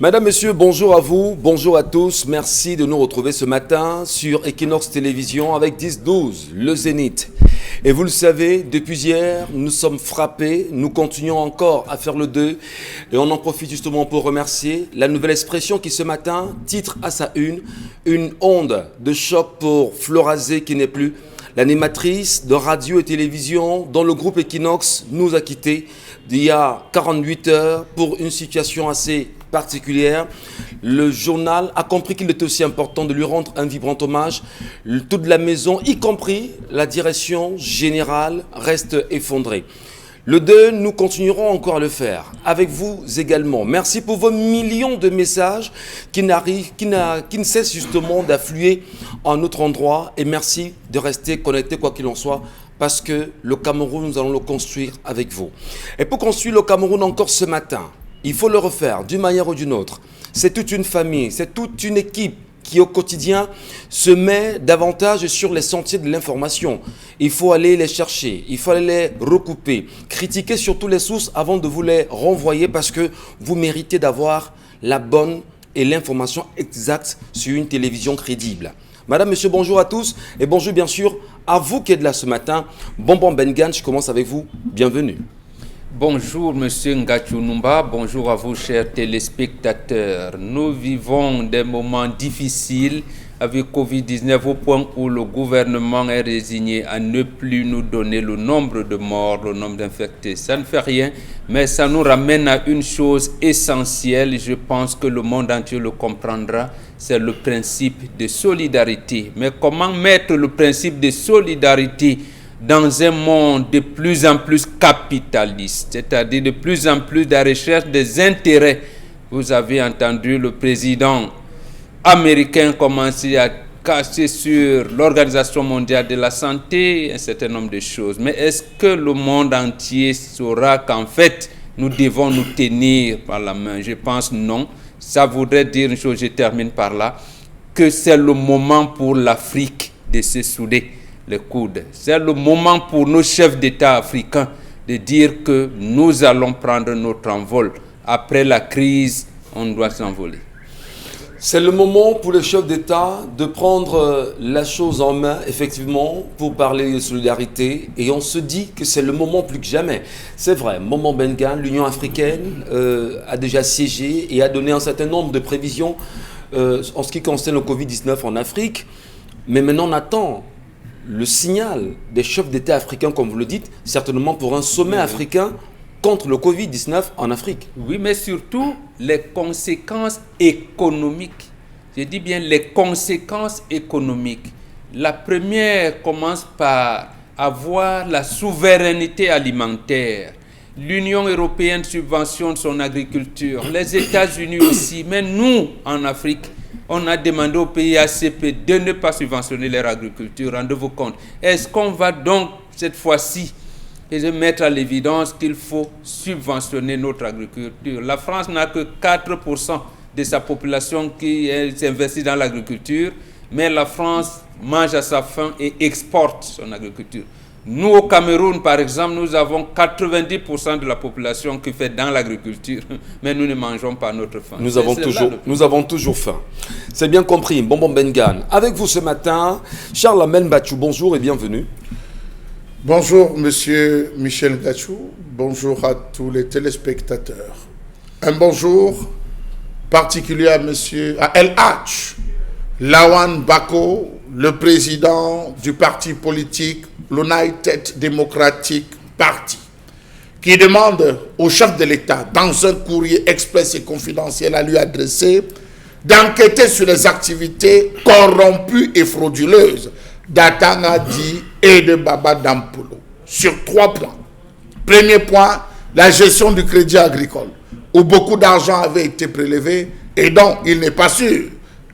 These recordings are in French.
Madame, Monsieur, bonjour à vous, bonjour à tous. Merci de nous retrouver ce matin sur Equinox Télévision avec 10-12, le Zénith. Et vous le savez, depuis hier, nous sommes frappés, nous continuons encore à faire le deuil. Et on en profite justement pour remercier la nouvelle expression qui ce matin titre à sa une onde de choc pour Florazé qui n'est plus. L'animatrice de radio et télévision dont le groupe Equinox nous a quittés il y a 48 heures pour une situation assez particulière. Le journal a compris qu'il était aussi important de lui rendre un vibrant hommage. Toute la maison, y compris la direction générale, reste effondrée. Le deuil, nous continuerons encore à le faire, avec vous également. Merci pour vos millions de messages qui ne cessent justement d'affluer en notre endroit. Et merci de rester connectés quoi qu'il en soit, parce que le Cameroun, nous allons le construire avec vous. Et pour construire le Cameroun encore ce matin, il faut le refaire d'une manière ou d'une autre. C'est toute une famille, c'est toute une équipe qui au quotidien se met davantage sur les sentiers de l'information. Il faut aller les chercher, il faut aller les recouper, critiquer surtout les sources avant de vous les renvoyer parce que vous méritez d'avoir la bonne et l'information exacte sur une télévision crédible. Madame, Monsieur, bonjour à tous et bonjour bien sûr à vous qui êtes là ce matin. Bonbon Bengan, je commence avec vous. Bienvenue. Bonjour Monsieur Ngathou Numba, bonjour à vous chers téléspectateurs. Nous vivons des moments difficiles avec Covid-19 au point où le gouvernement est résigné à ne plus nous donner le nombre de morts, le nombre d'infectés. Ça ne fait rien, mais ça nous ramène à une chose essentielle, je pense que le monde entier le comprendra, c'est le principe de solidarité. Mais comment mettre le principe de solidarité dans un monde de plus en plus capitaliste, c'est-à-dire de plus en plus de la recherche des intérêts. Vous avez entendu le président américain commencer à casser sur l'Organisation mondiale de la santé, un certain nombre de choses. Mais est-ce que le monde entier saura qu'en fait, nous devons nous tenir par la main? Je pense non. Ça voudrait dire une chose, je termine par là, que c'est le moment pour l'Afrique de se souder les coudes. C'est le moment pour nos chefs d'État africains de dire que nous allons prendre notre envol. Après la crise, on doit s'envoler. C'est le moment pour les chefs d'État de prendre la chose en main, effectivement, pour parler de solidarité. Et on se dit que c'est le moment plus que jamais. C'est vrai, Moment Bengan, l'Union africaine a déjà siégé et a donné un certain nombre de prévisions en ce qui concerne le Covid-19 en Afrique. Mais maintenant, on attend le signal des chefs d'État africains, comme vous le dites, certainement pour un sommet africain contre le Covid-19 en Afrique. Oui, mais surtout les conséquences économiques. Je dis bien les conséquences économiques. La première commence par avoir la souveraineté alimentaire. L'Union européenne subventionne son agriculture, les États-Unis aussi, mais nous, en Afrique, on a demandé au pays ACP de ne pas subventionner leur agriculture. Rendez-vous compte. Est-ce qu'on va donc, cette fois-ci, mettre à l'évidence qu'il faut subventionner notre agriculture? La France n'a que 4% de sa population qui s'investit dans l'agriculture, mais la France mange à sa faim et exporte son agriculture. Nous, au Cameroun, par exemple, nous avons 90% de la population qui fait dans l'agriculture, mais nous ne mangeons pas notre faim. Nous avons toujours faim. C'est bien compris, Bonbon Bengan. Avec vous ce matin, Charles Amel Mbachou, bonjour et bienvenue. Bonjour, Monsieur Michel Ngathou. Bonjour à tous les téléspectateurs. Un bonjour particulier à El Hadj Lawan Bako, le président du parti politique l'United Democratic Party, qui demande au chef de l'État, dans un courrier express et confidentiel à lui adressé, d'enquêter sur les activités corrompues et frauduleuses d'Atanga Di et de Baba Dampolo, sur 3 points. Premier point, la gestion du crédit agricole, où beaucoup d'argent avait été prélevé et dont il n'est pas sûr,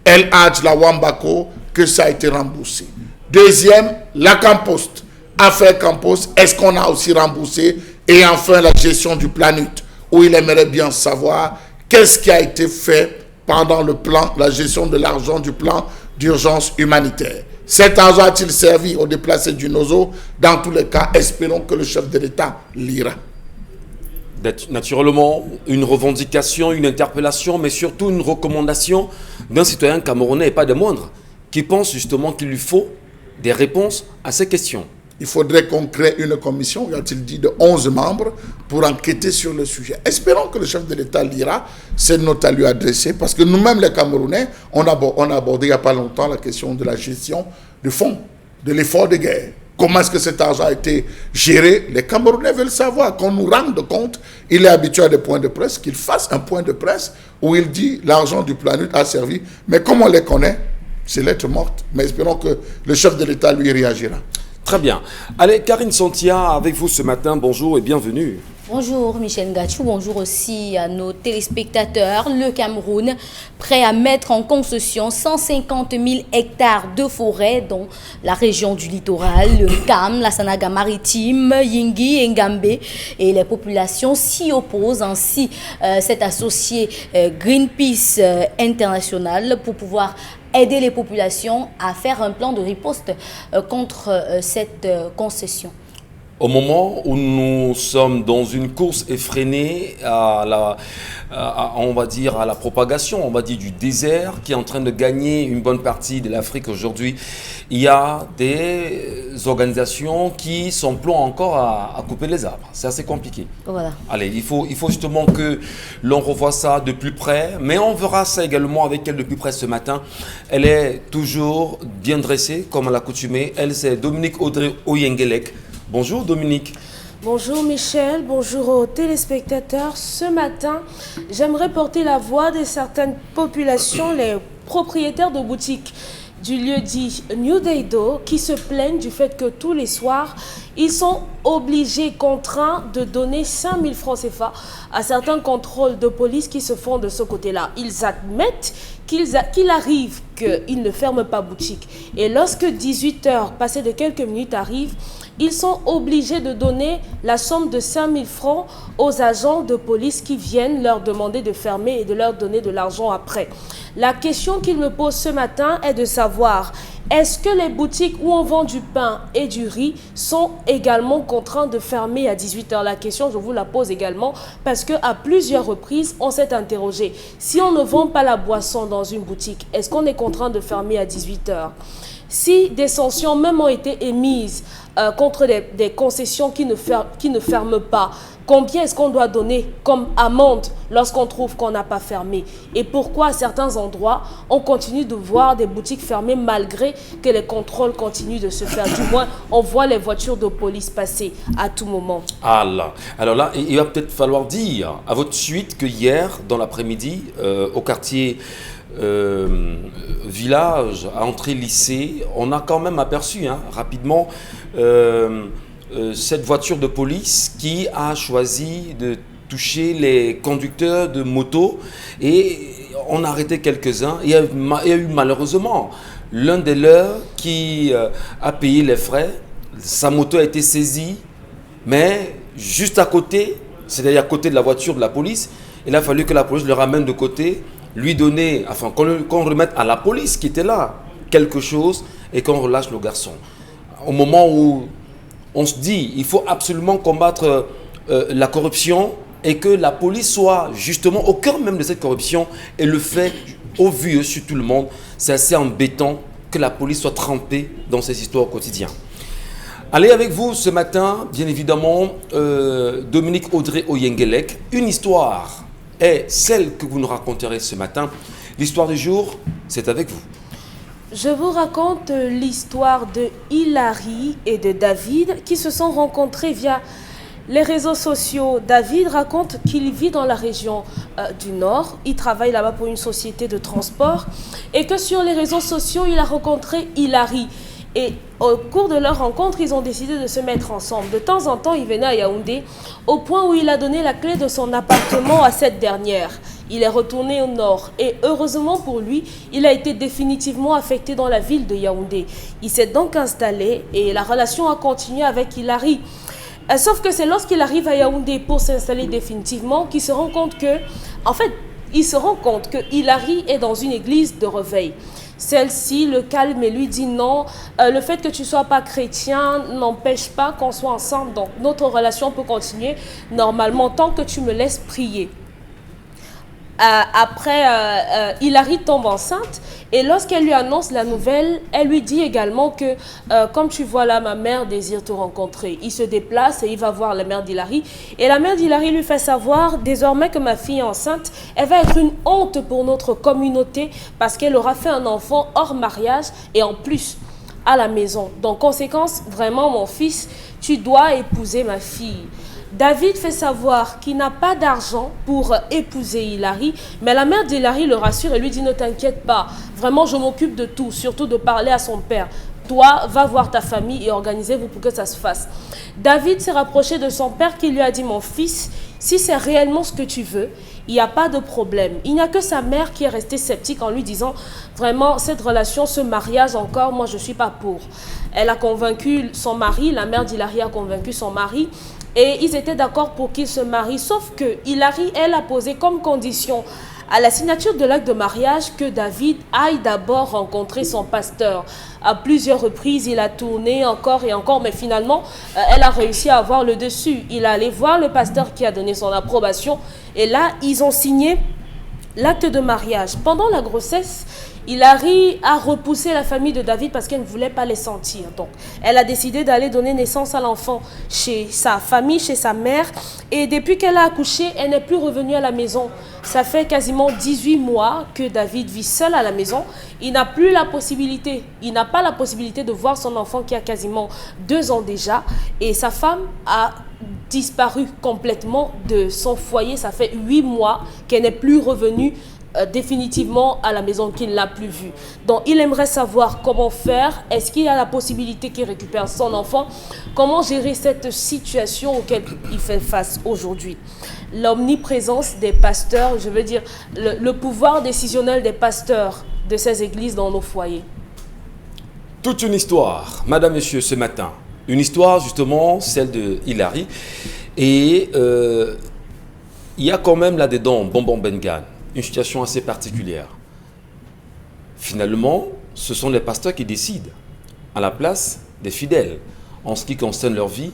El Hadj Lawan Bako, que ça a été remboursé. Deuxième, la Campost. Affaire Campost, est-ce qu'on a aussi remboursé? Et enfin, la gestion du Planut, où il aimerait bien savoir qu'est-ce qui a été fait pendant le plan, la gestion de l'argent du plan d'urgence humanitaire. Cet argent a-t-il servi aux déplacés du Nozo? Dans tous les cas, espérons que le chef de l'État lira. Naturellement, une revendication, une interpellation, mais surtout une recommandation d'un citoyen camerounais et pas des moindres, qui pense justement qu'il lui faut des réponses à ces questions. Il faudrait qu'on crée une commission, a-t-il dit, de 11 membres pour enquêter sur le sujet. Espérons que le chef de l'État lira ces notes à lui adresser, parce que nous-mêmes, les Camerounais, on a abordé il n'y a pas longtemps la question de la gestion du fonds, de l'effort de guerre. Comment est-ce que cet argent a été géré? Les Camerounais veulent savoir, qu'on nous rende compte. Il est habitué à des points de presse, qu'il fasse un point de presse où il dit l'argent du Planut a servi. Mais comme on les connaît, c'est lettre morte. Mais espérons que le chef de l'État lui réagira. Très bien. Allez, Karine Santia, avec vous ce matin, bonjour et bienvenue. Bonjour Michel Ngachou, bonjour aussi à nos téléspectateurs. Le Cameroun, prêt à mettre en concession 150 000 hectares de forêt dans la région du littoral, le Cam, la Sanaga maritime, Yingi et Ngambé. Et les populations s'y opposent. Ainsi, s'est associé Greenpeace International pour pouvoir aider les populations à faire un plan de riposte contre cette concession. Au moment où nous sommes dans une course effrénée on va dire à la propagation, on va dire du désert qui est en train de gagner une bonne partie de l'Afrique aujourd'hui, il y a des organisations qui s'emploient encore à couper les arbres. C'est assez compliqué. Voilà. Allez, il faut justement que l'on revoie ça de plus près, mais on verra ça également avec elle de plus près ce matin. Elle est toujours bien dressée, comme à l'accoutumée. Elle, c'est Dominique Audrey Oyengelek. Bonjour Dominique. Bonjour Michel, bonjour aux téléspectateurs. Ce matin, j'aimerais porter la voix de certaines populations, les propriétaires de boutiques du lieu dit New Deido, qui se plaignent du fait que tous les soirs, ils sont obligés, contraints de donner 5 000 francs CFA à certains contrôles de police qui se font de ce côté-là. Ils admettent qu'il arrive qu'ils ne ferment pas boutique. Et lorsque 18 heures, passées de quelques minutes, arrivent, ils sont obligés de donner la somme de 5 000 francs aux agents de police qui viennent leur demander de fermer et de leur donner de l'argent après. La question qu'ils me posent ce matin est de savoir, est-ce que les boutiques où on vend du pain et du riz sont également contraints de fermer à 18 heures? La question, je vous la pose également parce qu'à plusieurs reprises, on s'est interrogé. Si on ne vend pas la boisson dans une boutique, est-ce qu'on est contraint de fermer à 18 heures? Si des sanctions même ont été émises contre des concessions qui ne ferment pas, combien est-ce qu'on doit donner comme amende lorsqu'on trouve qu'on n'a pas fermé? Et pourquoi à certains endroits, on continue de voir des boutiques fermées malgré que les contrôles continuent de se faire? Du moins, on voit les voitures de police passer à tout moment. Ah là. Alors là, il va peut-être falloir dire à votre suite que hier, dans l'après-midi, au quartier village, à entrée lycée, on a quand même aperçu rapidement cette voiture de police qui a choisi de toucher les conducteurs de moto et on a arrêté quelques-uns. Il y a eu malheureusement l'un des leurs qui a payé les frais. Sa moto a été saisie, mais juste à côté, c'est-à-dire à côté de la voiture de la police, il a fallu que la police le ramène de côté, lui donner, enfin qu'on remette à la police qui était là quelque chose et qu'on relâche le garçon. Au moment où on se dit il faut absolument combattre la corruption et que la police soit justement au cœur même de cette corruption et le fait au vu sur tout le monde, c'est assez embêtant que la police soit trempée dans ces histoires au quotidien. Allez avec vous ce matin, bien évidemment, Dominique Audrey Oyengelek, une histoire est celle que vous nous raconterez ce matin. L'histoire du jour, c'est avec vous. Je vous raconte l'histoire de Hilary et de David qui se sont rencontrés via les réseaux sociaux. David raconte qu'il vit dans la région du Nord. Il travaille là-bas pour une société de transport et que sur les réseaux sociaux, il a rencontré Hilary. Et au cours de leur rencontre, ils ont décidé de se mettre ensemble. De temps en temps, il venait à Yaoundé, au point où il a donné la clé de son appartement à cette dernière. Il est retourné au nord et heureusement pour lui, il a été définitivement affecté dans la ville de Yaoundé. Il s'est donc installé et la relation a continué avec Hilary. Sauf que c'est lorsqu'il arrive à Yaoundé pour s'installer définitivement qu'il se rend compte que, en fait, il se rend compte que Hilary est dans une église de réveil. Celle-ci le calme et lui dit non, le fait que tu ne sois pas chrétien n'empêche pas qu'on soit ensemble, donc notre relation peut continuer normalement tant que tu me laisses prier. Après, Hilary tombe enceinte et lorsqu'elle lui annonce la nouvelle, elle lui dit également que comme tu vois là, ma mère désire te rencontrer. Il se déplace et il va voir la mère d'Hilary et la mère d'Hilary lui fait savoir désormais que ma fille est enceinte, elle va être une honte pour notre communauté parce qu'elle aura fait un enfant hors mariage et en plus à la maison. Donc conséquence, vraiment mon fils, tu dois épouser ma fille. David fait savoir qu'il n'a pas d'argent pour épouser Hilary, mais la mère d'Hilary le rassure et lui dit ne t'inquiète pas, vraiment je m'occupe de tout, surtout de parler à son père. Toi, va voir ta famille et organisez-vous pour que ça se fasse. David s'est rapproché de son père qui lui a dit mon fils, si c'est réellement ce que tu veux, il n'y a pas de problème. Il n'y a que sa mère qui est restée sceptique en lui disant vraiment cette relation, ce mariage encore, moi je ne suis pas pour. Elle a convaincu son mari, la mère d'Hilary a convaincu son mari. Et ils étaient d'accord pour qu'ils se marient, sauf que Hilary, elle a posé comme condition à la signature de l'acte de mariage que David aille d'abord rencontrer son pasteur. À plusieurs reprises, il a tourné encore et encore, mais finalement, elle a réussi à avoir le dessus. Il est allé voir le pasteur qui a donné son approbation et là, ils ont signé l'acte de mariage. Pendant la grossesse, Hilary a repoussé la famille de David parce qu'elle ne voulait pas les sentir. Donc, elle a décidé d'aller donner naissance à l'enfant chez sa famille, chez sa mère. Et depuis qu'elle a accouché, elle n'est plus revenue à la maison. Ça fait quasiment 18 mois que David vit seul à la maison. Il n'a plus la possibilité, il n'a pas la possibilité de voir son enfant qui a quasiment 2 ans déjà. Et sa femme a disparu complètement de son foyer. Ça fait 8 mois qu'elle n'est plus revenue définitivement à la maison, qu'il ne l'a plus vue. Donc il aimerait savoir comment faire. Est-ce qu'il y a la possibilité qu'il récupère son enfant? Comment gérer cette situation auquel il fait face aujourd'hui? L'omniprésence des pasteurs, je veux dire le pouvoir décisionnel des pasteurs de ces églises dans nos foyers. Toute une histoire, madame, monsieur, ce matin. Une histoire justement, celle de Hilary. Et il y a quand même là-dedans, Bonbon Bengan, une situation assez particulière. Finalement, ce sont les pasteurs qui décident à la place des fidèles en ce qui concerne leur vie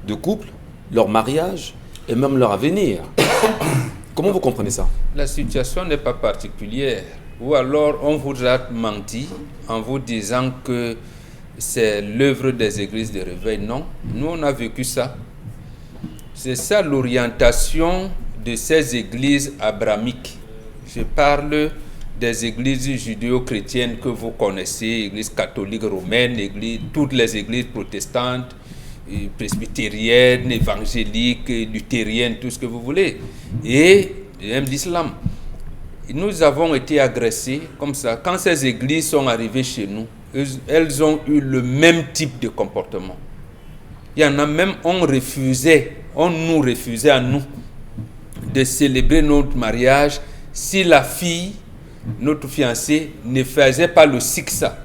de couple, leur mariage et même leur avenir. Comment vous comprenez ça? La situation n'est pas particulière. Ou alors on vous a menti en vous disant que c'est l'œuvre des églises de réveil. Non, nous on a vécu ça. C'est ça l'orientation de ces églises abrahamiques. Je parle des églises judéo-chrétiennes que vous connaissez, églises catholiques, romaines, toutes les églises protestantes, presbytériennes, évangéliques, luthériennes, tout ce que vous voulez, et même l'islam. Nous avons été agressés comme ça. Quand ces églises sont arrivées chez nous, elles ont eu le même type de comportement. Il y en a même, on nous refusait à nous de célébrer notre mariage si la fille, notre fiancée, ne faisait pas le siksa.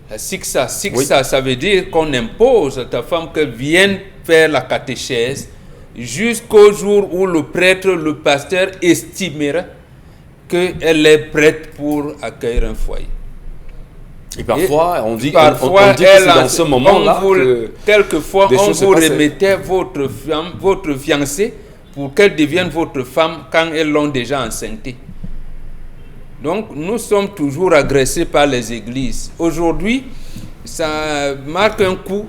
La siksa, oui. Ça veut dire qu'on impose à ta femme qu'elle vienne faire la catéchèse jusqu'au jour où le prêtre, le pasteur estimera qu'elle est prête pour accueillir un foyer. Et parfois, on dit, parfois, on dit que c'est dans ce moment-là que quelquefois, on vous remettait votre fiancée pour qu'elle devienne votre femme quand elles l'ont déjà enceinté. Donc, nous sommes toujours agressés par les églises. Aujourd'hui, ça marque un coup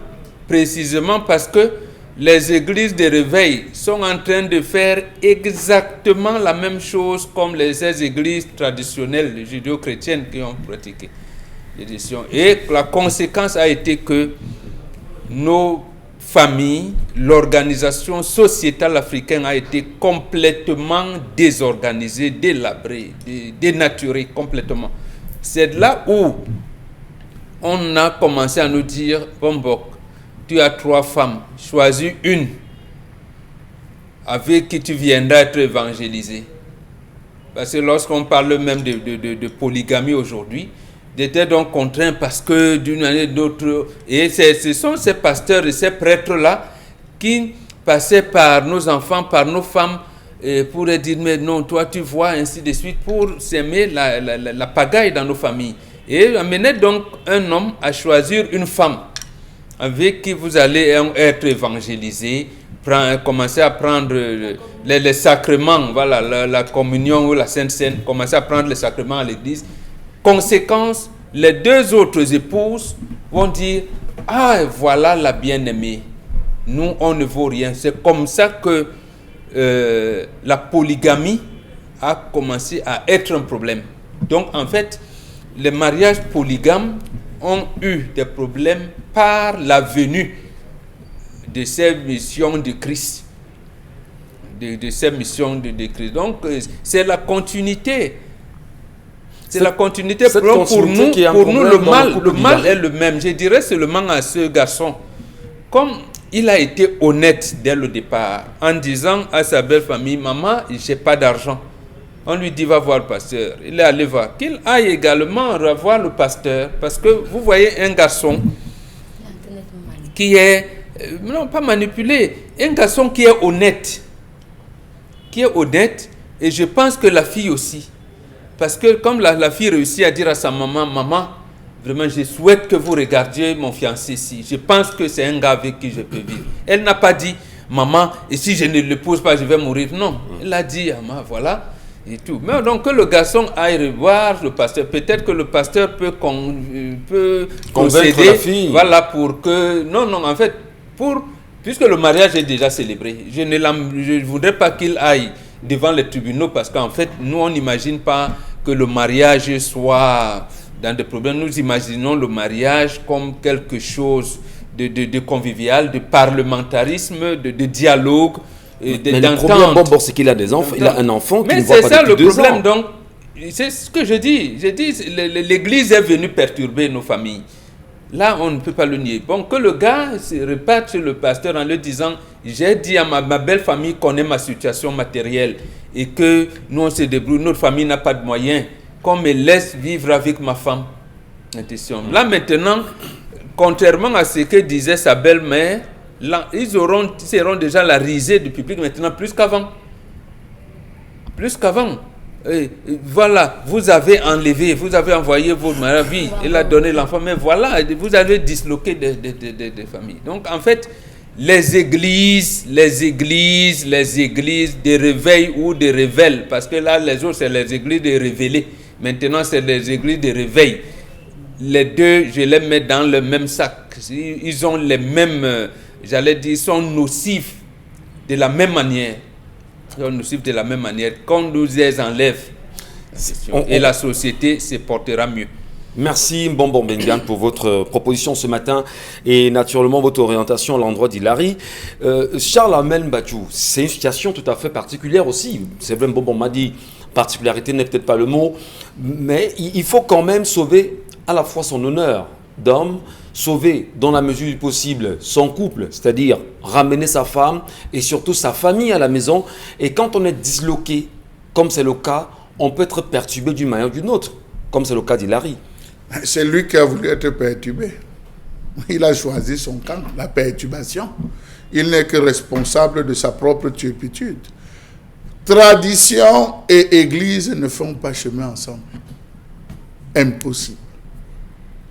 précisément parce que les églises de réveil sont en train de faire exactement la même chose comme ces églises traditionnelles judéo-chrétiennes qui ont pratiqué l'édition. Et la conséquence a été que nos familles, l'organisation sociétale africaine a été complètement désorganisée, délabrée, dénaturée complètement. C'est là où on a commencé à nous dire, Bombok, tu as 3 femmes, choisis une avec qui tu viendras être évangélisé. Parce que lorsqu'on parle même de polygamie aujourd'hui, j'étais donc contraint parce que d'une année d'autre, et ce sont ces pasteurs et ces prêtres-là qui passaient par nos enfants, par nos femmes, pour dire, mais non, toi tu vois, ainsi de suite, pour s'aimer la pagaille dans nos familles. Et amenez donc un homme à choisir une femme avec qui vous allez être évangélisé, commencer à prendre les sacrements, voilà, la communion ou la Sainte Seine, commencer à prendre les sacrements à l'église. Conséquence, les deux autres épouses vont dire « Ah, voilà la bien-aimée, nous on ne vaut rien ». C'est comme ça que la polygamie a commencé à être un problème. Donc en fait, les mariages polygames ont eu des problèmes par la venue de ces missions de Christ. De ces missions de Christ. Donc c'est la continuité. C'est la continuité. Pour nous, le mal est le même. Je dirais seulement à ce garçon, comme il a été honnête dès le départ, en disant à sa belle famille, maman, j'ai pas d'argent. On lui dit, va voir le pasteur. Il est allé voir. Qu'il aille également revoir le pasteur. Parce que vous voyez un garçon qui est, non pas manipulé, un garçon qui est honnête. Et je pense que la fille aussi. Parce que comme la fille réussit à dire à sa maman, maman, vraiment je souhaite que vous regardiez mon fiancé ici. Je pense que c'est un gars avec qui je peux vivre. Elle n'a pas dit, maman, et si je ne l'épouse pas, je vais mourir. Non, elle a dit, maman, voilà. Et tout. Mais donc que le garçon aille revoir le pasteur, peut-être que le pasteur peut concéder, la fille. Voilà, pour que non en fait, puisque le mariage est déjà célébré, je ne voudrais pas qu'il aille devant les tribunaux, parce qu'en fait nous on n'imagine pas que le mariage soit dans des problèmes. Nous imaginons le mariage comme quelque chose de convivial, de parlementarisme, de dialogue. Mais le problème, bon, c'est qu'il a des enfants, il a un enfant qui ne voit pas depuis 2 ans. Mais c'est ça le problème, donc, c'est ce que je dis. Je dis, l'Église est venue perturber nos familles. Là, on ne peut pas le nier. Bon, que le gars se reparte chez le pasteur en lui disant, j'ai dit à ma belle famille qu'on est ma situation matérielle et que nous on se débrouille, notre famille n'a pas de moyens, qu'on me laisse vivre avec ma femme. Là maintenant, contrairement à ce que disait sa belle-mère, là, ils seront déjà la risée du public maintenant plus qu'avant. Et voilà, vous avez envoyé votre mari, il a donné l'enfant, mais voilà, vous avez disloqué des familles. Donc en fait, les églises de réveil ou de révèle, parce que là les autres c'est les églises de révéler, maintenant c'est les églises de réveil. Les deux, je les mets dans le même sac. Ils ont les mêmes, ils sont nocifs de la même manière. Qu'on nous les enlève. Et la société se portera mieux. Merci Mbombo Mbengan pour votre proposition ce matin et naturellement votre orientation à l'endroit d'Hilary. Charles Amel Mbachou, c'est une situation tout à fait particulière aussi. C'est vrai, Mbombo m'a dit, particularité n'est peut-être pas le mot, mais il faut quand même sauver à la fois son honneur d'homme, sauver dans la mesure du possible son couple, c'est-à-dire ramener sa femme et surtout sa famille à la maison. Et quand on est disloqué, comme c'est le cas, on peut être perturbé d'une manière ou d'une autre, comme c'est le cas d'Hilary. C'est lui qui a voulu être perturbé. Il a choisi son camp, la perturbation. Il n'est que responsable de sa propre turpitude. Tradition et église ne font pas chemin ensemble. Impossible.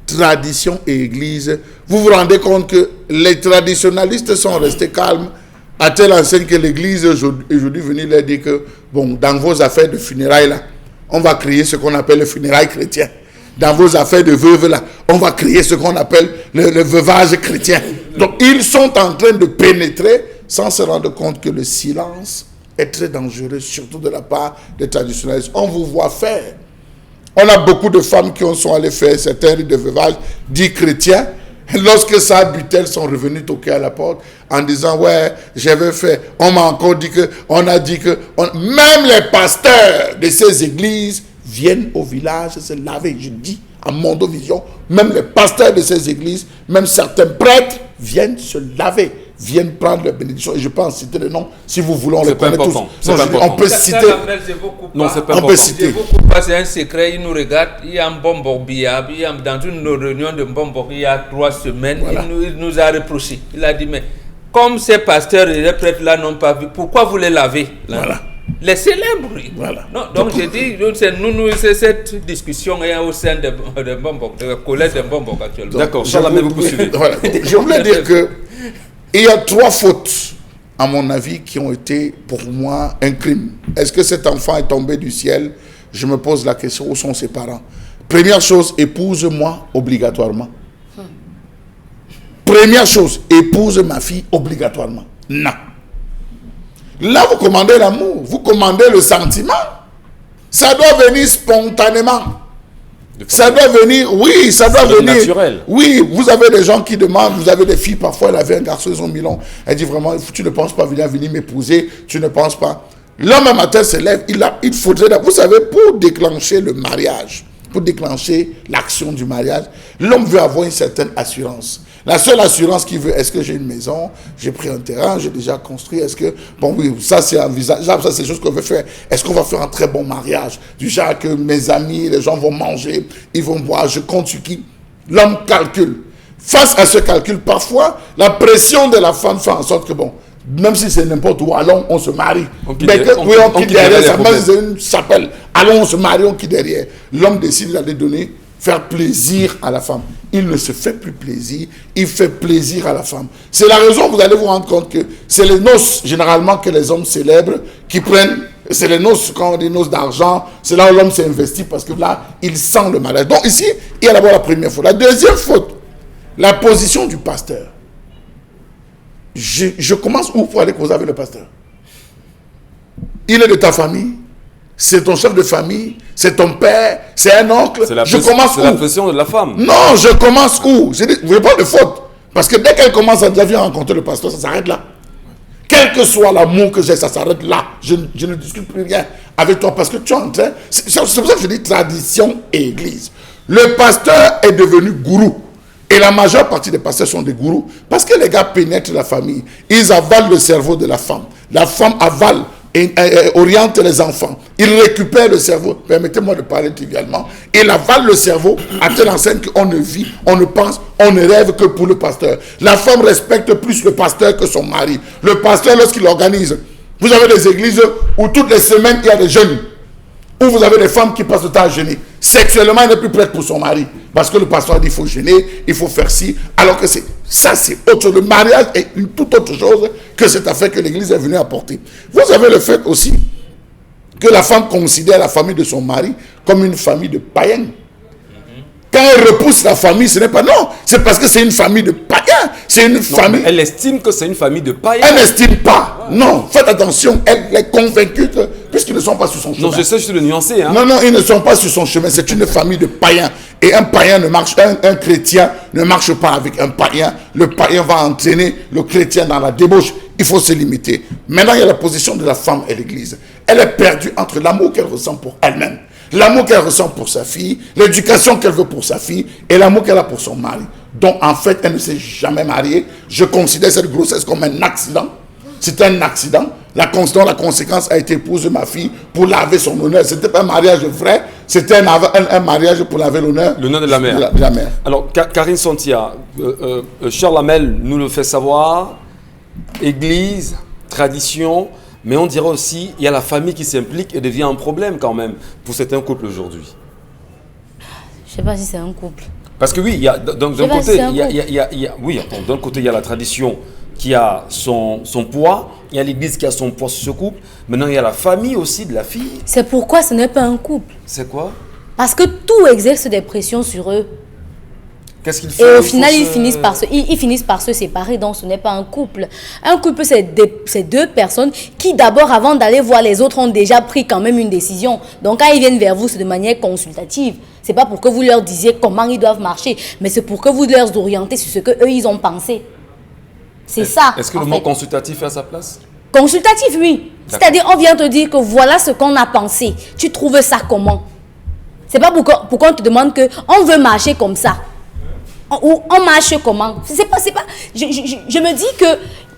Tradition et église. Vous vous rendez compte que les traditionalistes sont restés calmes à telle enseigne que l'église aujourd'hui venue leur dire que, bon, dans vos affaires de funérailles là, on va créer ce qu'on appelle le funérailles chrétien. Dans vos affaires de veuves là, on va créer ce qu'on appelle le veuvage chrétien. Donc ils sont en train de pénétrer sans se rendre compte que le silence est très dangereux, surtout de la part des traditionalistes. On vous voit faire. On a beaucoup de femmes qui sont allées faire certains rites de veuvage dits chrétiens. Lorsque ça butait, elles sont revenues toquer à la porte en disant, ouais, j'avais fait, on m'a encore dit que, on a dit que, même les pasteurs de ces églises viennent au village se laver. Je dis à Mondovision, même les pasteurs de ces églises, même certains prêtres viennent se laver, viennent prendre la bénédiction. Et je peux en citer le nom, si vous voulez, on les connaît tous. On peut citer. Non, c'est pas on peut citer. C'est un secret, il nous regarde, il y a un bon biab, dans une réunion de Mbombo, il y a 3 semaines, voilà. Il nous a reproché. Il a dit, mais comme ces pasteurs et les prêtres là n'ont pas vu, pourquoi vous les lavez là? Voilà. Les célèbres. Voilà. Non, donc j'ai dit, c'est cette discussion est au sein de Mbonbok, de collège de Mbonbok actuellement. D'accord, Charles Amel, vous poursuivez. Voilà. Je voulais dire que il y a 3 fautes, à mon avis, qui ont été pour moi un crime. Est-ce que cet enfant est tombé du ciel? Je me pose la question, où sont ses parents? Première chose, épouse-moi obligatoirement. Première chose, épouse ma fille obligatoirement. Non. Là, vous commandez l'amour, vous commandez le sentiment. Ça doit venir spontanément. Ça doit venir, oui, ça doit venir. Naturel. Oui, vous avez des gens qui demandent, vous avez des filles, parfois elle avait un garçon, ils ont mis long. Elle dit vraiment, tu ne penses pas venir m'épouser, tu ne penses pas. L'homme un matin se lève, il faudrait, vous savez, pour déclencher le mariage, pour déclencher l'action du mariage, l'homme veut avoir une certaine assurance. La seule assurance qu'il veut, est-ce que j'ai une maison, j'ai pris un terrain, j'ai déjà construit, est-ce que, bon oui, ça c'est envisageable, ça c'est des choses qu'on veut faire. Est-ce qu'on va faire un très bon mariage? Du genre que mes amis, les gens vont manger, ils vont boire, je compte sur qui? L'homme calcule. Face à ce calcul, parfois, la pression de la femme fait en sorte que, bon, même si c'est n'importe où, allons, on se marie. On quitte derrière, ça, même si c'est une chapelle, allons, on se marie, on quitte derrière. L'homme décide d'aller donner, faire plaisir à la femme. Il ne se fait plus plaisir, il fait plaisir à la femme. C'est la raison, vous allez vous rendre compte que c'est les noces, généralement, que les hommes célèbrent, qui prennent, c'est les noces, quand on dit noces d'argent, c'est là où l'homme s'est investi, parce que là, il sent le mariage. Donc ici, il y a d'abord la première faute. La deuxième faute, la position du pasteur. Je commence où pour aller causer avec le pasteur? Il est de ta famille, c'est ton chef de famille, c'est ton père, c'est un oncle. C'est la pression de la femme. Non, je commence où? Je ne veux pas de faute. Parce que dès qu'elle commence à déjà venir rencontrer le pasteur, ça s'arrête là. Quel que soit l'amour que j'ai, ça s'arrête là. Je ne discute plus rien avec toi parce que tu es en train. C'est pour ça que je dis tradition et église. Le pasteur est devenu gourou. Et la majeure partie des pasteurs sont des gourous. Parce que les gars pénètrent la famille. Ils avalent le cerveau de la femme. La femme avale et oriente les enfants. Ils récupèrent le cerveau. Permettez-moi de parler trivialement. Il avale le cerveau à telle enseigne qu'on ne vit, on ne pense, on ne rêve que pour le pasteur. La femme respecte plus le pasteur que son mari. Le pasteur, lorsqu'il organise, vous avez des églises où toutes les semaines, il y a des jeûnes. Où vous avez des femmes qui passent le temps à jeûner. Sexuellement, elle n'est plus prête pour son mari. Parce que le pasteur dit qu'il faut jeûner, il faut faire ci. Alors que ça, c'est autre chose. Le mariage est une toute autre chose que cette affaire que l'Église est venue apporter. Vous avez le fait aussi que la femme considère la famille de son mari comme une famille de païens. Quand elle repousse la famille, ce n'est pas non, c'est parce que c'est une famille de païens. C'est une famille. Elle estime que c'est une famille de païens. Elle n'estime pas. Non, faites attention. Elle est convaincue que, puisqu'ils ne sont pas sur son chemin. Non, je sais, je suis le nuancer. Hein. Non, ils ne sont pas sur son chemin. C'est une famille de païens. Et un païen ne marche, un chrétien ne marche pas avec un païen. Le païen va entraîner le chrétien dans la débauche. Il faut se limiter. Maintenant, il y a la position de la femme et l'Église. Elle est perdue entre l'amour qu'elle ressent pour elle-même, l'amour qu'elle ressent pour sa fille, l'éducation qu'elle veut pour sa fille et l'amour qu'elle a pour son mari. Donc, en fait, elle ne s'est jamais mariée. Je considère cette grossesse comme un accident. C'est un accident. La conséquence a été épouser ma fille pour laver son honneur. Ce n'était pas un mariage vrai, c'était un mariage pour laver l'honneur. L'honneur de la mère. De la mère. Alors, Karine Santia, Charles Amel nous le fait savoir. Église, tradition, mais on dirait aussi il y a la famille qui s'implique et devient un problème quand même pour certains couples aujourd'hui. Je ne sais pas si c'est un couple. Parce que oui, il y a d'un côté, d'un côté il y a la tradition qui a son poids, il y a l'église qui a son poids sur ce couple. Maintenant il y a la famille aussi de la fille. C'est pourquoi ce n'est pas un couple. C'est quoi? Parce que tout exerce des pressions sur eux. Qu'est-ce qu'ils font? Et au final, ils finissent par se séparer, donc ce n'est pas un couple. Un couple, c'est deux personnes qui, d'abord, avant d'aller voir les autres, ont déjà pris quand même une décision. Donc, quand ils viennent vers vous, c'est de manière consultative. C'est pas pour que vous leur disiez comment ils doivent marcher, mais c'est pour que vous leur orientez sur ce qu'eux, ils ont pensé. C'est ça. Est-ce que le mot consultatif est à sa place? Consultatif, oui. C'est-à-dire, on vient te dire que voilà ce qu'on a pensé. Tu trouves ça comment? C'est pas pourquoi on te demande qu'on veut marcher comme ça. Ou on marche comment? C'est pas. Je me dis que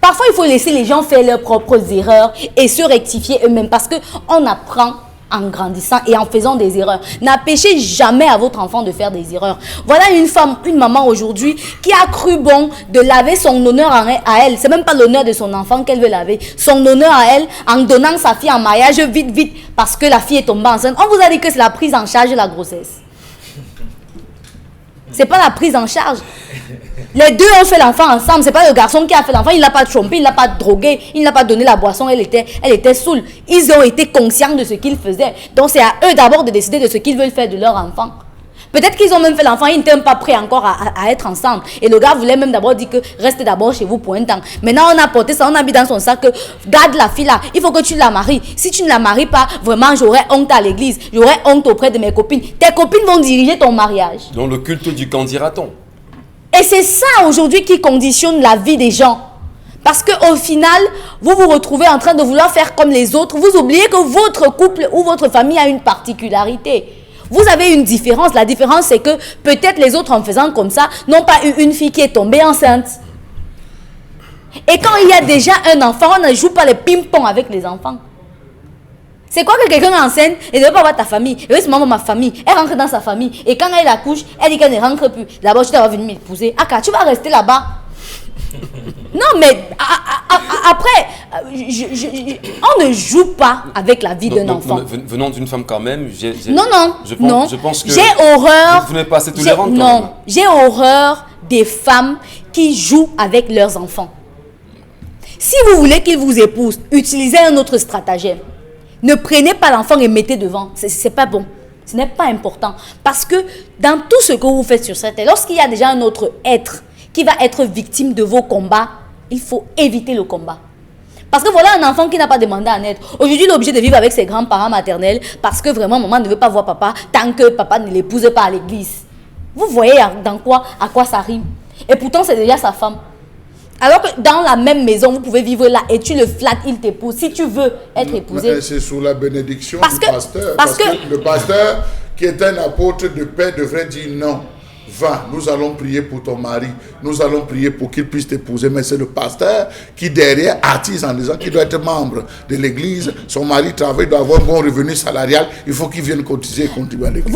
parfois il faut laisser les gens faire leurs propres erreurs et se rectifier eux-mêmes parce qu'on apprend en grandissant et en faisant des erreurs. N'empêchez jamais à votre enfant de faire des erreurs. Voilà une maman aujourd'hui qui a cru bon de laver son honneur à elle. C'est même pas l'honneur de son enfant qu'elle veut laver. Son honneur à elle en donnant sa fille en mariage vite parce que la fille est tombée enceinte. On vous a dit que c'est la prise en charge de la grossesse. C'est pas la prise en charge. Les deux ont fait l'enfant ensemble. C'est pas le garçon qui a fait l'enfant. Il l'a pas trompé, il l'a pas drogué, il n'a pas donné la boisson. Elle était saoule. Ils ont été conscients de ce qu'ils faisaient. Donc c'est à eux d'abord de décider de ce qu'ils veulent faire de leur enfant. Peut-être qu'ils ont même fait l'enfant, ils n'étaient même pas prêts encore à être ensemble. Et le gars voulait même d'abord dire que restez d'abord chez vous pour un temps. Maintenant on a porté ça, on a mis dans son sac que garde la fille là, il faut que tu la maries. Si tu ne la maries pas, vraiment j'aurais honte à l'église, j'aurais honte auprès de mes copines. Tes copines vont diriger ton mariage. Dans le culte du qu'en dira-t-on. Et c'est ça aujourd'hui qui conditionne la vie des gens. Parce qu'au final, vous vous retrouvez en train de vouloir faire comme les autres. Vous oubliez que votre couple ou votre famille a une particularité. Vous avez une différence. La différence, c'est que peut-être les autres, en faisant comme ça, n'ont pas eu une fille qui est tombée enceinte. Et quand il y a déjà un enfant, on ne joue pas le ping-pong avec les enfants. C'est quoi que quelqu'un est enceinte et ne veut pas voir ta famille? Et oui, c'est maman, ma famille. Elle rentre dans sa famille. Et quand elle accouche, elle dit qu'elle ne rentre plus. D'abord, tu dois venir m'épouser. Aka, tu vas rester là-bas. Non, mais après, on ne joue pas avec la vie d'un enfant. Venant d'une femme quand même, je pense que j'ai horreur. Vous n'êtes pas assez tolérante quand même. Non, j'ai horreur des femmes qui jouent avec leurs enfants. Si vous voulez qu'ils vous épousent, utilisez un autre stratagème. Ne prenez pas l'enfant et mettez devant. C'est pas bon. Ce n'est pas important. Parce que dans tout ce que vous faites sur cette terre, lorsqu'il y a déjà un autre être qui va être victime de vos combats, il faut éviter le combat. Parce que voilà un enfant qui n'a pas demandé à naître. Aujourd'hui, il est obligé de vivre avec ses grands-parents maternels parce que vraiment, maman ne veut pas voir papa tant que papa ne l'épouse pas à l'église. Vous voyez à quoi ça rime. Et pourtant, c'est déjà sa femme. Alors que dans la même maison, vous pouvez vivre là et tu le flattes, il t'épouse. Si tu veux être épousé. C'est sous la bénédiction du pasteur. Parce que le pasteur, qui est un apôtre de paix, devrait dire non. Va, nous allons prier pour ton mari, nous allons prier pour qu'il puisse t'épouser. Mais c'est le pasteur qui derrière attise en disant qu'il doit être membre de l'église, son mari travaille, doit avoir un bon revenu salarial, il faut qu'il vienne cotiser et contribuer à l'église.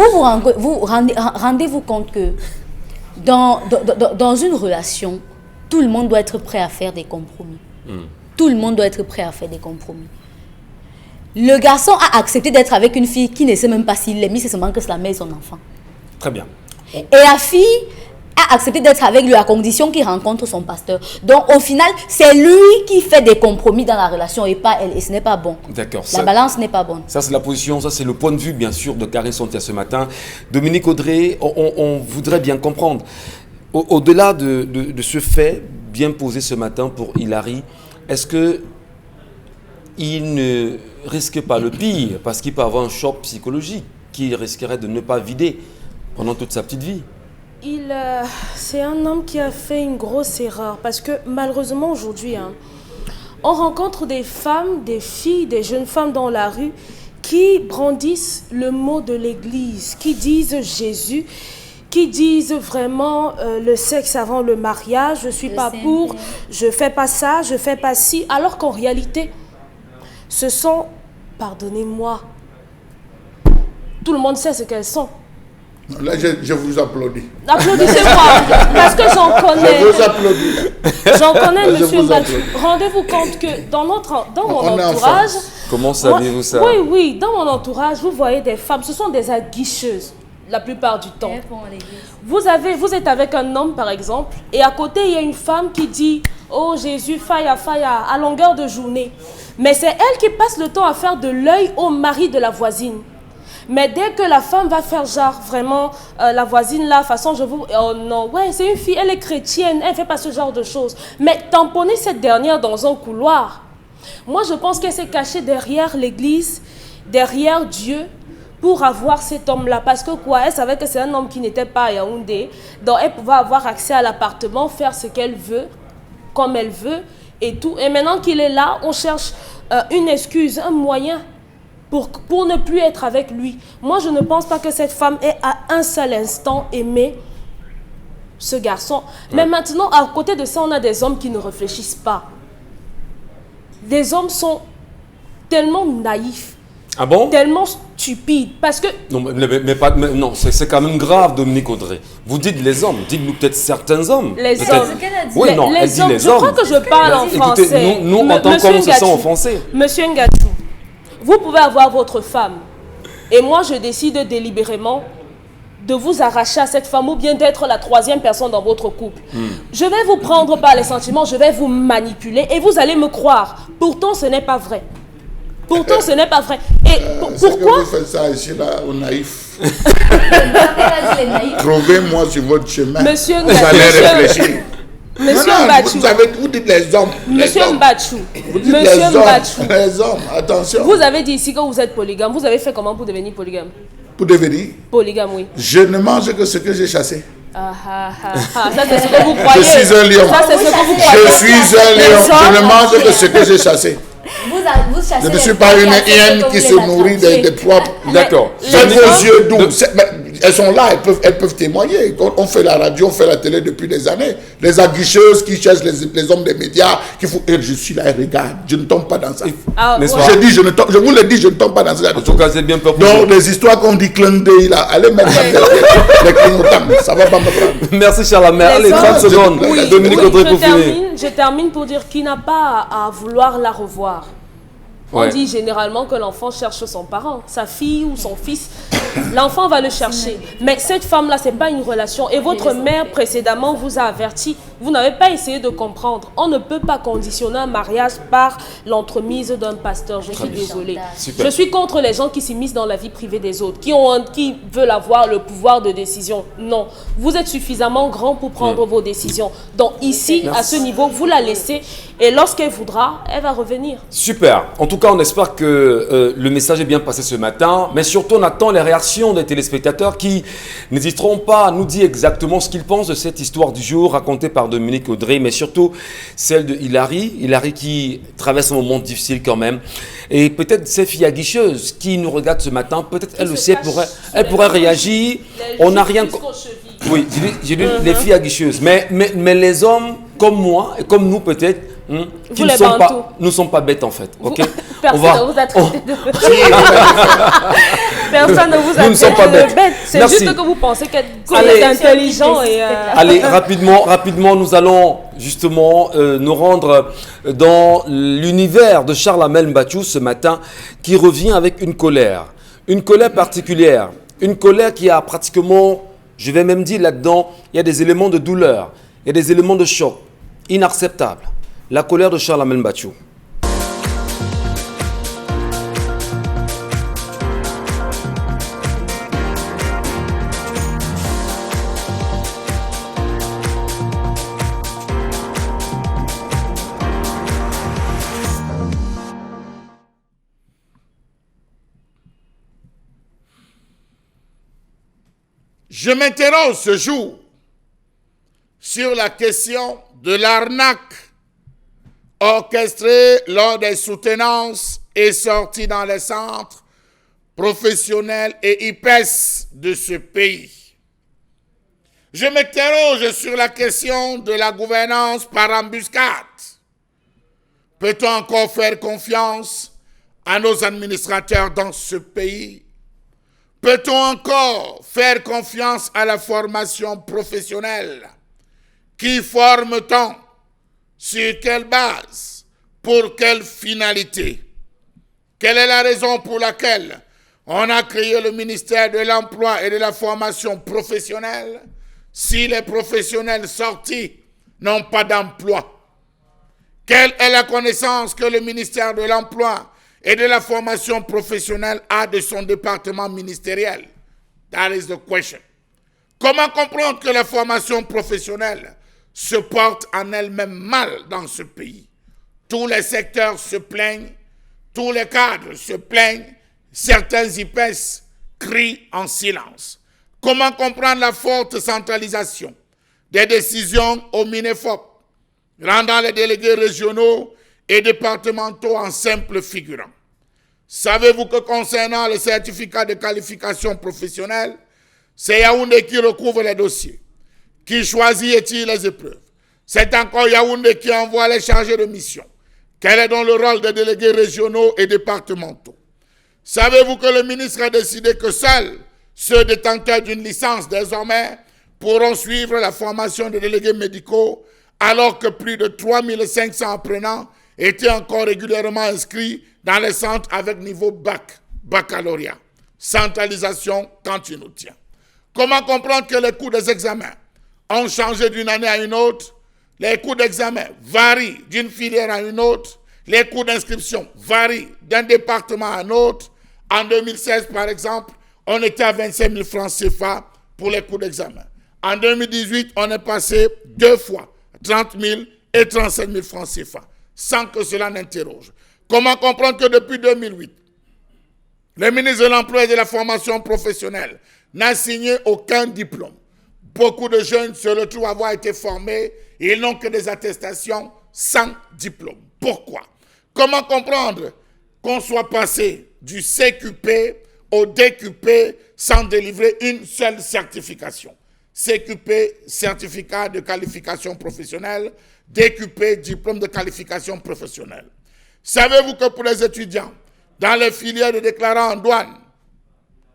Vous rendez-vous compte que dans une relation, tout le monde doit être prêt à faire des compromis. Tout le monde doit être prêt à faire des compromis. Le garçon a accepté d'être avec une fille qui ne sait même pas s'il l'aime, c'est seulement que c'est la mère et son enfant. Très bien. Et la fille a accepté d'être avec lui à condition qu'il rencontre son pasteur. Donc au final, c'est lui qui fait des compromis dans la relation et pas elle. Et ce n'est pas bon. D'accord. La balance n'est pas bonne. Ça, c'est la position, ça, c'est le point de vue, bien sûr, de Karine Santia ce matin. Dominique Audrey, on voudrait bien comprendre. Au-delà de ce fait bien posé ce matin pour Hilary, est-ce que il ne risque pas le pire parce qu'il peut avoir un choc psychologique qui risquerait de ne pas vider pendant toute sa petite vie? C'est un homme qui a fait une grosse erreur parce que malheureusement aujourd'hui, on rencontre des femmes, des filles, des jeunes femmes dans la rue qui brandissent le mot de l'église, qui disent Jésus, qui disent vraiment le sexe avant le mariage, je ne suis pas pour, je ne fais pas ça, je ne fais pas ci, alors qu'en réalité, ce sont, pardonnez-moi, tout le monde sait ce qu'elles sont. Là, je vous applaudis. Applaudissez-moi, parce que j'en connais. Je vous applaudis. J'en connais, monsieur Mathieu. Rendez-vous compte que dans mon entourage... Comment savez-vous ça? Oui, dans mon entourage, vous voyez des femmes, ce sont des aguicheuses, la plupart du temps. Vous êtes avec un homme, par exemple, et à côté, il y a une femme qui dit « Oh Jésus, faya, faya », à longueur de journée. Mais c'est elle qui passe le temps à faire de l'œil au mari de la voisine. Mais dès que la femme va faire genre vraiment la voisine là, façon je vous... Oh non, ouais, c'est une fille, elle est chrétienne, elle ne fait pas ce genre de choses. Mais tamponner cette dernière dans un couloir, moi je pense qu'elle s'est cachée derrière l'église, derrière Dieu, pour avoir cet homme-là. Parce que quoi, elle savait que c'est un homme qui n'était pas à Yaoundé, donc elle pouvait avoir accès à l'appartement, faire ce qu'elle veut, comme elle veut, et tout. Et maintenant qu'il est là, on cherche une excuse, un moyen pour ne plus être avec lui. Moi, je ne pense pas que cette femme ait à un seul instant aimé ce garçon. Mais maintenant, à côté de ça, on a des hommes qui ne réfléchissent pas. Les hommes sont tellement naïfs. Ah bon? Tellement... stupide. Parce que... Non, non, c'est quand même grave, Dominique Audrey. Vous dites les hommes, dites-nous peut-être certains hommes. Les peut-être... hommes. Oui, non, elle dit les je hommes. crois que je parle en Écoutez, français. nous en tant qu'hommes, on se sent offensés. Monsieur Ngachou, vous pouvez avoir votre femme. Et moi, je décide délibérément de vous arracher à cette femme ou bien d'être la troisième personne dans votre couple. Je vais vous prendre par les sentiments, je vais vous manipuler et vous allez me croire. Pourtant, ce n'est pas vrai. Pourtant, ce n'est pas vrai. Et pourquoi vous faites ça ici, là, aux naïfs. Trouvez-moi sur votre chemin. Monsieur vous allez réfléchir. Monsieur non, Mbachou. Vous dites les hommes. Monsieur Mbachou. Vous dites Monsieur Mbachou. Les hommes, attention. Vous avez dit ici que vous êtes polygame. Vous avez fait comment pour devenir polygame? Pour devenir polygame, oui. Je ne mange que ce que j'ai chassé. Ça c'est ce que vous croyez. Je suis un lion. Ça c'est ce que vous croyez. Je suis un lion. Je ne mange que ce que j'ai chassé. Vous chassez. Je ne suis pas une hyène qui se nourrit des proies. D'accord. Faites vos yeux doux. Elles sont là, elles peuvent témoigner. On fait la radio, on fait la télé depuis des années. Les aguicheuses qui cherchent les hommes des médias, qui font. Je suis là, regarde, je ne tombe pas dans ça. Je vous le dis, je ne tombe pas dans ça. En tout cas, c'est bien peur. Donc, les histoires qu'on dit clin d'œil là, allez mettre les clignotants, ça va pas me prendre. Merci, Charlamère. Allez, 30 secondes. Dominique Audrey pour finir. Je termine pour dire qu'il n'a pas à vouloir la revoir. On dit généralement que l'enfant cherche son parent, sa fille ou son fils. L'enfant va le chercher. Mais cette femme-là, ce n'est pas une relation. Et votre mère précédemment vous a averti. Vous n'avez pas essayé de comprendre. On ne peut pas conditionner un mariage par l'entremise d'un pasteur. Je suis désolée. Je suis contre les gens qui s'immiscent dans la vie privée des autres, qui veulent avoir le pouvoir de décision. Non. Vous êtes suffisamment grand pour prendre vos décisions. Donc ici, à ce niveau, vous la laissez. Et lorsqu'elle voudra, elle va revenir. Super. En tout cas, on espère que le message est bien passé ce matin. Mais surtout, on attend les réactions des téléspectateurs qui n'hésiteront pas à nous dire exactement ce qu'ils pensent de cette histoire du jour racontée par Dominique Audrey, mais surtout celle de Hilary. Hilary qui traverse un moment difficile quand même. Et peut-être ces filles aguicheuses qui nous regardent ce matin, peut-être elles aussi, elles pourraient réagir. On n'a rien... Oui, j'ai dit les filles aguicheuses. Mais les hommes, comme moi et comme nous peut-être, qui ne sont pas bêtes en fait. Okay? Personne ne vous a traité de bête. Personne ne vous a traité de bête. C'est juste que vous pensez que vous êtes intelligent. Allez, rapidement, nous allons justement nous rendre dans l'univers de Charlamel Mbachou ce matin, qui revient avec une colère particulière, une colère qui a pratiquement, je vais même dire là-dedans, il y a des éléments de douleur, il y a des éléments de choc, inacceptables. La colère de Charlamel Mbachou. Je m'interroge ce jour sur la question de l'arnaque orchestrée lors des soutenances et sorties dans les centres professionnels et IPES de ce pays. Je m'interroge sur la question de la gouvernance par embuscade. Peut-on encore faire confiance à nos administrateurs dans ce pays? Peut-on encore faire confiance à la formation professionnelle? Qui forme-t-on? Sur quelle base? Pour quelle finalité? Quelle est la raison pour laquelle on a créé le ministère de l'Emploi et de la formation professionnelle si les professionnels sortis n'ont pas d'emploi? Quelle est la connaissance que le ministère de l'Emploi et de la formation professionnelle a de son département ministériel? That is the question. Comment comprendre que la formation professionnelle se porte en elle-même mal dans ce pays? Tous les secteurs se plaignent, tous les cadres se plaignent, certains IPES crient en silence. Comment comprendre la forte centralisation des décisions au MINEFOP, rendant les délégués régionaux et départementaux en simples figurants? Savez-vous que concernant le certificat de qualification professionnelle, c'est Yaoundé qui recouvre les dossiers? Qui choisit et tire les épreuves? C'est encore Yaoundé qui envoie les chargés de mission. Quel est donc le rôle des délégués régionaux et départementaux? Savez-vous que le ministre a décidé que seuls ceux détenteurs d'une licence désormais pourront suivre la formation des délégués médicaux alors que plus de 3500 apprenants étaient encore régulièrement inscrits dans les centres avec niveau baccalauréat. Centralisation quand il nous tient. Comment comprendre que les coûts des examens ont changé d'une année à une autre? Les coûts d'examen varient d'une filière à une autre. Les coûts d'inscription varient d'un département à un autre. En 2016, par exemple, on était à 25 000 francs CFA pour les coûts d'examen. En 2018, on est passé 2 fois, 30 000 et 37 000 francs CFA, sans que cela n'interroge. Comment comprendre que depuis 2008, le ministre de l'Emploi et de la Formation professionnelle n'a signé aucun diplôme? Beaucoup de jeunes se retrouvent à avoir été formés et ils n'ont que des attestations sans diplôme. Pourquoi? Comment comprendre qu'on soit passé du CQP au DQP sans délivrer une seule certification? CQP, certificat de qualification professionnelle, DQP, diplôme de qualification professionnelle. Savez-vous que pour les étudiants, dans les filières de déclarants en douane,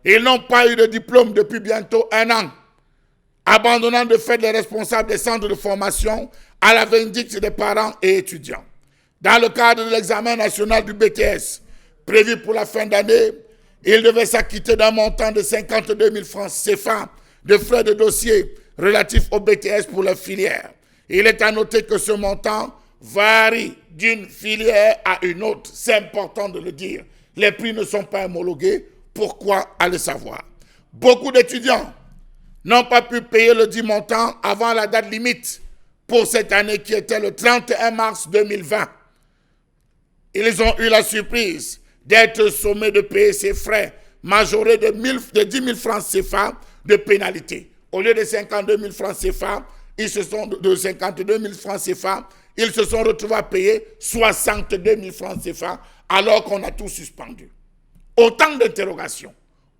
ils n'ont pas eu de diplôme depuis bientôt 1 an, abandonnant de fait les responsables des centres de formation à la vindicte des parents et étudiants. Dans le cadre de l'examen national du BTS, prévu pour la fin d'année, ils devaient s'acquitter d'un montant de 52 000 francs CFA de frais de dossier relatifs au BTS pour leur filière. Il est à noter que ce montant varie d'une filière à une autre. C'est important de le dire. Les prix ne sont pas homologués. Pourquoi? Allez savoir. Beaucoup d'étudiants n'ont pas pu payer le dit montant avant la date limite pour cette année qui était le 31 mars 2020. Ils ont eu la surprise d'être sommés de payer ces frais majorés de 10 000 francs CFA de pénalité. Au lieu de 52 000 francs CFA, ils se sont retrouvés à payer 62 000 francs CFA alors qu'on a tout suspendu. Autant d'interrogations.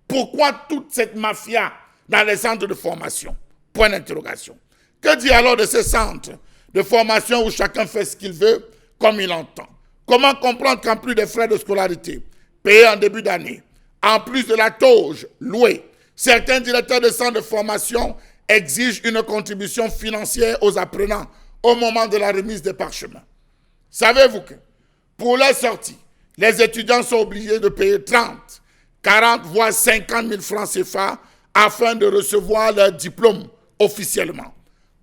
Pourquoi toute cette mafia dans les centres de formation? Point d'interrogation. Que dire alors de ces centres de formation où chacun fait ce qu'il veut comme il entend? Comment comprendre qu'en plus des frais de scolarité payés en début d'année, en plus de la tauge louée, certains directeurs de centres de formation exigent une contribution financière aux apprenants au moment de la remise des parchemins? Savez-vous que pour leur sortie, les étudiants sont obligés de payer 30, 40, voire 50 000 francs CFA afin de recevoir leur diplôme officiellement?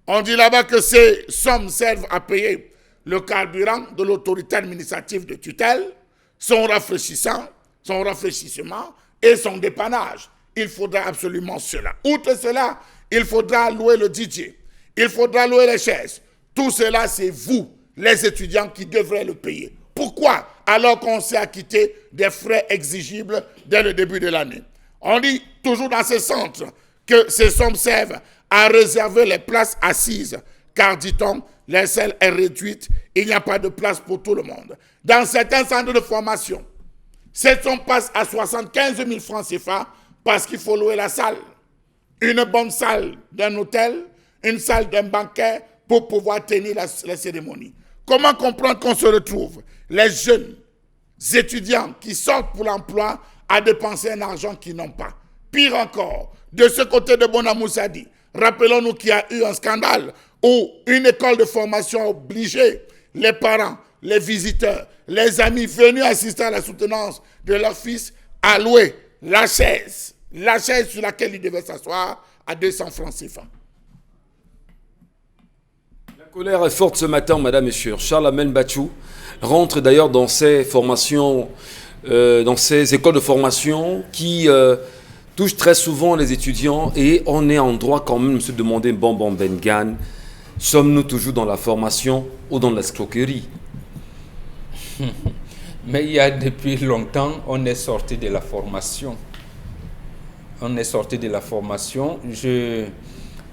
On dit là-bas que ces sommes servent à payer le carburant de l'autorité administrative de tutelle, son rafraîchissement et son dépannage. Il faudra absolument cela. Outre cela, il faudra louer le DJ, il faudra louer les chaises. Tout cela, c'est vous, les étudiants, qui devrez le payer. Pourquoi? Alors qu'on s'est acquitté des frais exigibles dès le début de l'année. On dit toujours dans ces centres que ces sommes servent à réserver les places assises, car, dit-on, la salle est réduite, il n'y a pas de place pour tout le monde. Dans certains centres de formation, cette somme passe à 75 000 francs CFA parce qu'il faut louer la salle. Une bonne salle d'un hôtel, une salle d'un banquet pour pouvoir tenir la cérémonie. Comment comprendre qu'on se retrouve, les jeunes étudiants qui sortent pour l'emploi, à dépenser un argent qu'ils n'ont pas? Pire encore, de ce côté de Bonamoussadi, rappelons-nous qu'il y a eu un scandale où une école de formation a obligé les parents, les visiteurs, les amis venus assister à la soutenance de leur fils à louer la chaise sur laquelle ils devaient s'asseoir à 200 francs CFA. La colère est forte ce matin, madame, monsieur. Charles Amel Bachou rentre d'ailleurs dans ces formations, dans ces écoles de formation qui touchent très souvent les étudiants, et on est en droit quand même de se demander, bon Bengan, sommes-nous toujours dans la formation ou dans l'escroquerie? Mais il y a depuis longtemps, on est sorti de la formation. On est sorti de la formation. Je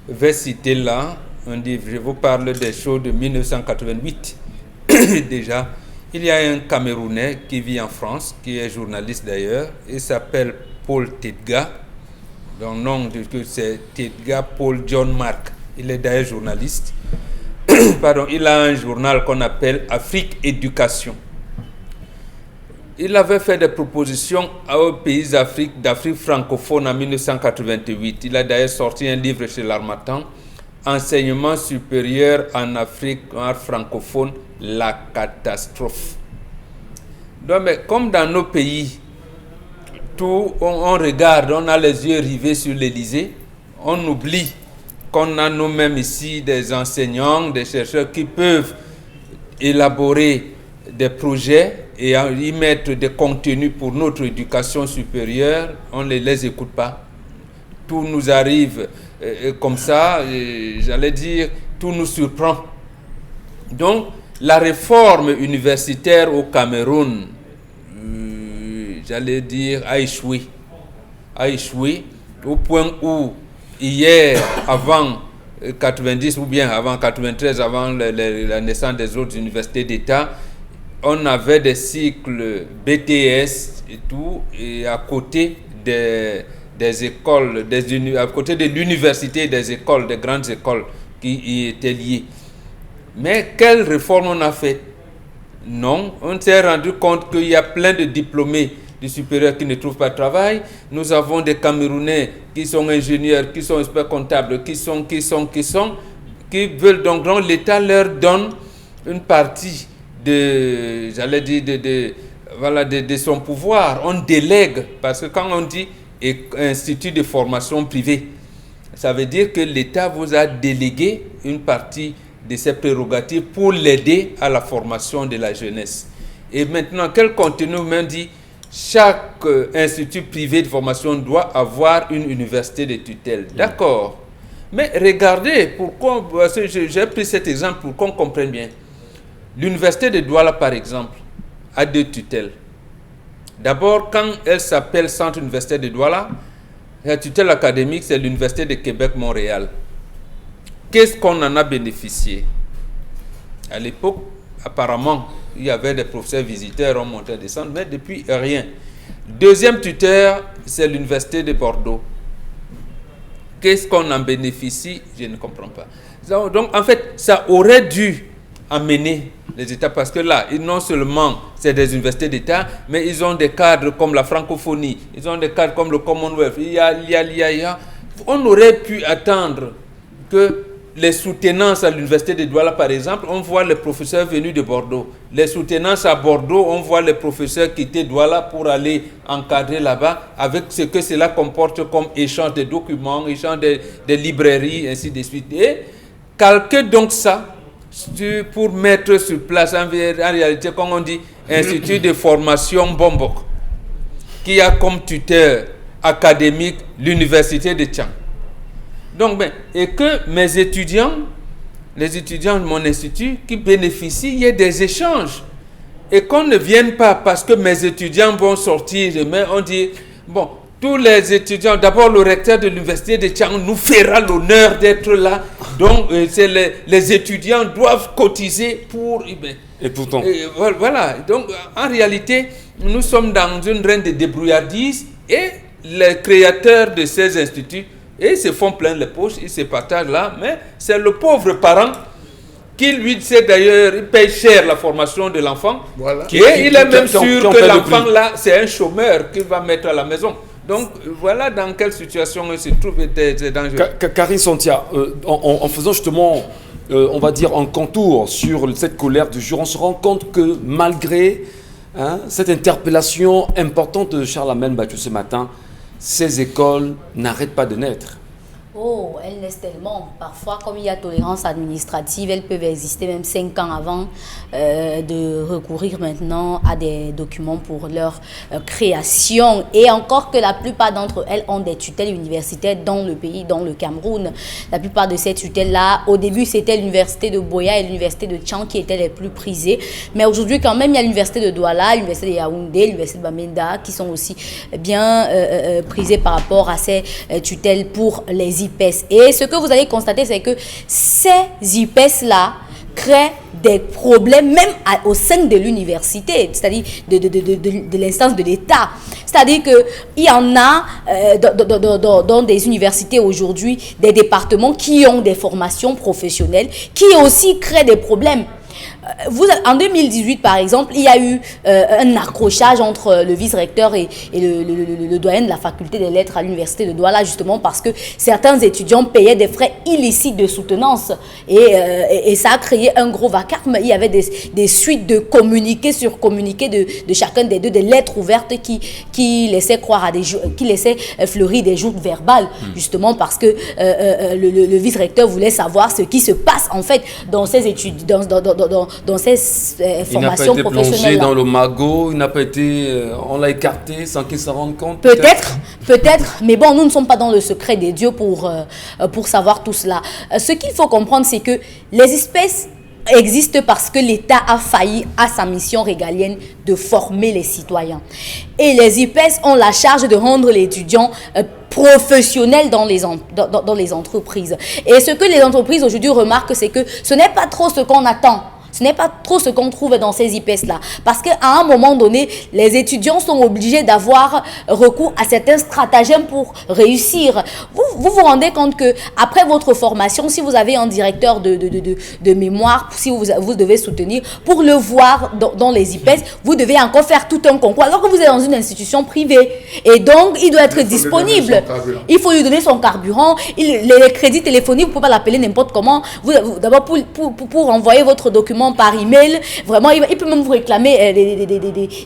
vais citer là un livre. Je vous parle des choses de 1988. Déjà, il y a un Camerounais qui vit en France, qui est journaliste d'ailleurs. Il s'appelle Paul Tedga. Son nom, c'est Tedga Paul John Mark. Il est d'ailleurs journaliste. Pardon, il a un journal qu'on appelle Afrique Éducation. il avait fait des propositions aux pays d'Afrique francophone en 1988. Il a d'ailleurs sorti un livre chez l'Harmattan, Enseignement supérieur en Afrique francophone, la catastrophe. Donc, mais comme dans nos pays, tout on regarde, on a les yeux rivés sur l'Élysée, on oublie qu'on a nous-mêmes ici des enseignants, des chercheurs qui peuvent élaborer des projets et y mettre des contenus pour notre éducation supérieure. On ne les écoute pas. Tout nous arrive comme ça, j'allais dire, tout nous surprend. Donc, la réforme universitaire au Cameroun, j'allais dire, a échoué. A échoué au point où, hier, avant 90 ou bien avant 93, avant la naissance des autres universités d'État, on avait des cycles BTS et tout, et à côté des écoles, à côté de l'université, des écoles, des grandes écoles qui y étaient liées. Mais quelle réforme on a fait? Non, on s'est rendu compte qu'il y a plein de diplômés du supérieur qui ne trouvent pas de travail. Nous avons des Camerounais qui sont ingénieurs, qui sont experts comptables, qui veulent donc l'État leur donne une partie de son pouvoir. On délègue, parce que quand on dit institut de formation privé, ça veut dire que l'État vous a délégué une partie de ses prérogatives pour l'aider à la formation de la jeunesse. Et maintenant, quel contenu m'a dit? Chaque institut privé de formation doit avoir une université de tutelle. D'accord. Mais regardez, pourquoi, j'ai pris cet exemple pour qu'on comprenne bien. L'université de Douala, par exemple, a 2 tutelles. D'abord, quand elle s'appelle Centre universitaire de Douala, la tutelle académique, c'est l'Université de Québec-Montréal. Qu'est-ce qu'on en a bénéficié? À l'époque, apparemment, il y avait des professeurs visiteurs, on montait et descendait, mais depuis, rien. Deuxième tuteur, c'est l'Université de Bordeaux. Qu'est-ce qu'on en bénéficie? Je ne comprends pas. Donc, en fait, ça aurait dû amener les États, parce que là, non seulement c'est des universités d'État, mais ils ont des cadres comme la francophonie, ils ont des cadres comme le Commonwealth, on aurait pu attendre que les soutenances à l'université de Douala, par exemple, on voit les professeurs venus de Bordeaux. Les soutenances à Bordeaux, on voit les professeurs quitter Douala pour aller encadrer là-bas, avec ce que cela comporte comme échange de documents, échange de librairies, ainsi de suite. Et calquer donc ça pour mettre sur place, en réalité, comme on dit, Institut de formation Bombok, qui a comme tuteur académique l'université de Tchang. Donc, et que mes étudiants, les étudiants de mon institut qui bénéficient, il y ait des échanges. Et qu'on ne vienne pas parce que mes étudiants vont sortir, mais on dit, bon, tous les étudiants, d'abord le recteur de l'université de Tchang nous fera l'honneur d'être là. Donc, les étudiants doivent cotiser pour... Et pourtant... voilà. Donc, en réalité, nous sommes dans une reine de débrouillardise et les créateurs de ces instituts, et ils se font plein les poches, ils se partagent là, mais c'est le pauvre parent qui lui sait d'ailleurs, il paye cher la formation de l'enfant, voilà. Et il est même sûr que l'enfant là, c'est un chômeur qu'il va mettre à la maison. Donc voilà dans quelle situation il se trouve, c'est dangereux. Karine Santia, en faisant justement, on va dire, un contour sur cette colère du jour, on se rend compte que malgré cette interpellation importante de Charles Amen Bachou ce matin, ces écoles n'arrêtent pas de naître. Oh, elles naissent tellement. Parfois, comme il y a tolérance administrative, elles peuvent exister même 5 ans avant de recourir maintenant à des documents pour leur création. Et encore que la plupart d'entre elles ont des tutelles universitaires dans le pays, dans le Cameroun. La plupart de ces tutelles-là, au début, c'était l'université de Boya et l'université de Tchang qui étaient les plus prisées. Mais aujourd'hui, quand même, il y a l'université de Douala, l'université de Yaoundé, l'université de Bamenda qui sont aussi bien prisées par rapport à ces tutelles pour les IPES. Et ce que vous allez constater, c'est que ces IPES-là créent des problèmes même au sein de l'université, c'est-à-dire de l'instance de l'État. C'est-à-dire qu'il y en a dans des universités aujourd'hui, des départements qui ont des formations professionnelles, qui aussi créent des problèmes. En 2018, par exemple, il y a eu un accrochage entre le vice-recteur et le doyen de la faculté des lettres à l'université de Douala, justement parce que certains étudiants payaient des frais illicites de soutenance. Et ça a créé un gros vacarme. Il y avait des suites de communiqués sur communiqués de chacun des deux, des lettres ouvertes qui laissaient croire qui laissaient fleurir des joutes verbales, justement parce que le vice-recteur voulait savoir ce qui se passe en fait dans ces études, dans ces formations professionnelles. Il n'a pas été plongé dans le magot, il n'a pas été, on l'a écarté sans qu'il s'en rende compte. Peut-être, mais bon, nous ne sommes pas dans le secret des dieux pour savoir tout cela. Ce qu'il faut comprendre, c'est que les espèces existent parce que l'État a failli à sa mission régalienne de former les citoyens. Et les IPES ont la charge de rendre l'étudiant professionnel dans les entreprises. Et ce que les entreprises aujourd'hui remarquent, c'est que ce n'est pas trop ce qu'on attend. Ce n'est pas trop ce qu'on trouve dans ces IPES-là. Parce qu'à un moment donné, les étudiants sont obligés d'avoir recours à certains stratagèmes pour réussir. Vous vous rendez compte qu'après votre formation, si vous avez un directeur de mémoire, si vous devez soutenir, pour le voir dans les IPES, vous devez encore faire tout un concours. Alors que vous êtes dans une institution privée. Et donc, il doit être disponible. Il faut lui donner son carburant. Les crédits téléphoniques, vous ne pouvez pas l'appeler n'importe comment. D'abord, pour envoyer votre document par email, vraiment, il peut même vous réclamer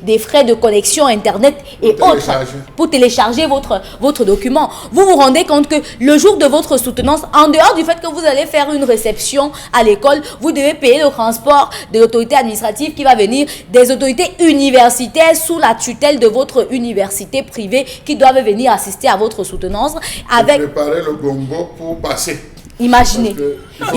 des frais de connexion Internet et autres pour télécharger votre document. Vous vous rendez compte que le jour de votre soutenance, en dehors du fait que vous allez faire une réception à l'école, vous devez payer le transport de l'autorité administrative qui va venir, des autorités universitaires sous la tutelle de votre université privée qui doivent venir assister à votre soutenance. Préparer le gombo pour passer. Imaginez-vous.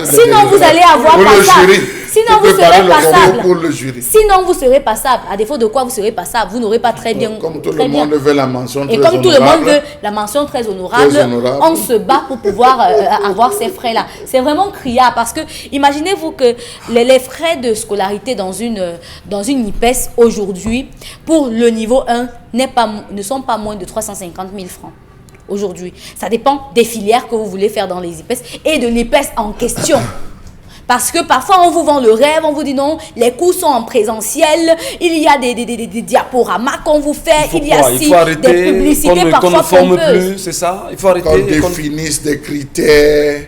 Sinon, vous allez avoir passable. Sinon, vous serez passable. Sinon, vous serez passable. À défaut de quoi vous serez passable, vous n'aurez pas très bien. Comme tout le monde veut la mention très honorable. Et comme tout le monde veut la mention très honorable, on se bat pour pouvoir avoir ces frais-là. C'est vraiment criard parce que imaginez-vous que les frais de scolarité dans une IPES aujourd'hui, pour le niveau 1, ne sont pas moins de 350 000 francs. Aujourd'hui, ça dépend des filières que vous voulez faire dans les IPES et de l'IPES en question. Parce que parfois, on vous vend le rêve, on vous dit non, les cours sont en présentiel, il y a des diaporamas qu'on vous fait, il y a aussi des publicités parfois qu'on ne forme plus, c'est ça? Il faut arrêter. Qu'on définisse des critères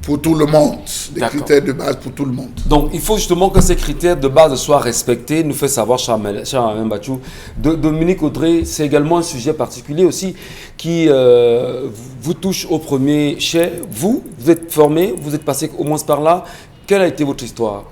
pour tout le monde, des critères de base pour tout le monde. Donc, il faut justement que ces critères de base soient respectés, nous fait savoir Charles Mbachou. Dominique Audrey, c'est également un sujet particulier aussi qui vous touche au premier chef. Vous êtes formé, vous êtes passé au moins par là. Quelle a été votre histoire?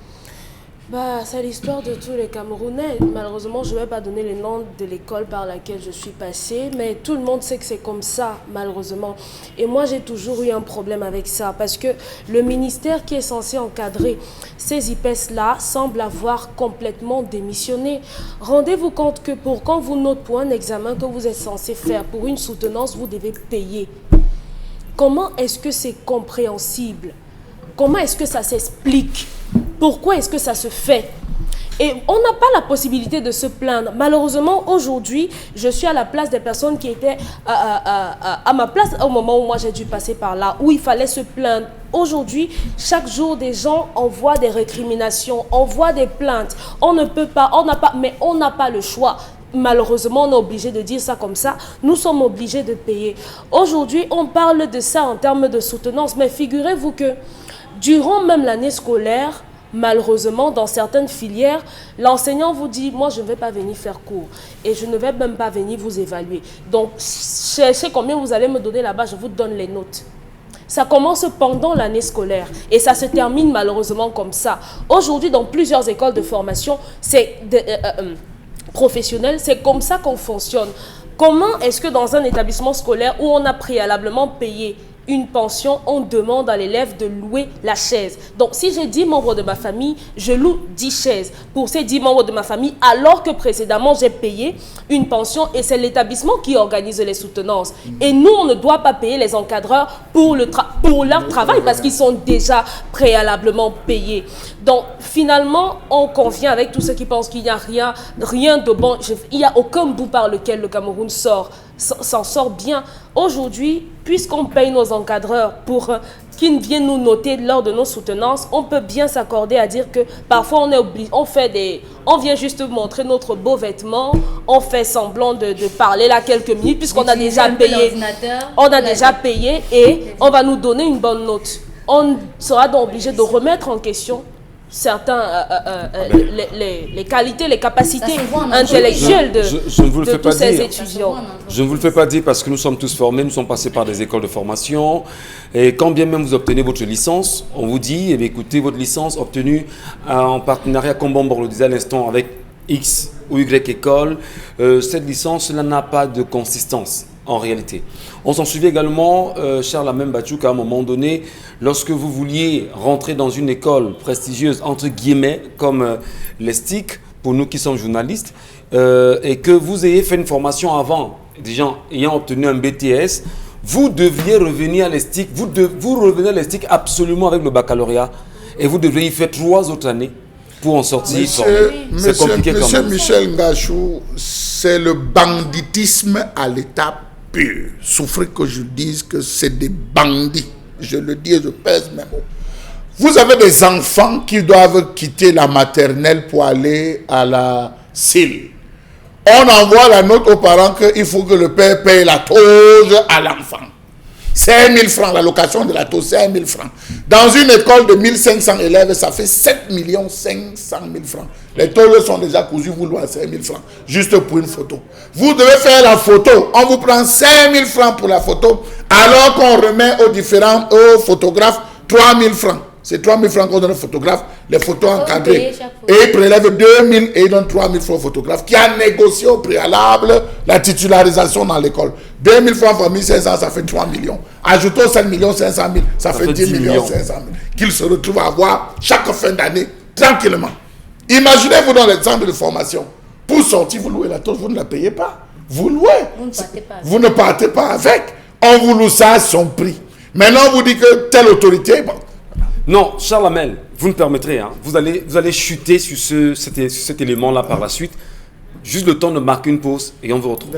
C'est l'histoire de tous les Camerounais. Malheureusement, je ne vais pas donner le nom de l'école par laquelle je suis passée, mais tout le monde sait que c'est comme ça, malheureusement. Et moi, j'ai toujours eu un problème avec ça, parce que le ministère qui est censé encadrer ces IPES-là semble avoir complètement démissionné. Rendez-vous compte que quand vous notez pour un examen que vous êtes censé faire, pour une soutenance, vous devez payer. Comment est-ce que c'est compréhensible? Comment est-ce que ça s'explique? Pourquoi est-ce que ça se fait? Et on n'a pas la possibilité de se plaindre. Malheureusement, aujourd'hui, je suis à la place des personnes qui étaient à ma place au moment où moi j'ai dû passer par là, où il fallait se plaindre. Aujourd'hui, chaque jour, des gens envoient des récriminations, envoient des plaintes. On ne peut pas, mais on n'a pas le choix. Malheureusement, on est obligé de dire ça comme ça. Nous sommes obligés de payer. Aujourd'hui, on parle de ça en termes de soutenance, mais figurez-vous que durant même l'année scolaire, malheureusement, dans certaines filières, l'enseignant vous dit « Moi, je ne vais pas venir faire cours et je ne vais même pas venir vous évaluer. Donc, cherchez combien vous allez me donner là-bas, je vous donne les notes. » Ça commence pendant l'année scolaire et ça se termine malheureusement comme ça. Aujourd'hui, dans plusieurs écoles de formation professionnelles, c'est comme ça qu'on fonctionne. Comment est-ce que dans un établissement scolaire où on a préalablement payé une pension, on demande à l'élève de louer la chaise. Donc, si j'ai 10 membres de ma famille, je loue 10 chaises pour ces 10 membres de ma famille, alors que précédemment, j'ai payé une pension et c'est l'établissement qui organise les soutenances. Et nous, on ne doit pas payer les encadreurs pour leur travail parce qu'ils sont déjà préalablement payés. Donc, finalement, on convient avec tous ceux qui pensent qu'il n'y a rien de bon. Il n'y a aucun bout par lequel le Cameroun sort s'en sort bien. Aujourd'hui, puisqu'on paye nos encadreurs pour qu'ils viennent nous noter lors de nos soutenances, on peut bien s'accorder à dire que parfois on est obligé, on vient juste montrer notre beau vêtement, on fait semblant de parler là quelques minutes puisqu'on a déjà payé. On a déjà payé et on va nous donner une bonne note. On sera donc obligé de remettre en question les qualités, les capacités intellectuelles de tous ces étudiants. Je ne vous le fais pas dire parce que nous sommes tous formés, nous sommes passés par des écoles de formation. Et quand bien même vous obtenez votre licence, on vous dit, eh bien, écoutez, votre licence obtenue en partenariat, comme Bambor le disait à l'instant, avec X ou Y école, cette licence n'a pas de consistance. En réalité. On s'en souvient également, cher Lamine Bachou, qu'à un moment donné, lorsque vous vouliez rentrer dans une école prestigieuse, entre guillemets, comme les STIC, pour nous qui sommes journalistes, et que vous ayez fait une formation avant, des gens ayant obtenu un BTS, vous deviez revenir à l'ESTIC, vous revenez à l'ESTIC absolument avec le baccalauréat, et vous devriez y faire 3 autres années pour en sortir. C'est compliqué quand même. Monsieur Michel Ngachou, c'est le banditisme à l'état pur. Souffrez que je dise que c'est des bandits. Je le dis et je pèse mes mots. Vous avez des enfants qui doivent quitter la maternelle pour aller à la CIL. On envoie la note aux parents qu'il faut que le père paye la tauge à l'enfant. 5 000 francs, la location de la tauge, 5 000 francs. Dans une école de 1500 élèves, ça fait 7 500 000 francs. Les tauges sont déjà cousues, vous louez à 5 000 francs, juste pour une photo. Vous devez faire la photo. On vous prend 5 000 francs pour la photo, alors qu'on remet aux photographes 3 000 francs. C'est 3 000 francs qu'on donne au photographe, les photos encadrées. Et il prélève 2 000 et il donne 3 000 francs au photographe qui a négocié au préalable la titularisation dans l'école. 2 000 francs fois 1 500, ça fait 3 millions. Ajoutons 5 500 000, ça fait 10 500 000. Qu'il se retrouve à avoir chaque fin d'année, tranquillement. Imaginez-vous dans les centres de formation. Pour sortir, vous louez la tour, vous ne la payez pas. Vous louez. Vous ne partez pas avec. On vous loue ça à son prix. Maintenant, on vous dit que telle autorité... Bon. Non, Charles Hamel, vous me permettrez, hein, vous allez chuter sur cet élément-là par la suite. Juste le temps de marquer une pause et on vous retrouve.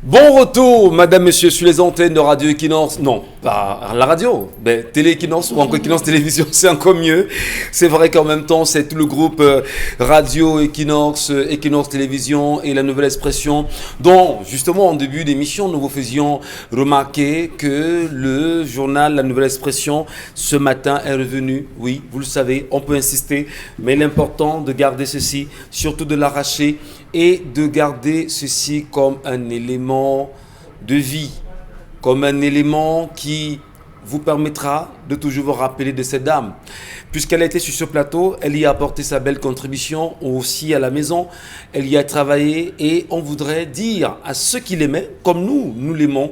Bon retour, madame, monsieur, sur les antennes de Radio Equinox. Non, pas la radio, mais Télé Equinox ou encore Equinox Télévision, c'est encore mieux. C'est vrai qu'en même temps, c'est tout le groupe Radio Equinox, Equinox Télévision et la Nouvelle Expression, dont justement en début d'émission, nous vous faisions remarquer que le journal La Nouvelle Expression, ce matin, est revenu. Oui, vous le savez, on peut insister, mais l'important de garder ceci, surtout de l'arracher, et de garder ceci comme un élément de vie, comme un élément qui vous permettra de toujours vous rappeler de cette dame. Puisqu'elle a été sur ce plateau, elle y a apporté sa belle contribution, aussi à la maison, elle y a travaillé et on voudrait dire à ceux qui l'aimaient, comme nous l'aimons,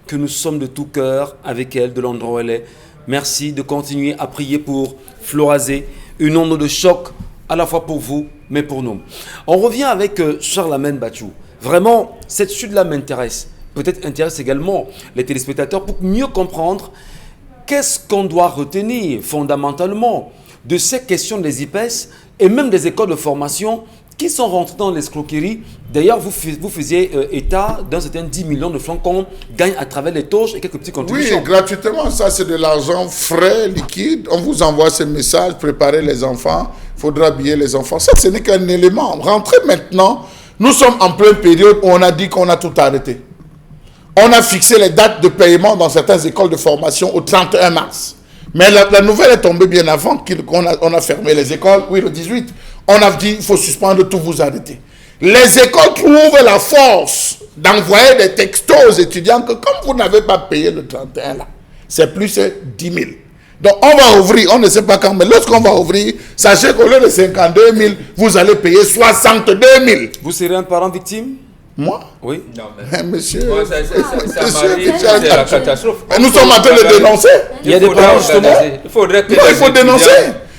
que nous sommes de tout cœur avec elle, de l'endroit où elle est. Merci de continuer à prier pour Florazé, une onde de choc à la fois pour vous, mais pour nous. On revient avec Charles Lamine Bachou. Vraiment, cette chute-là m'intéresse. Peut-être intéresse également les téléspectateurs pour mieux comprendre qu'est-ce qu'on doit retenir fondamentalement de ces questions des IPES et même des écoles de formation qui sont rentrées dans l'escroquerie. D'ailleurs, vous faisiez état d'un certain 10 millions de francs qu'on gagne à travers les tauges et quelques petites contributions. Oui, gratuitement. Ça, c'est de l'argent frais, liquide. On vous envoie ces messages, préparez les enfants, il faudra habiller les enfants. Ça, ce n'est qu'un élément. Rentrez maintenant. Nous sommes en pleine période où on a dit qu'on a tout arrêté. On a fixé les dates de paiement dans certaines écoles de formation au 31 mars. Mais la nouvelle est tombée bien avant qu'on a fermé les écoles. Oui, le 18. On a dit qu'il faut suspendre tout, vous arrêter. Les écoles trouvent la force d'envoyer des textos aux étudiants que comme vous n'avez pas payé le 31 là, c'est plus 10 000. Donc on va ouvrir, on ne sait pas quand, mais lorsqu'on va ouvrir, sachez qu'au lieu de 52 000, vous allez payer 62 000. Vous serez un parent victime? Moi? Oui. Non, mais... Monsieur, moi, ça c'est la catastrophe. Nous sommes en train de dénoncer. Il y a des parents justement. Il faudrait que il faut dénoncer.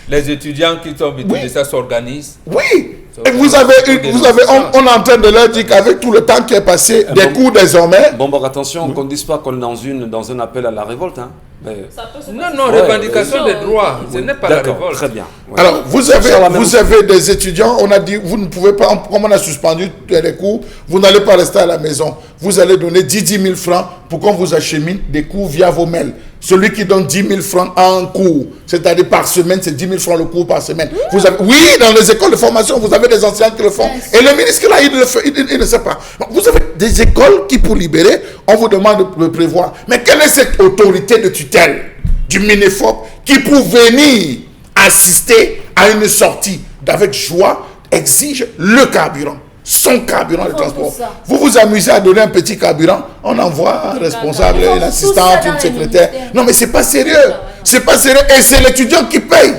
Les étudiants qui sont victimes de ça s'organisent. Oui. Et on est en train de leur dire qu'avec tout le temps qui est passé, des coups désormais. Bon, attention, qu'on ne dise pas qu'on est dans un appel à la révolte. Hein. Non, revendication des droits, ce n'est pas la révolte. Très bien. Ouais. Alors, vous avez des étudiants, on a dit, vous ne pouvez pas, comme on a suspendu les cours, vous n'allez pas rester à la maison. Vous allez donner 10 000 francs pour qu'on vous achemine des cours via vos mails. Celui qui donne 10 000 francs en cours, c'est-à-dire par semaine, c'est 10 000 francs le cours par semaine. Vous avez, oui, dans les écoles de formation, vous avez des enseignants qui le font. Et le ministre, là, il ne sait pas. Vous avez des écoles qui, pour libérer, on vous demande de prévoir. Mais quelle est cette autorité de tutelle du MINEFOP qui, pour venir assister à une sortie d'avec joie, exige le carburant, son carburant de transport. Vous vous amusez à donner un petit carburant, on envoie un responsable, une assistante, une secrétaire. Non, mais c'est pas sérieux. C'est pas sérieux. Et c'est l'étudiant qui paye.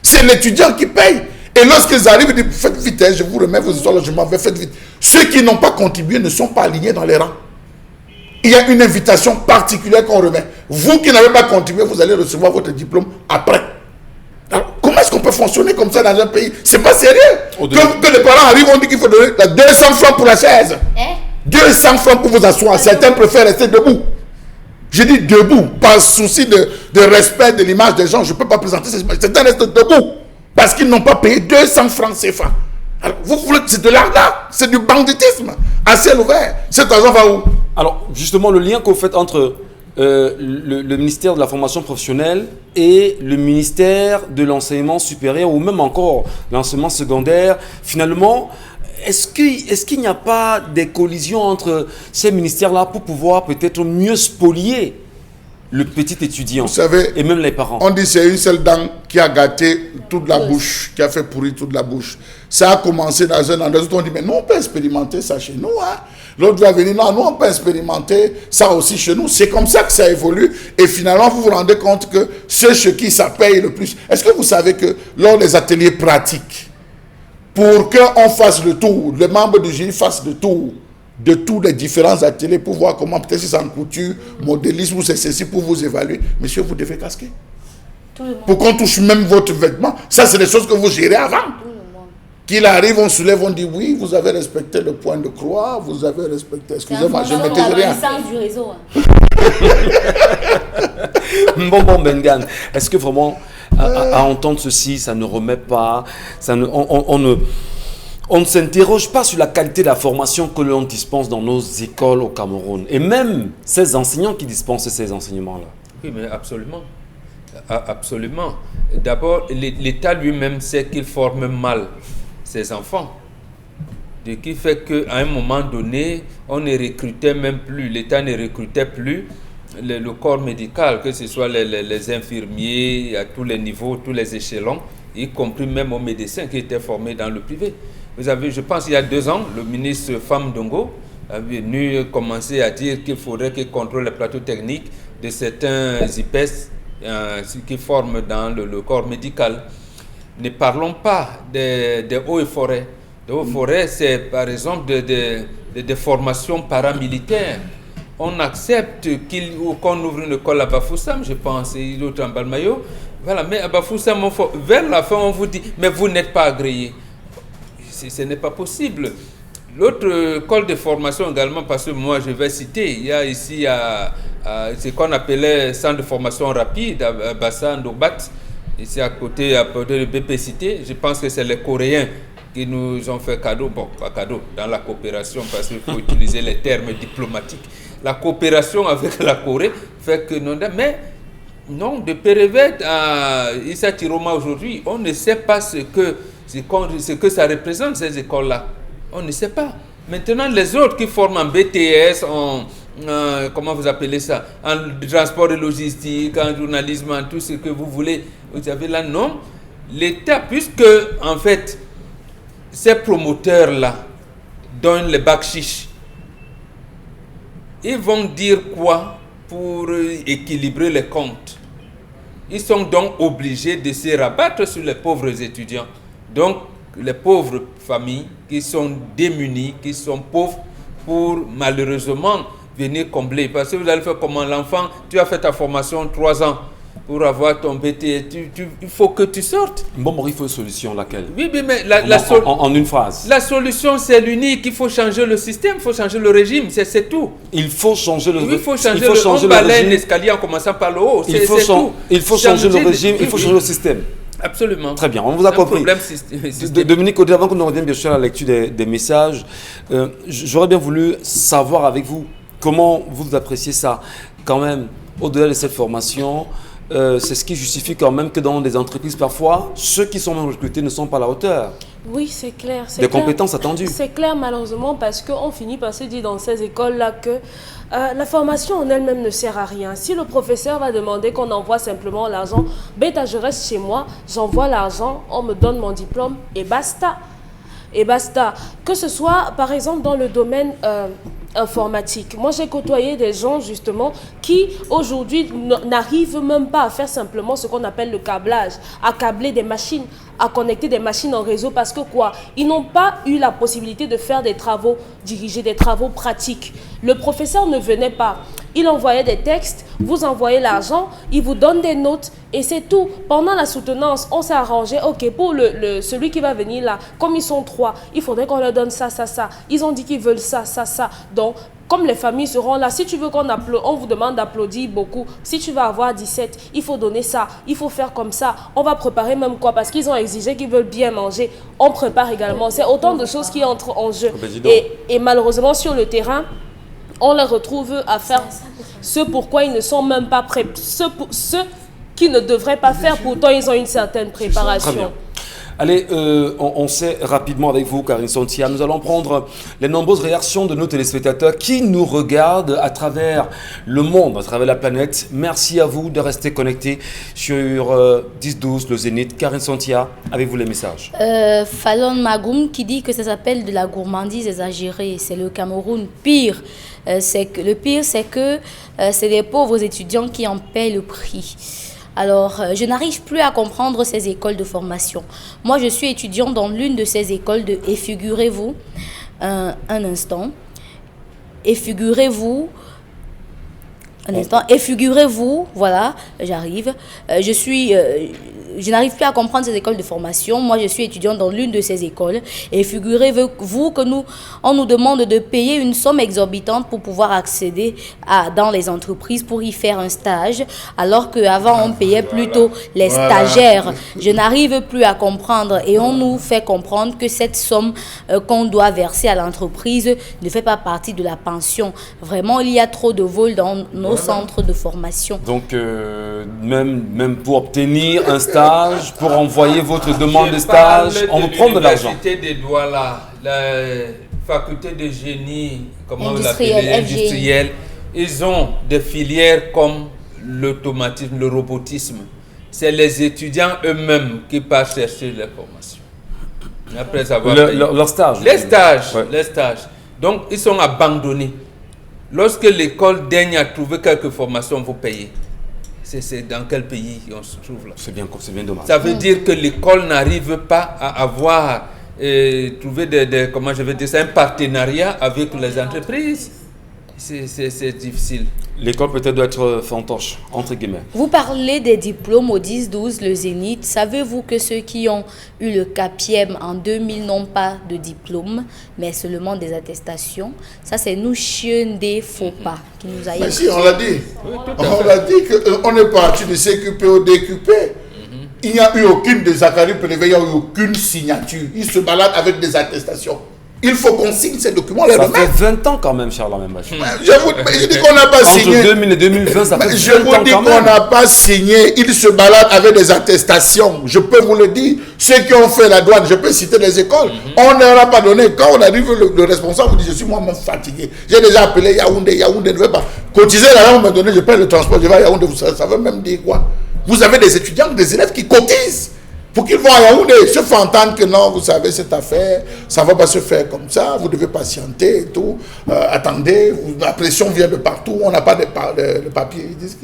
C'est l'étudiant qui paye. Et lorsqu'ils arrivent, ils disent, faites vite, je vous remets vos histoires, je m'en vais, faites vite. Ceux qui n'ont pas contribué ne sont pas alignés dans les rangs. Il y a une invitation particulière qu'on remet. Vous qui n'avez pas contribué, vous allez recevoir votre diplôme après. Alors, comment est-ce qu'on peut fonctionner comme ça dans un pays? C'est pas sérieux. Que les parents arrivent, on dit qu'il faut donner 200 francs pour la chaise. 200 francs pour vous asseoir. Certains préfèrent rester debout. Je dis debout, par souci de respect de l'image des gens. Je ne peux pas présenter ces images. Certains restent debout parce qu'ils n'ont pas payé 200 francs CFA. Alors, vous voulez, c'est de l'argent, c'est du banditisme à ciel ouvert. Cet argent va où? Alors, justement, le lien que vous faites entre le ministère de la formation professionnelle et le ministère de l'enseignement supérieur, ou même encore l'enseignement secondaire, finalement, est-ce qu'il n'y a pas des collisions entre ces ministères-là pour pouvoir peut-être mieux spolier le petit étudiant, vous savez, et même les parents? On dit c'est une seule dent qui a gâté toute la bouche, qui a fait pourrir toute la bouche. Ça a commencé dans un endroit où on dit, mais nous on peut expérimenter ça chez nous. Hein? L'autre va venir, non, nous on peut expérimenter ça aussi chez nous. C'est comme ça que ça évolue. Et finalement, vous vous rendez compte que c'est ce qui ça paye le plus. Est-ce que vous savez que lors des ateliers pratiques, pour qu'on fasse le tour, les membres du jury fassent le tour de tous les différents ateliers pour voir comment, peut-être si c'est en couture, modélisme ou c'est ceci pour vous évaluer. Monsieur, vous devez casquer. Pour qu'on touche même votre vêtement. Ça, c'est des choses que vous gérez avant. Qu'il arrive, on soulève, on dit oui, vous avez respecté le point de croix, vous avez respecté. Excusez-moi, je ne maîtrise rien. Du réseau. Bon, Bengan, est-ce que vraiment, à entendre ceci, ça ne remet pas, on ne s'interroge pas sur la qualité de la formation que l'on dispense dans nos écoles au Cameroun, et même ces enseignants qui dispensent ces enseignements-là? Oui, mais absolument. Absolument. D'abord, l'État lui-même sait qu'il forme mal ses enfants. Ce qui fait qu'à un moment donné, on ne recrutait même plus, l'État ne recrutait plus le corps médical, que ce soit les infirmiers à tous les niveaux, tous les échelons, y compris même aux médecins qui étaient formés dans le privé. Vous avez, je pense, il y a 2 ans, le ministre Pham Ndongo est venu commencer à dire qu'il faudrait qu'il contrôle les plateaux techniques de certains IPES qui forment dans le corps médical. Ne parlons pas des eaux et forêts. Les eaux et forêts, c'est par exemple des formations paramilitaires. On accepte qu'on ouvre une école à Bafoussam, je pense, et l'autre en Balmayo. Voilà, mais à Bafoussam, vers la fin, on vous dit, mais vous n'êtes pas agréé. Ce n'est pas possible. L'autre école de formation également, parce que moi je vais citer, il y a ici ce qu'on appelait centre de formation rapide à Bassa Ndobat, ici à côté de BP Cité. Je pense que c'est les Coréens qui nous ont fait cadeau, bon pas cadeau, dans la coopération, parce qu'il faut utiliser les termes diplomatiques. La coopération avec la Corée fait que mais non, de Pérévet à Issa Tiroma aujourd'hui, on ne sait pas ce que ça représente, ces écoles-là. On ne sait pas. Maintenant, les autres qui forment en BTS, comment vous appelez ça, en transport et logistique, en journalisme, en tout ce que vous voulez, vous avez là, non. L'État, puisque, en fait, ces promoteurs-là donnent les bacs chiches, ils vont dire quoi pour équilibrer les comptes? Ils sont donc obligés de se rabattre sur les pauvres étudiants. Donc, les pauvres familles qui sont démunies, qui sont pauvres, pour malheureusement venir combler. Parce que vous allez faire comment? L'enfant, tu as fait ta formation 3 ans. pour avoir ton BT, il faut que tu sortes. Bon, il faut une solution, laquelle? Oui, mais en une phrase. La solution, c'est l'unique. Il faut changer le système, il faut changer le régime, c'est tout. Il faut changer le régime. Il faut changer le régime. L'escalier en commençant par le haut. Il faut changer le régime, il faut changer le système. Absolument. Très bien, on vous a compris. Dominique, avant que nous revienne bien sûr à la lecture des messages, j'aurais bien voulu savoir avec vous comment vous appréciez ça. Quand même, au-delà de cette formation, c'est ce qui justifie quand même que dans des entreprises, parfois, ceux qui sont recrutés ne sont pas à la hauteur. Oui, c'est clair. Des compétences attendues. C'est clair, malheureusement, parce qu'on finit par se dire dans ces écoles-là que la formation en elle-même ne sert à rien. Si le professeur va demander qu'on envoie simplement l'argent, bêta, je reste chez moi, j'envoie l'argent, on me donne mon diplôme et basta. Et basta. Que ce soit, par exemple, dans le domaine informatique. Moi, j'ai côtoyé des gens, justement, qui, aujourd'hui, n'arrivent même pas à faire simplement ce qu'on appelle le câblage, à câbler des machines, à connecter des machines en réseau, parce que quoi? Ils n'ont pas eu la possibilité de faire des travaux dirigés, des travaux pratiques. Le professeur ne venait pas. Il envoyait des textes, vous envoyez l'argent, il vous donne des notes et c'est tout. Pendant la soutenance, on s'est arrangé, ok, pour celui qui va venir là, comme ils sont 3, il faudrait qu'on leur donne ça, ça, ça. Ils ont dit qu'ils veulent ça, ça, ça. Donc, comme les familles seront là, si tu veux on vous demande d'applaudir beaucoup. Si tu vas avoir 17, il faut donner ça, il faut faire comme ça. On va préparer même quoi, parce qu'ils ont exigé qu'ils veulent bien manger. On prépare également. C'est autant de choses qui entrent en jeu. Et malheureusement, sur le terrain, on les retrouve à faire ce pourquoi ils ne sont même pas prêts. Ce qui ne devraient pas faire, pourtant ils ont une certaine préparation. Très bien. Allez, on sait rapidement avec vous, Karine Santia, nous allons prendre les nombreuses réactions de nos téléspectateurs qui nous regardent à travers le monde, à travers la planète. Merci à vous de rester connectés sur 10-12, le Zénith. Karine Santia, avez-vous les messages? Fallon Magoum qui dit que ça s'appelle de la gourmandise exagérée. C'est le Cameroun. Pire, c'est que c'est les pauvres étudiants qui en paient le prix. Alors, je n'arrive plus à comprendre ces écoles de formation. Moi, je suis étudiant dans l'une de ces écoles et figurez-vous, un instant, et figurez-vous, voilà, j'arrive, je n'arrive plus à comprendre ces écoles de formation. Moi, je suis étudiant dans l'une de ces écoles. Et figurez-vous que on nous demande de payer une somme exorbitante pour pouvoir accéder dans les entreprises pour y faire un stage, alors qu'avant, on payait plutôt les stagiaires. Je n'arrive plus à comprendre et on nous fait comprendre que cette somme qu'on doit verser à l'entreprise ne fait pas partie de la pension. Vraiment, il y a trop de vols dans nos centres de formation. Donc, même pour obtenir un stage, pour envoyer votre demande de stage, on vous prend de l'argent. L'université des Douala, la faculté de génie, comment on l'appelle, industriel, ils ont des filières comme l'automatisme, le robotisme. C'est les étudiants eux-mêmes qui partent chercher les formations. Après avoir leur stage. Les stages. Donc, ils sont abandonnés. Lorsque l'école daigne à trouver quelques formations, vous payez. C'est dans quel pays on se trouve là? C'est bien dommage. Ça veut dire que l'école n'arrive pas à avoir trouvé un partenariat avec les entreprises. C'est difficile. L'école peut-être doit être fantoche, entre guillemets. Vous parlez des diplômes au 10-12, le Zénith. Savez-vous que ceux qui ont eu le CAPIEM en 2000 n'ont pas de diplôme, mais seulement des attestations? Ça, c'est nous chiens des faux pas qui nous a écrit. Mais si, on l'a dit. Oui, on l'a dit qu'on est parti de CQP au DQP. Il n'y a eu aucune de Zachary Prévé, il n'y a eu aucune signature. Il se balade avec des attestations. Il faut qu'on signe ces documents. Ça fait 20 ans quand même, Charles Membachi. Je dis qu'on n'a pas signé. Entre 2000 et 2020, ça fait 20 ans quand même. Je vous dis qu'on n'a pas signé. Il se balade avec des attestations. Je peux vous le dire. Ceux qui ont fait la douane, je peux citer les écoles. On ne leur a pas donné. Quand on arrive, le responsable vous dit, je suis moi-même fatigué. J'ai déjà appelé Yaoundé ne veut pas. Cotiser là, on m'a donné, je paie le transport, je vais à Yaoundé. Ça veut même dire quoi? Vous avez des étudiants, des élèves qui cotisent. Pour qu'ils vont à Yaoundé, se font entendre que non, vous savez, cette affaire, ça ne va pas se faire comme ça, vous devez patienter et tout. Attendez, la pression vient de partout, on n'a pas de papier. Ils disent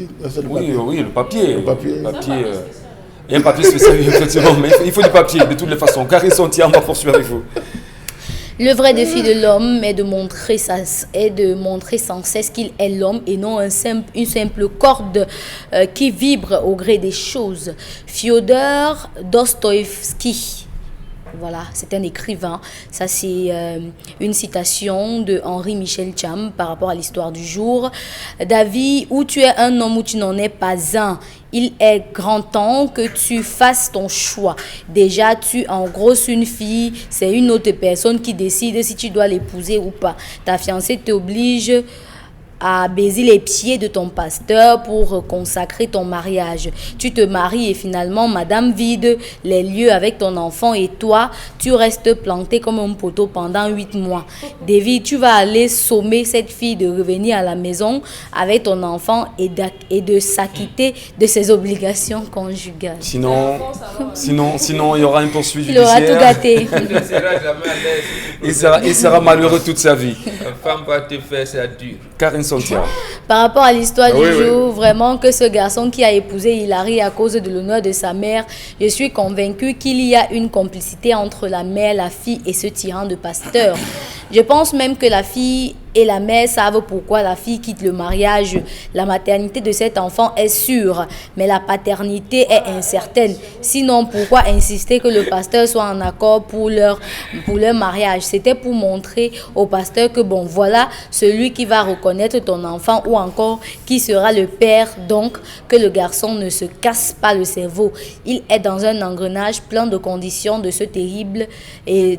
oui, le papier. Il y a un papier spécial, effectivement, mais il faut du papier, de toutes les façons. Karine Santia, on va poursuivre avec vous. Le vrai défi de l'homme est de montrer sans cesse qu'il est l'homme et non une simple corde qui vibre au gré des choses. Fyodor Dostoïevski. Voilà, c'est un écrivain. Ça, c'est une citation de Henri Michel Cham par rapport à l'histoire du jour. David, où tu es un homme ou tu n'en es pas un, il est grand temps que tu fasses ton choix. Déjà, tu engrosses une fille, c'est une autre personne qui décide si tu dois l'épouser ou pas. Ta fiancée t'oblige à baiser les pieds de ton pasteur pour consacrer ton mariage. Tu te maries et finalement, madame vide les lieux avec ton enfant et toi, tu restes planté comme un poteau pendant 8 mois. David, tu vas aller sommer cette fille de revenir à la maison avec ton enfant et de s'acquitter de ses obligations conjugales. Sinon, il y aura une poursuite Il aura judiciaire. tout gâté. Il ne sera jamais à l'aise. Il sera malheureux toute sa vie. La femme va te faire ça dur. Karine Santia. Par rapport à l'histoire du Oui, jour, vraiment que ce garçon qui a épousé Hilary à cause de l'honneur de sa mère, je suis convaincue qu'il y a une complicité entre la mère, la fille et ce tyran de pasteur. Je pense même que la fille et la mère savent pourquoi la fille quitte le mariage. La maternité de cet enfant est sûre, mais la paternité est incertaine. Sinon, pourquoi insister que le pasteur soit en accord pour leur mariage? C'était pour montrer au pasteur que bon, voilà celui qui va reconnaître ton enfant ou encore qui sera le père, donc que le garçon ne se casse pas le cerveau. Il est dans un engrenage plein de conditions de ce terrible et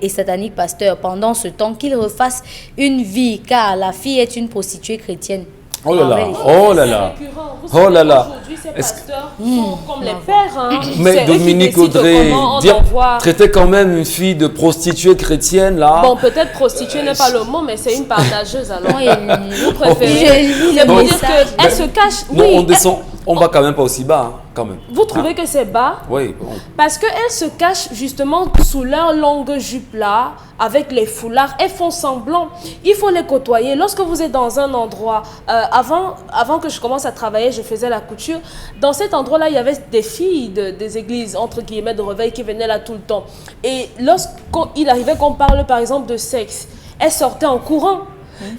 satanique pasteur. Pendant ce temps, qu'il refasse une vie, car la fille est une prostituée chrétienne. Oh là là, Ah ouais. oh là là, oh là là. Aujourd'hui, ces pasteurs sont comme les pères. Hein. Mais C'est eux qui Dominique décident Audrey, comment on envoie. traiter quand même une fille de prostituée chrétienne là. Bon, peut-être prostituée n'est pas le mot, mais c'est une partageuse alors. Oui, Vous préférez. je lis C'est le pour dire message. qu'elle se cache. Non, Oui, on descend, on va quand même pas aussi bas, hein, quand même. vous trouvez que c'est bas? Oui, bon. Parce qu'elles se cachent justement sous leur longue jupe là, avec les foulards. Elles font semblant. Il faut les côtoyer. Lorsque vous êtes dans un endroit, avant que je commence à travailler, je faisais la couture. Dans cet endroit-là, il y avait des filles des églises, entre guillemets, de réveil qui venaient là tout le temps. Et lorsqu'il arrivait qu'on parle par exemple de sexe, elles sortaient en courant.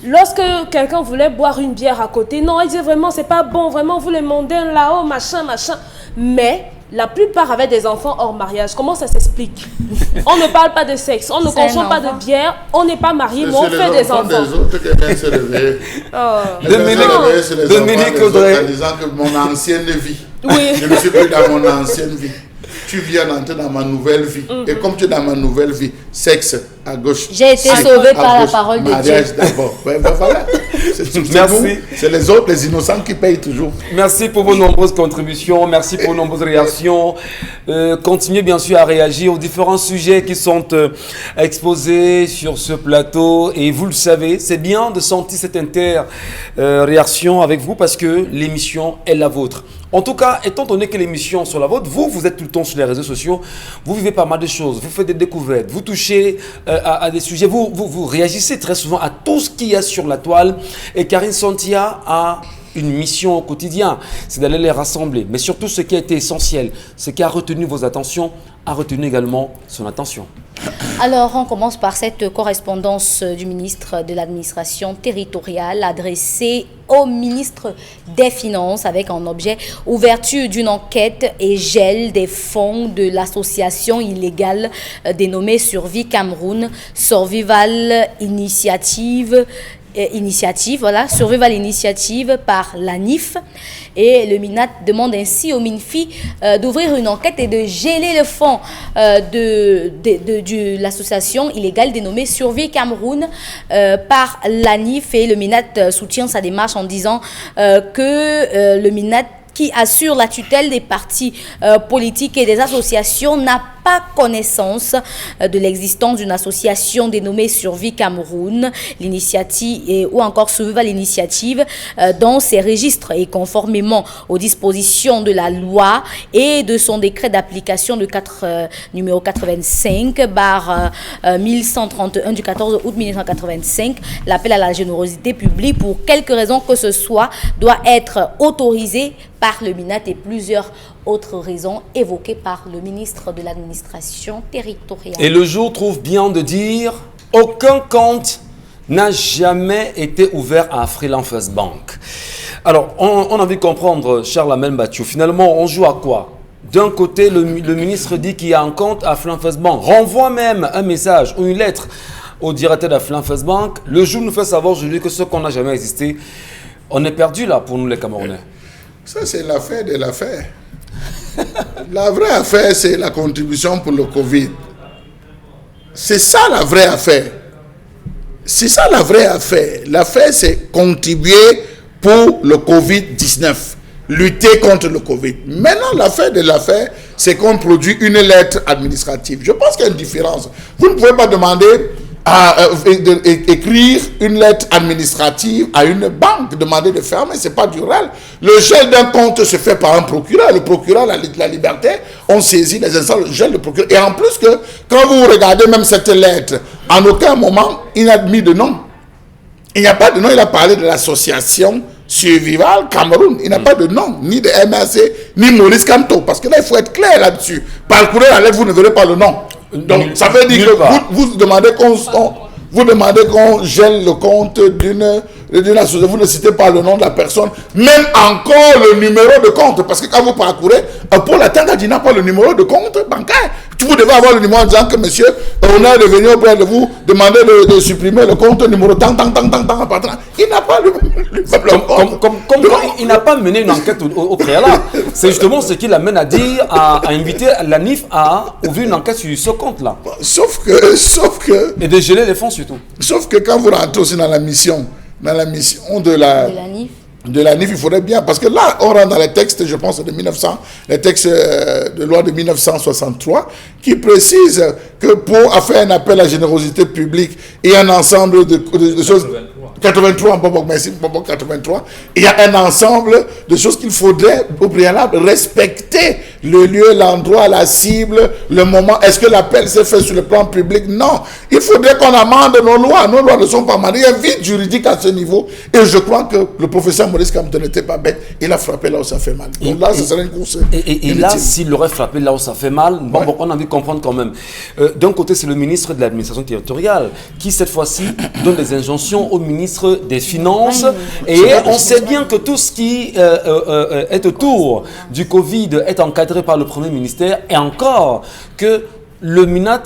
Lorsque quelqu'un voulait boire une bière à côté, non, elle disait vraiment, c'est pas bon, vraiment, vous les mondains là-haut, machin. Mais la plupart avaient des enfants hors mariage. Comment ça s'explique? On ne parle pas de sexe, on ne C'est un consomme pas enfant. de bière, on n'est pas marié, mais on C'est fait les des enfants enfants. des autres qui viennent se réveiller. Les Dominique- enfants réveillés, c'est les Dominique enfants des Audrey. autres en disant que mon ancienne vie, Oui. je ne suis plus dans mon ancienne vie. Tu viens d'entrer dans ma nouvelle vie. Et comme tu es dans ma nouvelle vie, sexe à gauche. J'ai été sexe sauvée à par la gauche, parole de mariage Dieu. d'abord. Ouais, ben voilà. C'est Merci. nous, c'est les autres, les innocents qui payent toujours. Merci pour vos nombreuses contributions, merci pour vos nombreuses réactions. Continuez bien sûr à réagir aux différents sujets qui sont exposés sur ce plateau. Et vous le savez, c'est bien de sentir cette réaction avec vous parce que l'émission est la vôtre. En tout cas, étant donné que l'émission est la vôtre, vous êtes tout le temps sur les réseaux sociaux, vous vivez pas mal de choses, vous faites des découvertes, vous touchez à des sujets, vous réagissez très souvent à tout ce qu'il y a sur la toile. Et Karine Santia a une mission au quotidien, c'est d'aller les rassembler. Mais surtout, ce qui a été essentiel, ce qui a retenu vos attentions, a retenu également son attention. Alors, on commence par cette correspondance du ministre de l'administration territoriale adressée au ministre des Finances avec en objet ouverture d'une enquête et gel des fonds de l'association illégale dénommée Survie Cameroun, Survival Initiative, Survival Initiative par l'ANIF. Et le MINAT demande ainsi au MINFI d'ouvrir une enquête et de geler le fonds de l'association illégale dénommée Survie Cameroun par l'ANIF. Et le MINAT soutient sa démarche en disant que le MINAT qui assure la tutelle des partis politiques et des associations n'a pas connaissance de l'existence d'une association dénommée Survie Cameroun, l'initiative ou encore Survival Initiative dans ses registres et conformément aux dispositions de la loi et de son décret d'application de numéro 85/1131 du 14 août 1985, l'appel à la générosité publique pour quelque raison que ce soit doit être autorisé par le MINAT et plusieurs autres raisons évoquées par le ministre de l'administration territoriale. Et le jour trouve bien de dire aucun compte n'a jamais été ouvert à Afrilan First Bank. Alors, on a envie de comprendre, Charles Amel Bathiou, finalement, on joue à quoi? D'un côté, le ministre dit qu'il y a un compte à Afrilan First Bank, renvoie même un message ou une lettre au directeur d'Afrilan First Bank. Le jour nous fait savoir aujourd'hui que ce qu'on n'a jamais existé, on est perdu là pour nous les Camerounais. Ça, c'est l'affaire de l'affaire. La vraie affaire, c'est la contribution pour le Covid. C'est ça la vraie affaire. C'est ça la vraie affaire. L'affaire, c'est contribuer pour le Covid-19. Lutter contre le Covid. Maintenant, l'affaire de l'affaire, c'est qu'on produit une lettre administrative. Je pense qu'il y a une différence. Vous ne pouvez pas demander à écrire une lettre administrative à une banque, demander de fermer, c'est pas du réel. Le gel d'un compte se fait par un procureur. Le procureur a la liberté, on saisit les instances, le gel du procureur. Et en plus que, quand vous regardez même cette lettre, en aucun moment, il n'a mis de nom. Il n'y a pas de nom, il a parlé de l'association Survival Cameroun. Il n'a pas de nom, ni de MRC, ni Maurice Kamto. Parce que là, il faut être clair là-dessus. Parcourez la lettre, vous ne verrez pas le nom. Donc, ça veut dire que vous demandez qu'on gèle le compte d'une association, vous ne citez pas le nom de la personne, même encore le numéro de compte. Parce que quand vous parcourez, pour l'atteindre, il n'a pas le numéro de compte bancaire. Vous devez avoir le numéro en disant que monsieur, on est revenu auprès de vous, demander de supprimer le compte numéro tant. Il n'a pas le Comme il n'a pas mené une enquête au préalable. C'est justement ce qui l'amène à dire, à inviter la NIF à ouvrir une enquête sur ce compte-là. Sauf que... Et de geler les fonds surtout. Sauf que quand vous rentrez aussi dans la mission de la NIF, il faudrait bien, parce que là, on rentre dans les textes, je pense, les textes de loi de 1963, qui précisent que pour faire un appel à la générosité publique et un ensemble de choses... 83, merci, 83. Il y a un ensemble de choses qu'il faudrait, au préalable, respecter le lieu, l'endroit, la cible, le moment. Est-ce que l'appel s'est fait sur le plan public? Non. Il faudrait qu'on amende nos lois. Nos lois ne sont pas amendées. Il y a un vide juridique à ce niveau. Et je crois que le professeur Maurice Kamto n'était pas bête. Il a frappé là où ça fait mal. Donc là, ce serait une course. Et là, s'il aurait frappé là où ça fait mal, on a envie de comprendre quand même. D'un côté, c'est le ministre de l'administration territoriale qui, cette fois-ci, donne des injonctions au ministre des Finances. Et on sait bien que tout ce qui est autour du Covid est encadré par le Premier ministère, et encore que le MINAT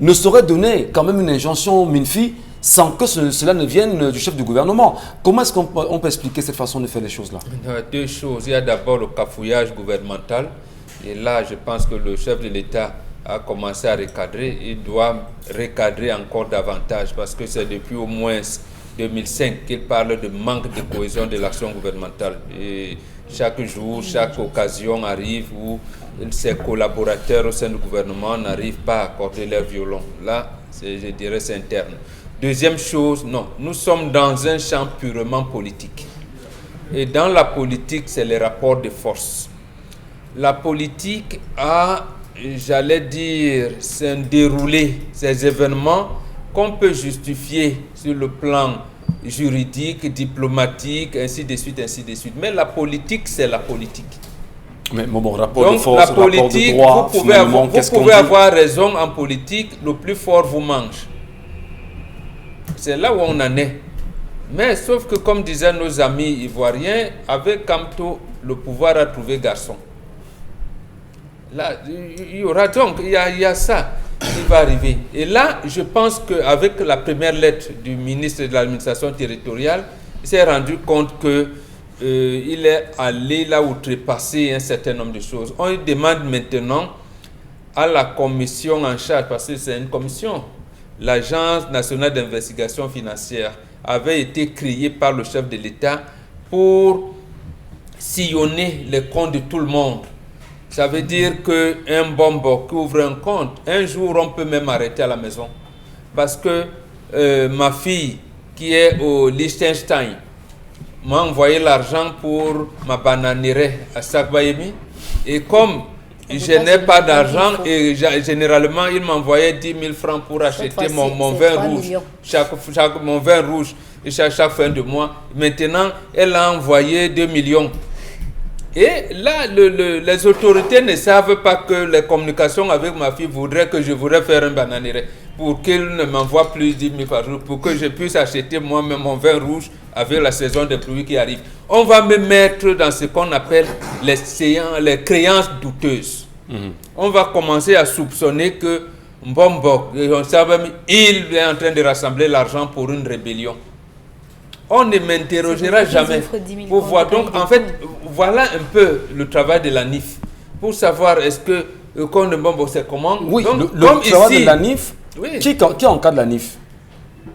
ne saurait donner quand même une injonction au MINFI sans que cela ne vienne du chef du gouvernement. Comment est-ce qu'on peut expliquer cette façon de faire les choses-là? Deux choses. Il y a d'abord le cafouillage gouvernemental. Et là, je pense que le chef de l'État a commencé à recadrer. Il doit recadrer encore davantage parce que c'est depuis au moins 2005 qu'il parle de manque de cohésion de l'action gouvernementale. Et chaque jour, chaque occasion arrive où ses collaborateurs au sein du gouvernement n'arrivent pas à accorder leur violon. Là, je dirais, c'est interne. Deuxième chose, non, nous sommes dans un champ purement politique. Et dans la politique, c'est les rapports de force. La politique a, j'allais dire, c'est un déroulé, ces événements qu'on peut justifier sur le plan juridique, diplomatique, ainsi de suite, ainsi de suite. Mais la politique, c'est la politique. Mais bon, rapport donc, de force, la politique, rapport de droit, vous pouvez avoir raison en politique, le plus fort vous mange. C'est là où on en est. Mais sauf que, comme disaient nos amis ivoiriens, avec Kamto, le pouvoir a trouvé garçon. Là, il y aura donc, il y a ça qui va arriver. Et là, je pense qu'avec la première lettre du ministre de l'administration territoriale, il s'est rendu compte qu'il est allé là outrepasser un certain nombre de choses. On lui demande maintenant à la commission en charge, parce que c'est une commission, l'Agence nationale d'investigation financière avait été créée par le chef de l'État pour sillonner les comptes de tout le monde. Ça veut dire qu'un bombe qui ouvre un compte, un jour on peut même arrêter à la maison. Parce que ma fille qui est au Liechtenstein m'a envoyé l'argent pour ma bananière à Sakbayemi. Et comme je n'ai pas d'argent, et généralement il m'envoyait 10 000 francs pour acheter mon vin rouge. Mon vin rouge chaque fin de mois. Maintenant, elle a envoyé 2 millions. Et là, les autorités ne savent pas que les communications avec ma fille voudraient que je voudrais faire un bananier pour qu'il ne m'envoie plus 10 000 par jour, pour que je puisse acheter moi-même mon vin rouge avec la saison des pluies qui arrive. On va me mettre dans ce qu'on appelle les créances douteuses. On va commencer à soupçonner que Mbombo, il est en train de rassembler l'argent pour une rébellion. On ne m'interrogera jamais pour voir. Donc, en fait, voilà un peu le travail de la NIF pour savoir est-ce que quand le Mbombo c'est comment. Oui, donc, le travail de la NIF, oui. Qui encadre la NIF?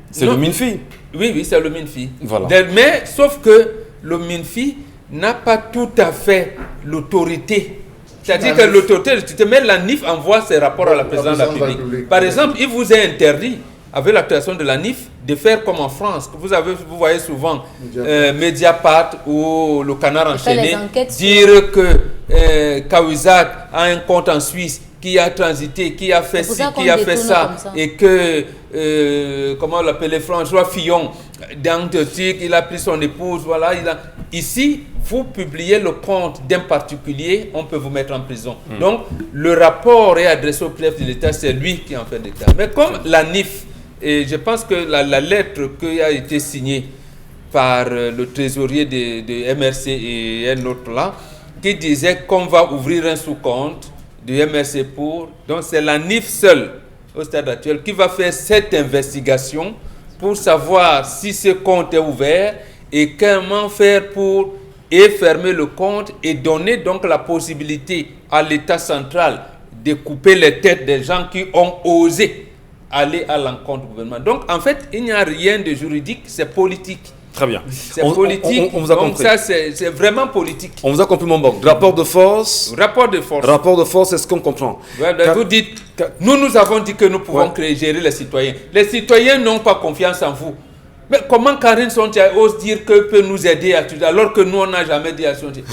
C'est le MINFI. Oui, c'est le MINFI. Voilà. Mais sauf que le MINFI n'a pas tout à fait l'autorité. C'est-à-dire que l'autorité, mais la NIF envoie ses rapports à la présidence de la République. Par exemple, il vous est interdit, avec la création de la NIF, de faire comme en France. Vous voyez souvent Mediapart ou le Canard enchaîné dire que Cahuzac a un compte en Suisse, qui a transité, qui a fait ci, qui a fait ça, et que, comment on l'appelait, François Fillon, d'Antarctique, il a pris son épouse, voilà, Ici, vous publiez le compte d'un particulier, on peut vous mettre en prison. Donc, le rapport est adressé au chef de l'État, c'est lui qui en fait l'État. Mais comme la NIF, et je pense que la lettre qui a été signée par le trésorier de MRC et un autre là, qui disait qu'on va ouvrir un sous-compte de MRC pour... Donc, c'est la NIF seule, au stade actuel, qui va faire cette investigation pour savoir si ce compte est ouvert et comment faire pour fermer le compte et donner donc la possibilité à l'État central de couper les têtes des gens qui ont osé aller à l'encontre du gouvernement. Donc en fait, il n'y a rien de juridique, c'est politique. Très bien. C'est politique, on vous a donc compris. ça c'est vraiment politique. On vous a compris, mon bon. Rapport de force. Rapport de force. Rapport de force, c'est ce qu'on comprend. Voilà, vous dites, nous avons dit que nous pouvons gérer les citoyens. Les citoyens n'ont pas confiance en vous. Mais comment Karine Sontia ose dire que peut nous aider à tout, alors que nous on n'a jamais dit à Sontia.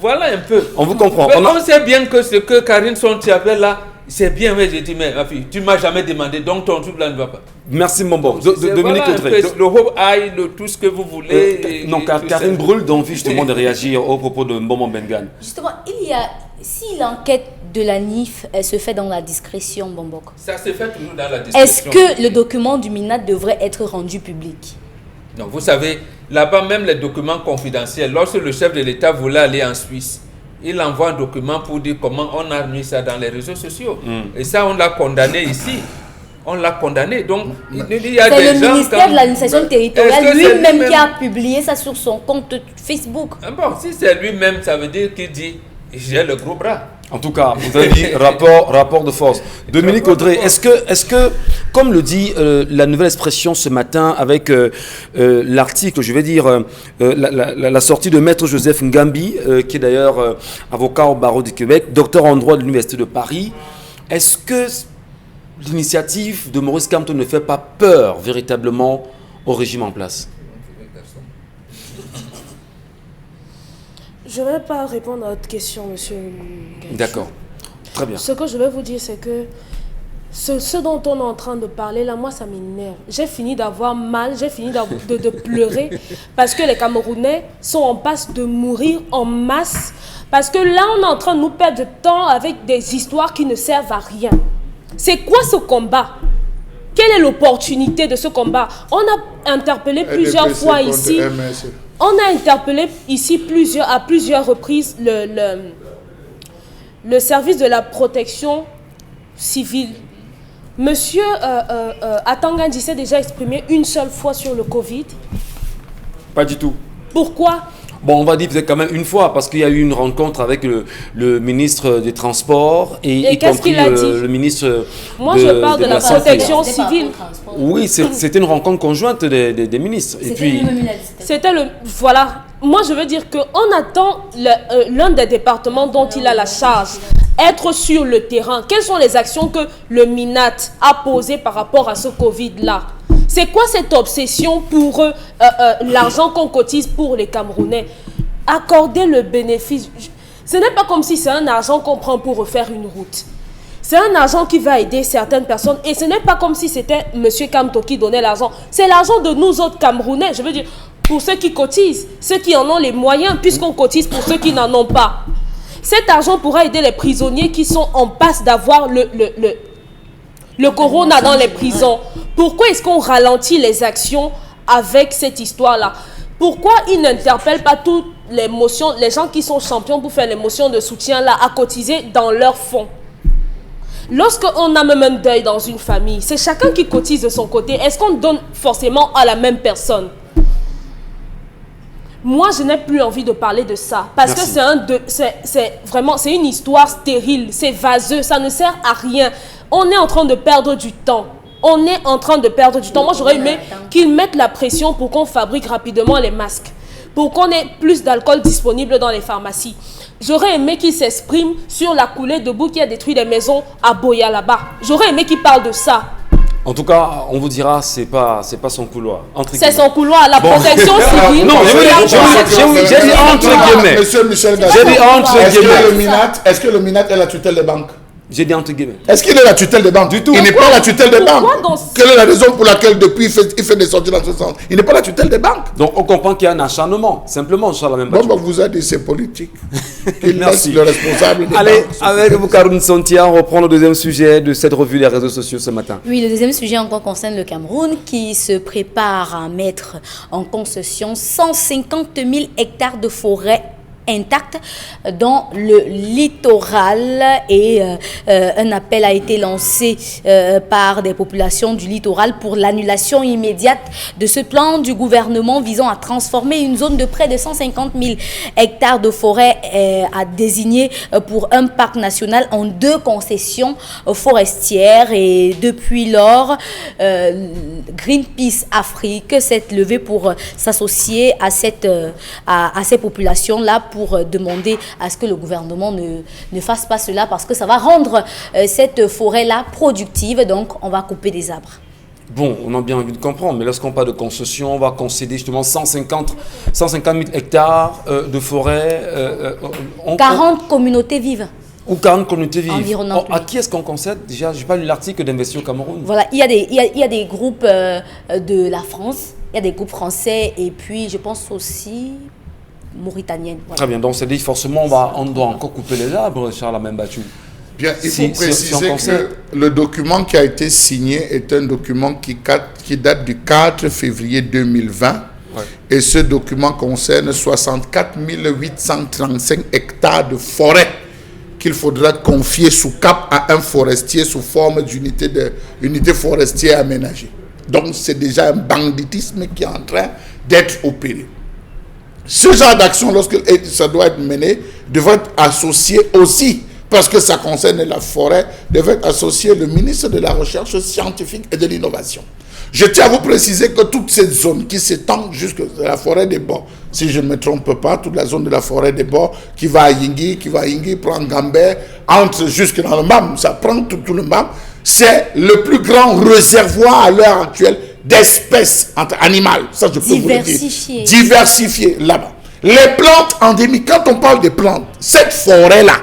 Voilà un peu. On vous comprend. On sait bien que ce que Karine Sontia fait là, c'est bien, mais j'ai dit, mais ma fille, tu ne m'as jamais demandé, donc ton truc là ne va pas. Merci, mon bon. Dominique Audrey. Le Hope Eye, tout ce que vous voulez. Non, Karine Brûle d'envie justement de réagir au propos de Mbombo Mbengue. Justement, si l'enquête de la NIF elle se fait dans la discrétion, Bombok. Ça se fait toujours dans la discrétion. Est-ce que le document du MINAT devrait être rendu public? Non, vous savez, là-bas même les documents confidentiels, lorsque le chef de l'État voulait aller en Suisse, il envoie un document pour dire comment on a mis ça dans les réseaux sociaux. Et ça, on l'a condamné ici. On l'a condamné. Donc, il y a des gens... C'est le ministère de l'administration territoriale lui-même qui a publié ça sur son compte Facebook. Bon, si c'est lui-même, ça veut dire qu'il dit j'ai le gros bras. En tout cas, vous avez dit rapport de force. Dominique Audrey, est-ce que, comme le dit la nouvelle expression ce matin avec l'article, je vais dire, la sortie de Maître Joseph Ngambi, qui est d'ailleurs avocat au barreau du Québec, docteur en droit de l'Université de Paris, est-ce que l'initiative de Maurice Kamto ne fait pas peur véritablement au régime en place? Je ne vais pas répondre à votre question, monsieur. D'accord. Très bien. Ce que je vais vous dire, c'est que ce dont on est en train de parler, là, moi, ça m'énerve. J'ai fini d'avoir mal, j'ai fini de pleurer parce que les Camerounais sont en passe de mourir en masse. Parce que là, on est en train de nous perdre de temps avec des histoires qui ne servent à rien. C'est quoi ce combat? Quelle est l'opportunité de ce combat? On a interpellé plusieurs fois ici. On a interpellé ici à plusieurs reprises le service de la protection civile. Monsieur Atangandi s'est déjà exprimé une seule fois sur le Covid. Pas du tout. Pourquoi? Bon, on va dire peut-être quand même une fois, parce qu'il y a eu une rencontre avec le ministre des Transports et qu'est-ce qu'il a dit? Le ministre. Moi, je parle de la protection civile. Oui, c'était une rencontre conjointe des ministres. Et puis. C'était le. Voilà. Moi, je veux dire qu'on attend l'un des départements dont il a la charge être sur le terrain. Quelles sont les actions que le MINAT a posées par rapport à ce Covid-là? C'est quoi cette obsession pour l'argent qu'on cotise pour les Camerounais? Accorder le bénéfice. Ce n'est pas comme si c'est un argent qu'on prend pour refaire une route. C'est un argent qui va aider certaines personnes. Et ce n'est pas comme si c'était M. Kamto qui donnait l'argent. C'est l'argent de nous autres Camerounais. Je veux dire, pour ceux qui cotisent, ceux qui en ont les moyens, puisqu'on cotise pour ceux qui n'en ont pas. Cet argent pourra aider les prisonniers qui sont en passe d'avoir le corona dans les prisons. Pourquoi est-ce qu'on ralentit les actions avec cette histoire-là? Pourquoi ils n'interpellent pas toutes les motions, les gens qui sont champions pour faire les motions de soutien-là, à cotiser dans leur fonds? Lorsqu'on a même un deuil dans une famille, c'est chacun qui cotise de son côté. Est-ce qu'on donne forcément à la même personne? Moi, je n'ai plus envie de parler de ça. Parce Merci. que c'est une histoire stérile, c'est vaseux, ça ne sert à rien. On est en train de perdre du temps. On est en train de perdre du temps. Moi, j'aurais aimé qu'ils mettent la pression pour qu'on fabrique rapidement les masques. Pour qu'on ait plus d'alcool disponible dans les pharmacies. J'aurais aimé qu'ils s'expriment sur la coulée de boue qui a détruit les maisons à Boya là-bas. J'aurais aimé qu'ils parlent de ça. En tout cas, on vous dira, c'est pas son couloir. C'est son couloir, la protection civile. Non, j'ai dit entre guillemets. Monsieur Michel Gachou, J'ai dit entre guillemets. est-ce que le MINAT est la tutelle des banques? J'ai dit entre guillemets. Est-ce qu'il est la tutelle des banques? Du tout. Il n'est pas la tutelle des banques. Quelle est la raison pour laquelle depuis il fait des sorties dans ce sens? Il n'est pas la tutelle des banques. Donc on comprend qu'il y a un acharnement. Simplement, Charles même. Bon, vous a dit c'est politique. Il Merci. laisse le responsable des Allez, banques. avec vous, Caroline Santia, on reprend le deuxième sujet de cette revue des réseaux sociaux ce matin. Oui, le deuxième sujet encore concerne le Cameroun qui se prépare à mettre en concession 150 000 hectares de forêt intacte dans le littoral et un appel a été lancé par des populations du littoral pour l'annulation immédiate de ce plan du gouvernement visant à transformer une zone de près de 150 000 hectares de forêt à désigner pour un parc national en 2 concessions forestières. Et depuis lors, Greenpeace Afrique s'est levé pour s'associer à ces populations-là pour demander à ce que le gouvernement ne fasse pas cela parce que ça va rendre cette forêt-là productive, donc on va couper des arbres. Bon, on a bien envie de comprendre, mais lorsqu'on parle de concession, on va concéder justement 150 000 hectares de forêt. 40 communautés vives. Ou 40 communautés vives. Environnantes, À oui. qui est-ce qu'on concède? Déjà, je n'ai pas lu l'article d'Investir au Cameroun. Voilà, il y a des groupes de la France, il y a des groupes français et puis je pense aussi mauritaniennes. Voilà. Très bien, donc c'est dit forcément on doit encore couper les arbres, Charles Membachou. Bien, il faut Si préciser on concède. que le document qui a été signé est un document qui date du 4 février 2020. Ouais. Et ce document concerne 64 835 hectares de forêt qu'il faudra confier sous cap à un forestier sous forme d'unité forestière aménagée. Donc c'est déjà un banditisme qui est en train d'être opéré. Ce genre d'action, lorsque ça doit être mené, devrait être associé aussi, parce que ça concerne la forêt, devrait être associé le ministre de la Recherche scientifique et de l'innovation. Je tiens à vous préciser que toute cette zone qui s'étend jusqu'à la forêt des Bords, si je ne me trompe pas, toute la zone de la forêt des Bords qui va à Yingui, prend Gambert, entre jusque dans le MAM, ça prend tout le MAM, c'est le plus grand réservoir à l'heure actuelle d'espèces animales. Ça, je peux vous le dire. Diversifié là-bas. Les plantes endémiques, quand on parle des plantes, cette forêt-là,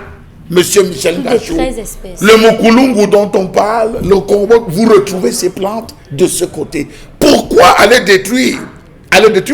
Monsieur Michel Gachou, le Mokulungu dont on parle, le Congo, vous retrouvez ces plantes de ce côté. Pourquoi aller détruire?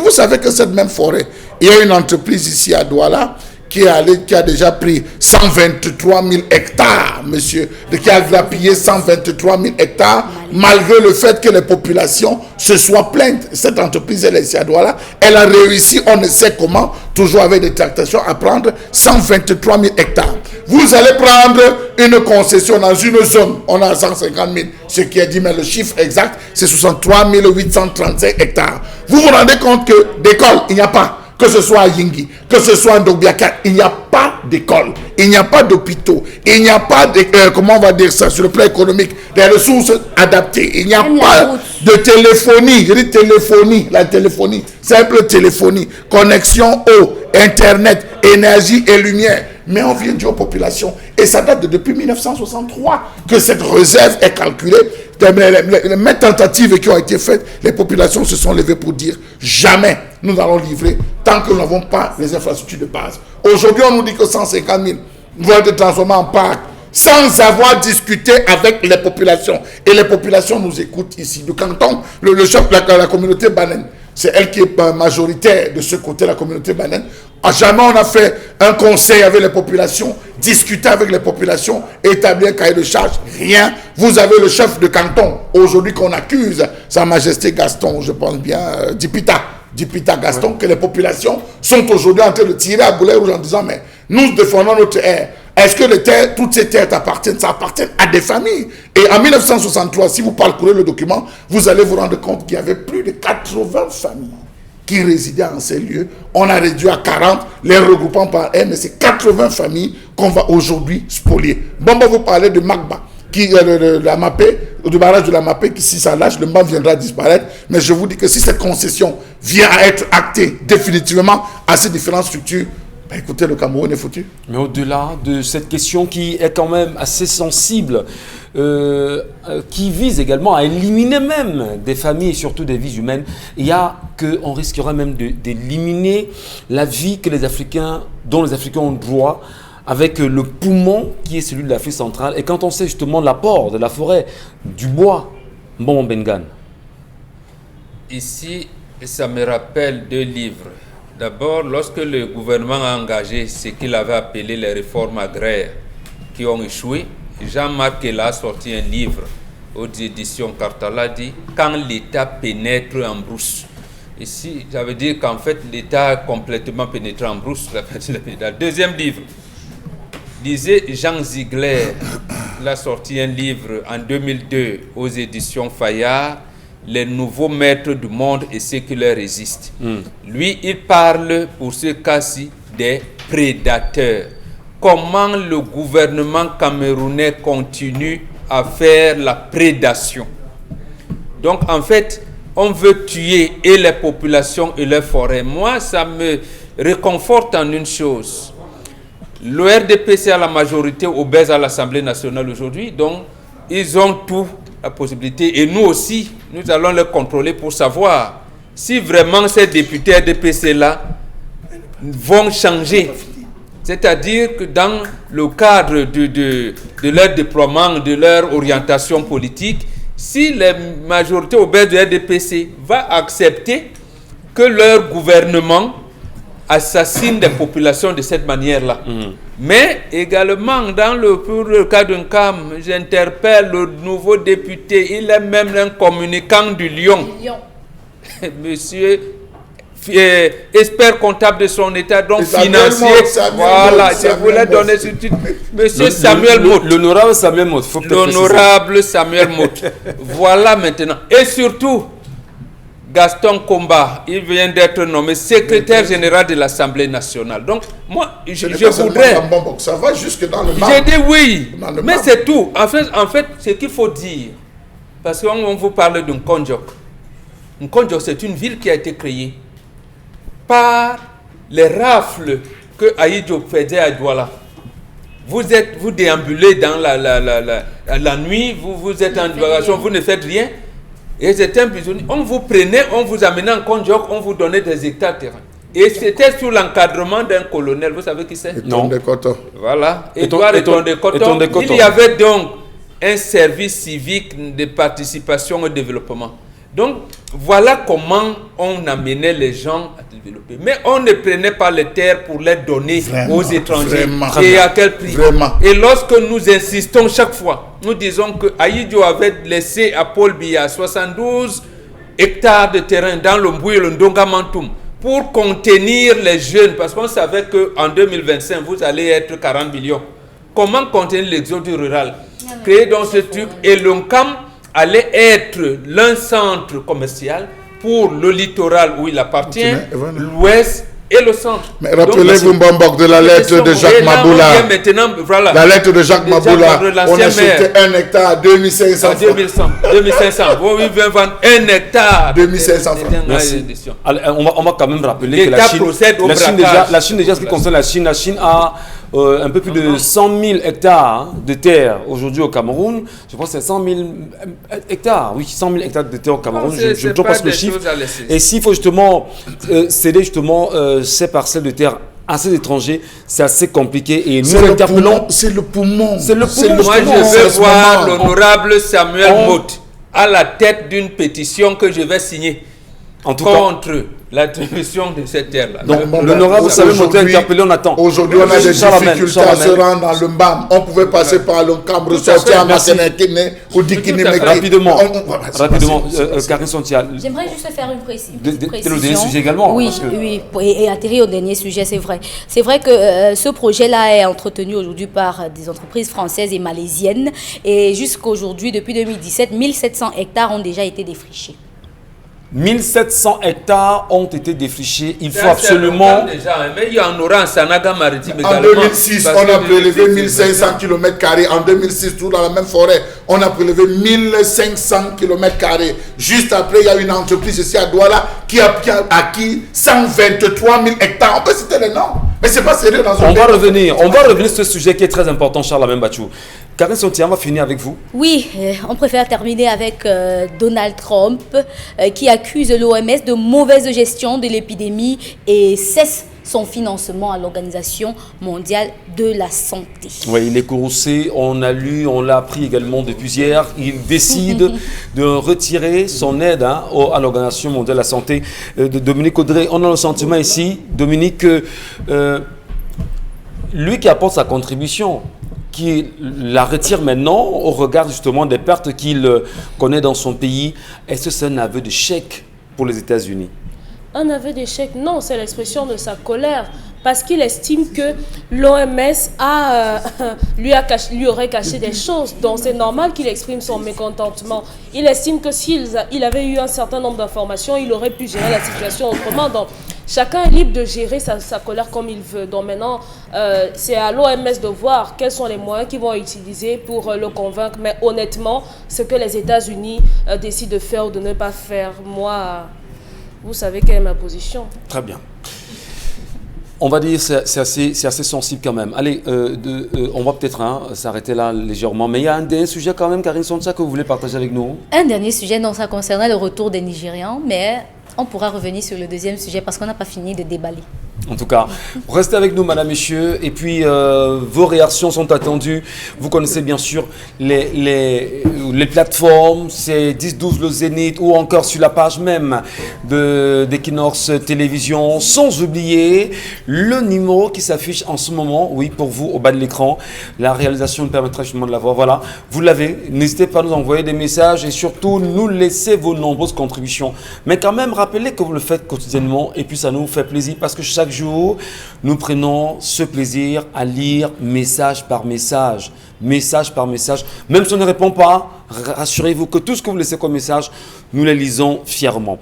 Vous savez que cette même forêt, il y a une entreprise ici à Douala qui a déjà pris 123 000 hectares, monsieur, qui a grappillé 123 000 hectares, malgré le fait que les populations se soient plaintes. Cette entreprise, elle est ici à Douala, elle a réussi, on ne sait comment, toujours avec des tractations, à prendre 123 000 hectares. Vous allez prendre une concession dans une zone, on a 150 000, ce qui est dit, mais le chiffre exact, c'est 63 835 hectares. Vous vous rendez compte que d'école, il n'y a pas. Que ce soit à Yingui, que ce soit à Ndobiakat, il n'y a pas d'école, il n'y a pas d'hôpitaux, il n'y a pas de, comment on va dire ça, sur le plan économique, des ressources adaptées, il n'y a pas de téléphonie, je dis téléphonie, la téléphonie, simple téléphonie, connexion eau, internet, énergie et lumière. Mais on vient dire aux populations, et ça date depuis 1963 que cette réserve est calculée. Les mêmes tentatives qui ont été faites, les populations se sont levées pour dire jamais nous allons livrer tant que nous n'avons pas les infrastructures de base. Aujourd'hui, on nous dit que 150 000 vont être transformés en parc sans avoir discuté avec les populations. Et les populations nous écoutent ici. Du canton, le chef de la communauté Banen, c'est elle qui est majoritaire de ce côté, la communauté banane. À jamais on a fait un conseil avec les populations, discuter avec les populations, établir un cahier de charge, rien. Vous avez le chef de canton, aujourd'hui qu'on accuse, Sa Majesté Gaston, je pense bien, Dipita Gaston, que les populations sont aujourd'hui en train de tirer à boulet rouge en disant, mais nous défendons notre air. Est-ce que les terres, toutes ces terres appartiennent? Ça appartient à des familles. Et en 1963, si vous parcourez le document, vous allez vous rendre compte qu'il y avait plus de 80 familles qui résidaient en ces lieux. On a réduit à 40, les regroupant par air, mais c'est 80 familles qu'on va aujourd'hui spolier. Bon, vous parlez de Magba, la Mapé, du barrage de la Mapé, qui si ça lâche, le Mba viendra disparaître. Mais je vous dis que si cette concession vient à être actée définitivement à ces différentes structures, ben écoutez, le Cameroun est foutu. Mais au-delà de cette question qui est quand même assez sensible, qui vise également à éliminer même des familles et surtout des vies humaines, il y a qu'on risquerait même d'éliminer la vie que les Africains, dont les Africains ont droit, avec le poumon qui est celui de l'Afrique centrale. Et quand on sait justement l'apport de la forêt, du bois, bon Bengan. Ici, ça me rappelle 2 livres. D'abord, lorsque le gouvernement a engagé ce qu'il avait appelé les réformes agraires qui ont échoué, Jean-Marc Ella a sorti un livre aux éditions Cartala, dit « Quand l'État pénètre en brousse ». Ici, ça veut dire qu'en fait, l'État a complètement pénétré en brousse. Le deuxième livre, disait Jean Ziegler, il a sorti un livre en 2002 aux éditions Fayard, les nouveaux maîtres du monde et ceux qui leur résistent. Lui, il parle pour ce cas-ci des prédateurs. Comment le gouvernement camerounais continue à faire la prédation. Donc, en fait, on veut tuer et les populations et les forêts. Moi, ça me réconforte en une chose. L'ORDPC a la majorité obèse à l'Assemblée nationale aujourd'hui, donc ils ont tout la possibilité, et nous aussi, nous allons les contrôler pour savoir si vraiment ces députés RDPC-là vont changer. C'est-à-dire que dans le cadre de leur déploiement, de leur orientation politique, si la majorité obèse du RDPC va accepter que leur gouvernement assassine des populations de cette manière-là. Mais également, pour le cas d'un CAM, j'interpelle le nouveau député, il est même un communicant du Lyon. Monsieur, expert comptable de son état, donc financier. Voilà, je voulais donner ce titre. Monsieur Samuel Mout. L'honorable Samuel Mout. L'honorable Samuel Mout. Voilà maintenant. Et surtout, Gaston Komba, il vient d'être nommé secrétaire général de l'Assemblée nationale. Donc, moi, je voudrais... Ça va jusque dans le marbre. J'ai dit oui, mais c'est tout. En fait, ce qu'il faut dire, parce qu'on vous parle d'un Konjok. Un Konjok, c'est une ville qui a été créée par les rafles que Aïdjo faisait à Douala. Vous déambulez dans la nuit, vous êtes en divagation, vous ne faites rien. Et c'était un prisonnier. On vous prenait, on vous amenait en Konjok, on vous donnait des hectares de terrain. Et c'était sous l'encadrement d'un colonel. Vous savez qui c'est? Éton de Coton. Voilà. Édouard Éton de Coton. Il y avait donc un service civique de participation au développement. Donc, voilà comment on amenait les gens à développer. Mais on ne prenait pas les terres pour les donner aux étrangers. Et à quel prix? Et lorsque nous insistons chaque fois, nous disons que Aïdjo avait laissé à Paul Biya 72 hectares de terrain dans le Mbouy et le Ndongamantoum pour contenir les jeunes, parce qu'on savait qu'en 2025, vous allez être 40 millions. Comment contenir l'exode rural? Créer donc ce truc, et l'ONCAM allait être l'un centre commercial pour le littoral où il appartient, l'ouest et le centre. Mais rappelez-vous, Mbambok, de la lettre de Jacques Maboula. Voilà. La lettre de Jacques Maboula. On a acheté 1 hectare à 2500 francs. 2500. Vous pouvez vendre 1 hectare. 2500 francs. Merci. Alors, on va quand même rappeler que la Chine déjà, ce qui concerne la Chine a un peu plus de 100 000 hectares de terre aujourd'hui au Cameroun. Je pense que c'est 100 000 hectares. Oui, 100 000 hectares de terre au Cameroun. Je ne trouve pas ce chiffre. Et s'il faut justement céder justement ces parcelles de terre à ces étrangers, c'est assez compliqué. Et nous interpellons. C'est le poumon. C'est le poumon. Moi, je veux voir l'honorable Samuel Mout à la tête d'une pétition que je vais signer En tout cas, contre l'attribution de cette terre-là. Donc, l'honorable Samuel Moto interpellé, on attend. Aujourd'hui, on a des Charlemagne, difficultés à se rendre dans le MBAM. On pouvait passer par le Cambre, sortir à Makenekine ou Dikinimeki. Rapidement, Karine Sontia. J'aimerais juste faire une précision. C'est le dernier sujet également. Oui, oui, et atterrir au dernier sujet, c'est vrai. C'est vrai que ce projet-là est entretenu aujourd'hui par des entreprises françaises et malaisiennes. Et jusqu'à aujourd'hui, depuis 2017, 1700 hectares ont déjà été défrichés. 1700 hectares ont été défrichés. Il faut absolument... Déjà, mais il y en aura en Sanaga maritime en 2006, on a prélevé 1500 km². En 2006, tout dans la même forêt, on a prélevé 1500 km². Juste après, il y a une entreprise ici à Douala qui a acquis 123 000 hectares. On peut citer les noms. Mais c'est pas sérieux dans un On va revenir sur ce sujet qui est très important, Charles Bachou. Karine Sontia, on va finir avec vous. Oui, on préfère terminer avec Donald Trump qui accuse l'OMS de mauvaise gestion de l'épidémie et cesse son financement à l'Organisation mondiale de la santé. Oui, il est courroucé, on a lu, on l'a appris également depuis hier. Il décide de retirer son aide à l'Organisation mondiale de la santé. Dominique Audrey, on a le sentiment ici, Dominique, que lui qui apporte sa contribution, qui la retire maintenant au regard justement des pertes qu'il connaît dans son pays, est-ce que c'est un aveu de chèque pour les États-Unis? Un aveu d'échec, non, c'est l'expression de sa colère. Parce qu'il estime que l'OMS lui aurait caché des choses. Donc c'est normal qu'il exprime son mécontentement. Il estime que s'il avait eu un certain nombre d'informations, il aurait pu gérer la situation autrement. Donc chacun est libre de gérer sa colère comme il veut. Donc maintenant, c'est à l'OMS de voir quels sont les moyens qu'ils vont utiliser pour le convaincre. Mais honnêtement, ce que les États-Unis décident de faire ou de ne pas faire, moi, vous savez quelle est ma position. Très bien. On va dire que c'est assez sensible quand même. Allez, on va peut-être s'arrêter là légèrement. Mais il y a un dernier sujet quand même, Karine Sontia, que vous voulez partager avec nous. Un dernier sujet, donc ça concernait le retour des Nigérians, mais on pourra revenir sur le deuxième sujet parce qu'on n'a pas fini de déballer. En tout cas, restez avec nous, madame, messieurs. Et puis, vos réactions sont attendues. Vous connaissez bien sûr les plateformes, c'est 10-12 le Zénith ou encore sur la page même d'Equinox Télévision. Sans oublier le numéro qui s'affiche en ce moment, oui, pour vous, au bas de l'écran. La réalisation nous permettra justement de la voir. Voilà, vous l'avez. N'hésitez pas à nous envoyer des messages et surtout nous laisser vos nombreuses contributions. Mais quand même, rappelez que vous le faites quotidiennement et puis ça nous fait plaisir parce que chaque jour, nous prenons ce plaisir à lire message par message. Même si on ne répond pas, rassurez-vous que tout ce que vous laissez comme message, nous les lisons fièrement.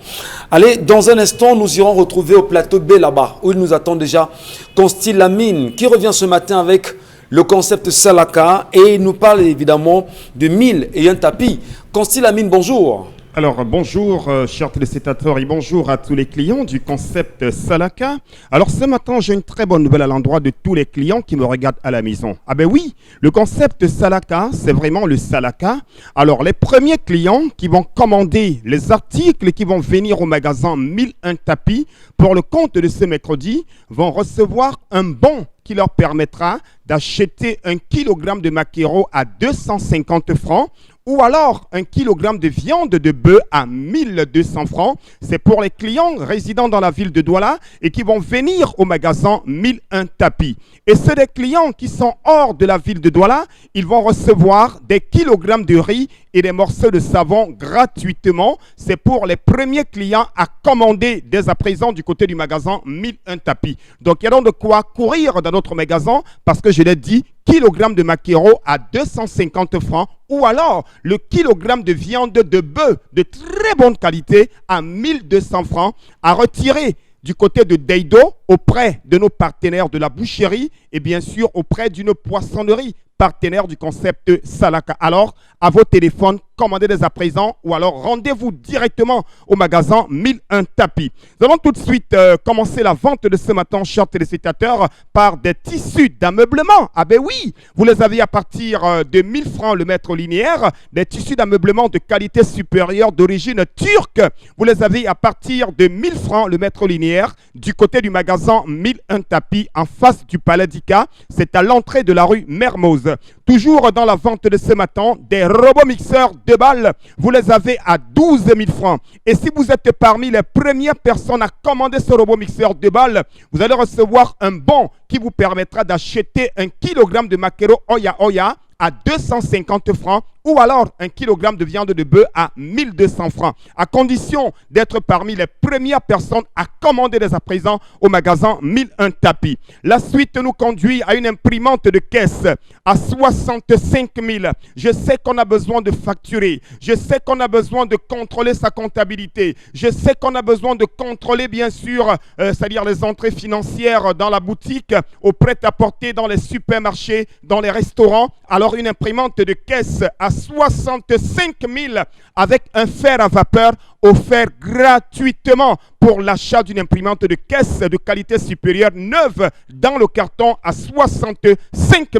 Allez, dans un instant, nous irons retrouver au plateau B là-bas, où il nous attend déjà Constille Lamine, qui revient ce matin avec le concept Salaka et il nous parle évidemment de 1000 et un tapis. Constille Lamine, bonjour. Alors bonjour chers téléspectateurs et bonjour à tous les clients du concept Salaka. Alors ce matin j'ai une très bonne nouvelle à l'endroit de tous les clients qui me regardent à la maison. Ah ben oui, le concept Salaka c'est vraiment le Salaka. Alors les premiers clients qui vont commander les articles qui vont venir au magasin 1001 tapis pour le compte de ce mercredi vont recevoir un bon qui leur permettra d'acheter 1 kg de maquereau à 250 francs ou alors 1 kg de viande de bœuf à 1200 francs. C'est pour les clients résidant dans la ville de Douala et qui vont venir au magasin 1001 tapis. Et ceux des clients qui sont hors de la ville de Douala, ils vont recevoir des kilogrammes de riz et des morceaux de savon gratuitement. C'est pour les premiers clients à commander dès à présent du côté du magasin 1001 tapis. Donc il y a donc de quoi courir dans notre magasin parce que je l'ai dit, kilogramme de maquereau à 250 francs ou alors le kilogramme de viande de bœuf de très bonne qualité à 1200 francs à retirer du côté de Deido auprès de nos partenaires de la boucherie et bien sûr auprès d'une poissonnerie partenaire du concept Salaka. Alors, à vos téléphones, commandez dès à présent ou alors rendez-vous directement au magasin 1001 tapis. Nous allons tout de suite commencer la vente de ce matin, chers téléspectateurs, par des tissus d'ameublement. Ah ben oui, vous les avez à partir de 1000 francs le mètre linéaire, des tissus d'ameublement de qualité supérieure d'origine turque. Vous les avez à partir de 1000 francs le mètre linéaire du côté du magasin magasin 1001 tapis en face du Palais d'Ika. C'est à l'entrée de la rue Mermoz. Toujours dans la vente de ce matin, des robots mixeurs 2 balles. Vous les avez à 12 000 francs. Et si vous êtes parmi les premières personnes à commander ce robot mixeur 2 balles, vous allez recevoir un bon qui vous permettra d'acheter 1 kg de maquereau Oya Oya à 250 francs ou alors 1 kg de viande de bœuf à 1200 francs, à condition d'être parmi les premières personnes à commander dès à présent au magasin 1001 tapis. La suite nous conduit à une imprimante de caisse à 65 000. Je sais qu'on a besoin de facturer, je sais qu'on a besoin de contrôler sa comptabilité, je sais qu'on a besoin de contrôler bien sûr, c'est-à-dire les entrées financières dans la boutique, au prêt-à-porter, dans les supermarchés, dans les restaurants. Alors une imprimante de caisse à 65 000 avec un fer à vapeur offert gratuitement pour l'achat d'une imprimante de caisse de qualité supérieure neuve dans le carton à 65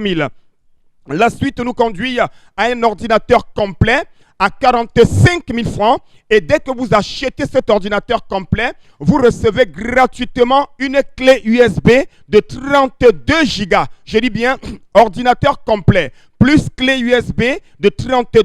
000. La suite nous conduit à un ordinateur complet à 45 000 francs et dès que vous achetez cet ordinateur complet, vous recevez gratuitement une clé USB de 32 Go. Je dis bien ordinateur complet plus clé USB de 32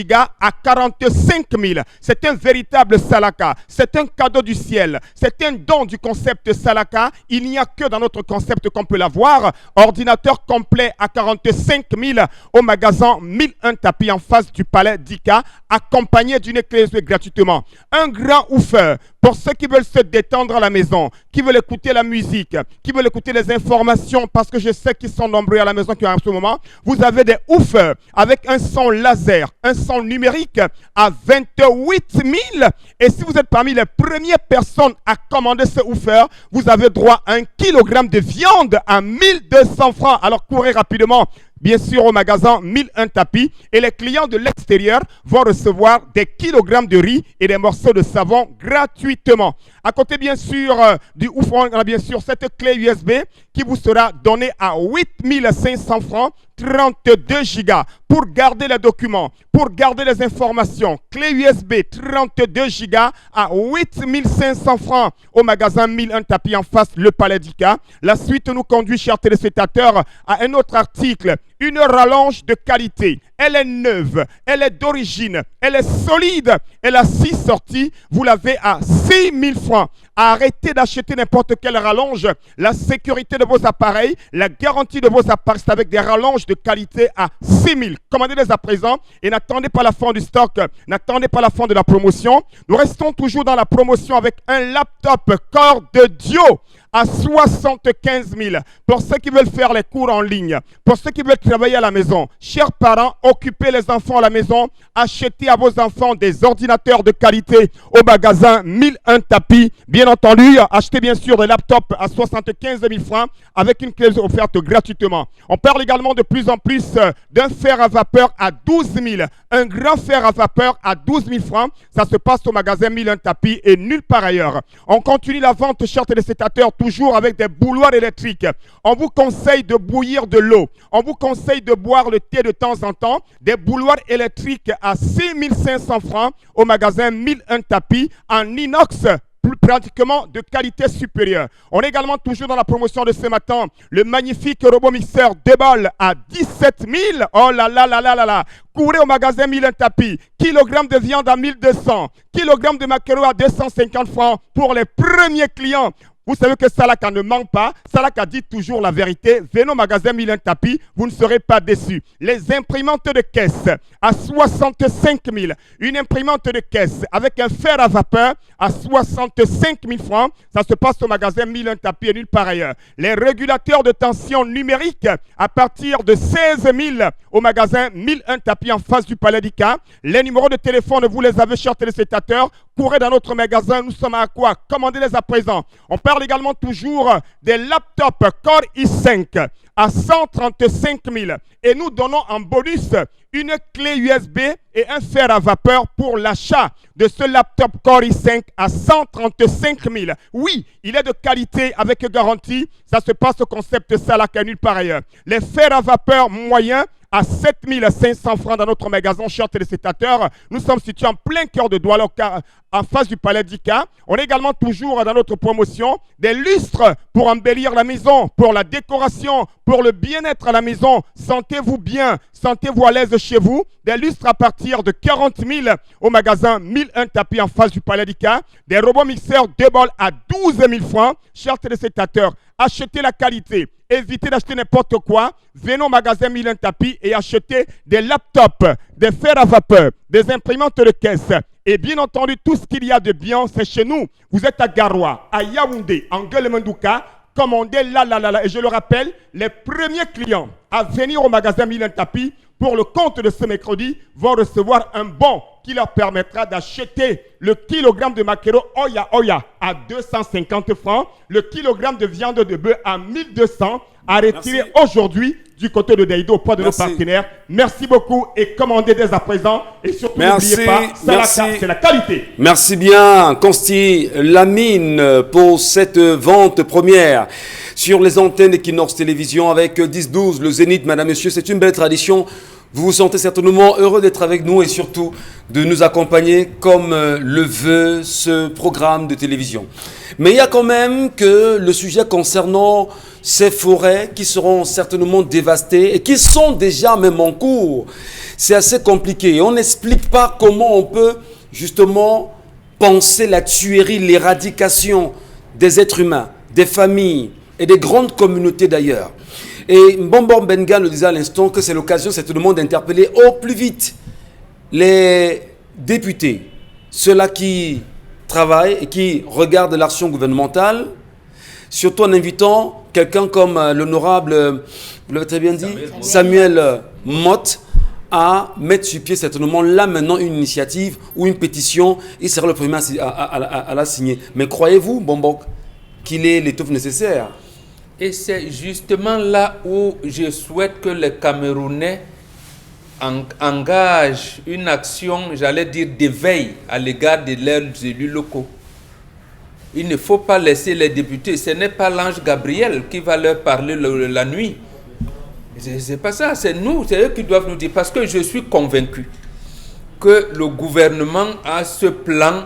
Go à 45 000. C'est un véritable Salaka. C'est un cadeau du ciel. C'est un don du concept Salaka. Il n'y a que dans notre concept qu'on peut l'avoir. Ordinateur complet à 45 000 au magasin 1001 tapis en face du Palais d'Ika, accompagné d'une clé USB gratuitement. Un grand woofer pour ceux qui veulent se détendre à la maison, qui veulent écouter la musique, qui veulent écouter les informations, parce que je sais qu'ils sont nombreux à la maison qui ont en ce moment. Vous avez des woofers avec un son laser, un son numérique à 28 000. Et si vous êtes parmi les premières personnes à commander ce woofer, vous avez droit à 1 kg de viande à 1200 francs. Alors courez rapidement, bien sûr, au magasin 1001 tapis, et les clients de l'extérieur vont recevoir des kilogrammes de riz et des morceaux de savon gratuitement. À côté, bien sûr, du ouf, on a bien sûr cette clé USB qui vous sera donnée à 8 500 francs, 32 Go pour garder les documents, pour garder les informations. Clé USB 32 Go à 8 500 francs au magasin 1001 tapis en face le Palais d'Ika. La suite nous conduit, chers téléspectateurs, à un autre article. Une rallonge de qualité. Elle est neuve, elle est d'origine, elle est solide. Elle a 6 sorties. Vous l'avez à 6 000 francs. Arrêtez d'acheter n'importe quelle rallonge. La sécurité de vos appareils, la garantie de vos appareils, c'est avec des rallonges de qualité à 6 000. Commandez-les à présent et n'attendez pas la fin du stock. N'attendez pas la fin de la promotion. Nous restons toujours dans la promotion avec un laptop Core de Dio à 75 000. Pour ceux qui veulent faire les cours en ligne, pour ceux qui veulent travailler à la maison, chers parents, occupez les enfants à la maison, achetez à vos enfants des ordinateurs de qualité au magasin 1001 tapis. Bien entendu, achetez bien sûr des laptops à 75 000 francs avec une clé offerte gratuitement. On parle également de plus en plus d'un fer à vapeur à 12 000. Un grand fer à vapeur à 12 000 francs. Ça se passe au magasin 1001 tapis et nulle part ailleurs. On continue la vente, chers téléspectateurs, toujours avec des bouilloires électriques. On vous conseille de bouillir de l'eau. On vous conseille de boire le thé de temps en temps. Des bouilloires électriques à 6 500 francs au magasin 1001 tapis en inox, pratiquement de qualité supérieure. On est également toujours dans la promotion de ce matin. Le magnifique robot mixeur 2 balles à 17 000. Oh là là là là là là. Courez au magasin 1001 tapis. Kilogramme de viande à 1200. Kilogramme de maquereau à 250 francs pour les premiers clients. Vous savez que Salaka ne ment pas. Salaka dit toujours la vérité. Venez au magasin 1001 tapis, vous ne serez pas déçus. Les imprimantes de caisse à 65 000. Une imprimante de caisse avec un fer à vapeur à 65 000 francs. Ça se passe au magasin 1001 tapis et nulle part ailleurs. Les régulateurs de tension numérique à partir de 16 000 au magasin 1001 tapis en face du Palais d'Ika. Les numéros de téléphone, vous les avez, chers téléspectateurs. Courez dans notre magasin. Nous sommes à quoi? Commandez-les à présent. On parle également toujours des laptops Core i5 à 135 000. Et nous donnons en bonus une clé USB et un fer à vapeur pour l'achat de ce laptop Core i5 à 135 000. Oui, il est de qualité avec garantie. Ça se passe au concept Salaka nulle part ailleurs. Les fers à vapeur moyens à 7500 francs dans notre magasin, chers téléspectateurs. Nous sommes situés en plein cœur de Douala, en face du palais d'Ika. On est également toujours dans notre promotion des lustres pour embellir la maison, pour la décoration, pour le bien-être à la maison. Sentez-vous bien, sentez-vous à l'aise chez vous. Des lustres à partir de 40 000 au magasin 1001 tapis en face du palais d'Ika. Des robots mixeurs 2 bols à 12 000 francs. Chers téléspectateurs, achetez la qualité. Évitez d'acheter n'importe quoi. Venez au magasin 1001 tapis et achetez des laptops, des fers à vapeur, des imprimantes de caisse. Et bien entendu, tout ce qu'il y a de bien, c'est chez nous. Vous êtes à Garoua, à Yaoundé, en Gueule-Mandouka. Commandez là. Et je le rappelle, les premiers clients à venir au magasin 1001 tapis pour le compte de ce mercredi vont recevoir un bon qui leur permettra d'acheter le kilogramme de maquereau Oya à 250 francs, le kilogramme de viande de bœuf à 1200 à retirer aujourd'hui du côté de Daïdo auprès de nos partenaires. Merci beaucoup et commandez dès à présent. Et surtout, n'oubliez pas, c'est la qualité. Merci bien, Consti Lamine, pour cette vente première sur les antennes d'Equinox Télévision avec 10-12, le Zénith, madame, monsieur. C'est une belle tradition. Vous vous sentez certainement heureux d'être avec nous et surtout de nous accompagner comme le veut ce programme de télévision. Mais il y a quand même que le sujet concernant ces forêts qui seront certainement dévastées et qui sont déjà même en cours. C'est assez compliqué. On n'explique pas comment on peut justement penser la tuerie, l'éradication des êtres humains, des familles et des grandes communautés d'ailleurs. Et Mbombo Benga nous disait à l'instant que c'est l'occasion certainement d'interpeller au plus vite les députés, ceux-là qui travaillent et qui regardent l'action gouvernementale, surtout en invitant quelqu'un comme l'honorable, vous l'avez très bien dit, Samuel Motte, à mettre sur pied certainement là maintenant une initiative ou une pétition. Il sera le premier à la signer. Mais croyez-vous, Mbombo, qu'il ait l'étoffe nécessaire? Et c'est justement là où je souhaite que les Camerounais engagent une action, j'allais dire, d'éveil à l'égard de leurs élus locaux. Il ne faut pas laisser les députés. Ce n'est pas l'ange Gabriel qui va leur parler la nuit. C'est pas ça, c'est nous, c'est eux qui doivent nous dire. Parce que je suis convaincu que le gouvernement a ce plan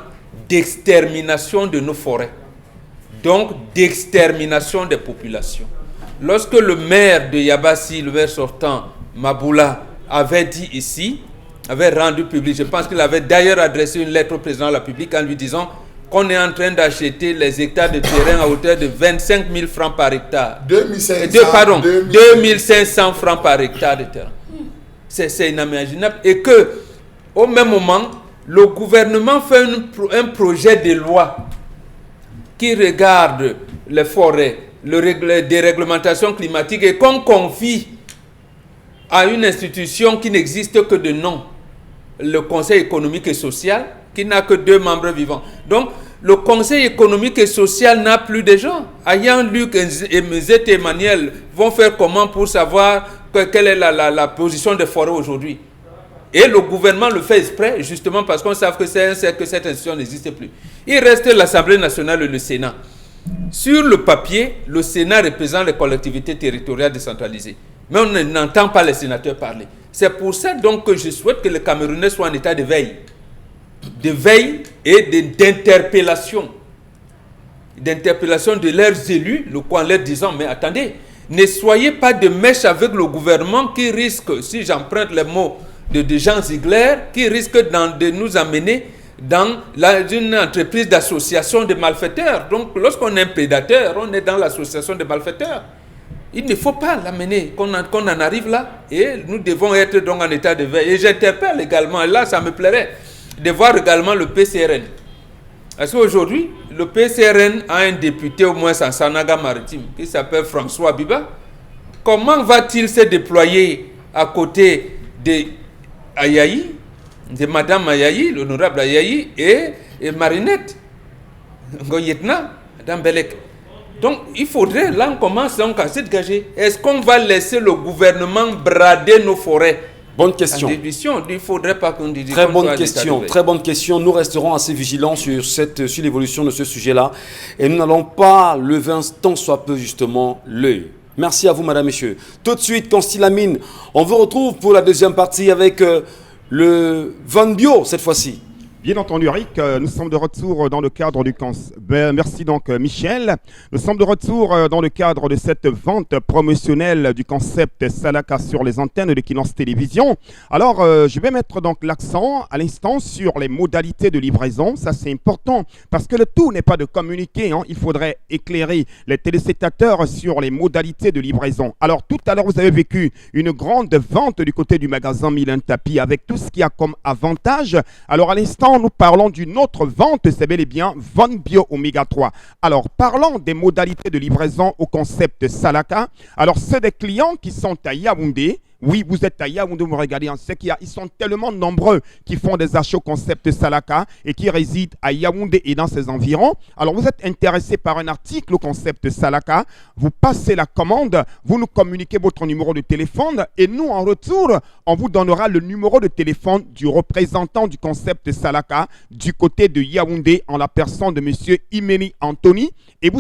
d'extermination de nos forêts. Donc d'extermination des populations. Lorsque le maire de Yabassi, le maire sortant, Maboula, avait dit ici, avait rendu public, je pense qu'il avait d'ailleurs adressé une lettre au président de la République en lui disant qu'on est en train d'acheter les hectares de terrain à hauteur de 25 000 francs par hectare. 2500 francs par hectare de terrain. C'est inimaginable. Et que, au même moment, le gouvernement fait un projet de loi qui regarde les forêts, le déréglementation climatique et qu'on confie à une institution qui n'existe que de nom, le Conseil économique et social, qui n'a que 2 membres vivants. Donc, le Conseil économique et social n'a plus de gens. Ayan, Luc et Mzet et Emmanuel vont faire comment pour savoir quelle est la position des forêts aujourd'hui. Et le gouvernement le fait exprès, justement parce qu'on sait que cette institution n'existe plus. Il reste l'Assemblée nationale et le Sénat. Sur le papier, le Sénat représente les collectivités territoriales décentralisées. Mais on n'entend pas les sénateurs parler. C'est pour ça donc que je souhaite que les Camerounais soient en état de veille. De veille et d'interpellation. D'interpellation de leurs élus, en leur disant, mais attendez, ne soyez pas de mèche avec le gouvernement qui risque, si j'emprunte les mots de Jean Ziegler, qui risque de nous amener dans une entreprise d'association de malfaiteurs. Donc, lorsqu'on est un prédateur, on est dans l'association de malfaiteurs. Il ne faut pas l'amener, qu'on en arrive là, et nous devons être donc en état de veille. Et j'interpelle également, et là ça me plairait, de voir également le PCRN. Parce qu'aujourd'hui, le PCRN a un député au moins en Sanaga Maritime, qui s'appelle François Biba. Comment va-t-il se déployer à côté de Ayayi, de Madame Ayayi, l'honorable Ayayi, et Marinette Ngoyetna, Madame Belek. Donc, il faudrait, là, on commence donc à se dégager. Est-ce qu'on va laisser le gouvernement brader nos forêts? Bonne question. Il ne faudrait pas qu'on dise. Très bonne question, très bonne question. Nous resterons assez vigilants sur l'évolution de ce sujet-là. Et nous n'allons pas lever un tant soit peu, justement, l'œil. Merci à vous, madame, messieurs. Tout de suite, Constilamine, on vous retrouve pour la deuxième partie avec le Van Bio cette fois-ci. Bien entendu, Eric, nous sommes de retour dans le cadre du merci donc Michel. Nous sommes de retour dans le cadre de cette vente promotionnelle du concept Salaka sur les antennes de Equinox Télévision. Alors, je vais mettre donc l'accent à l'instant sur les modalités de livraison. Ça, c'est important parce que le tout n'est pas de communiquer. Il faudrait éclairer les téléspectateurs sur les modalités de livraison. Alors, tout à l'heure, vous avez vécu une grande vente du côté du magasin Milan Tapis avec tout ce qu'il y a comme avantage. Alors, à l'instant, nous parlons d'une autre vente, c'est bel et bien Van Bio Oméga 3. Alors, parlons des modalités de livraison au concept Salaka. Alors, c'est des clients qui sont à Yaoundé. Oui, vous êtes à Yaoundé, vous me regardez, on sait ils sont tellement nombreux qui font des achats au concept Salaka et qui résident à Yaoundé et dans ses environs. Alors, vous êtes intéressé par un article au concept Salaka, vous passez la commande, vous nous communiquez votre numéro de téléphone et nous, en retour, on vous donnera le numéro de téléphone du représentant du concept Salaka du côté de Yaoundé en la personne de M. Imeni Anthony. Et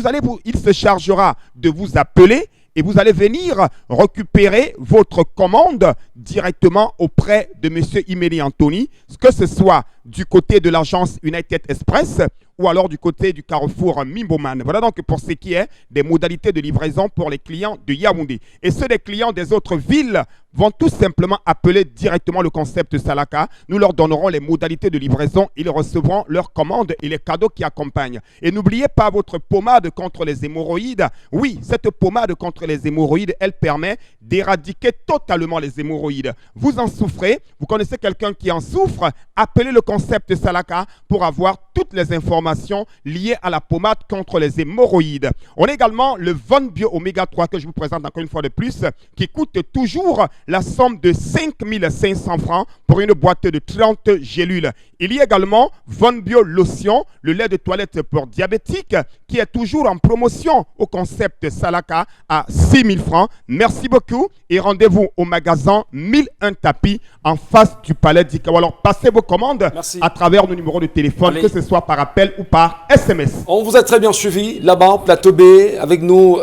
il se chargera de vous appeler et vous allez venir récupérer votre commande directement auprès de M. Imeli Anthony, que ce soit du côté de l'agence United Express ou alors du côté du carrefour Mimboman. Voilà donc pour ce qui est des modalités de livraison pour les clients de Yaoundé. Et ceux des clients des autres villes vont tout simplement appeler directement le concept Salaka. Nous leur donnerons les modalités de livraison. Ils recevront leurs commandes et les cadeaux qui accompagnent. Et n'oubliez pas votre pommade contre les hémorroïdes. Oui, cette pommade contre les hémorroïdes, elle permet d'éradiquer totalement les hémorroïdes. Vous en souffrez, vous connaissez quelqu'un qui en souffre, appelez le concept Salaka pour avoir toutes les informations liées à la pommade contre les hémorroïdes. On a également le Van Bio Oméga 3 que je vous présente encore une fois de plus, qui coûte toujours la somme de 5 500 francs pour une boîte de 30 gélules. Il y a également Van Bio Lotion, le lait de toilette pour diabétiques, qui est toujours en promotion au concept Salaka à 6 000 francs. Merci beaucoup et rendez-vous au magasin 1001 Tapis en face du palais d'Ikawa. Alors passez vos commandes à travers nos numéros de téléphone, que ce soit par appel ou par SMS. On vous a très bien suivi là-bas, plateau B, avec nous.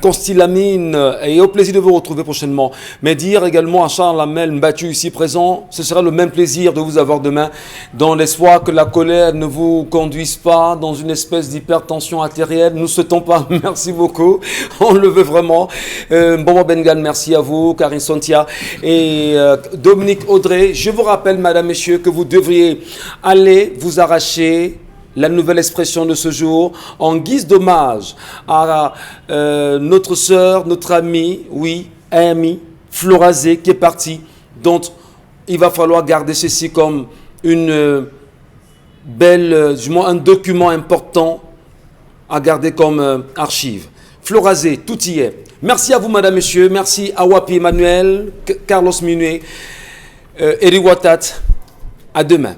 Constilamine, et au plaisir de vous retrouver prochainement. Mais dire également à Charles Amel Mbattu ici présent, ce sera le même plaisir de vous avoir demain, dans l'espoir que la colère ne vous conduise pas dans une espèce d'hypertension artérielle. Nous ne souhaitons pas. Merci beaucoup. On le veut vraiment. Bobo Bengal, merci à vous. Karine Sontia et Dominique Audrey. Je vous rappelle, madame, messieurs, que vous devriez aller vous arracher la nouvelle expression de ce jour, en guise d'hommage à notre sœur, notre amie, Florazé, qui est partie, dont il va falloir garder ceci comme une belle, du moins un document important à garder comme archive. Florazé, tout y est. Merci à vous, madame, messieurs. Merci à Wapi Emmanuel, Carlos Minuet, Eric Watat. À demain.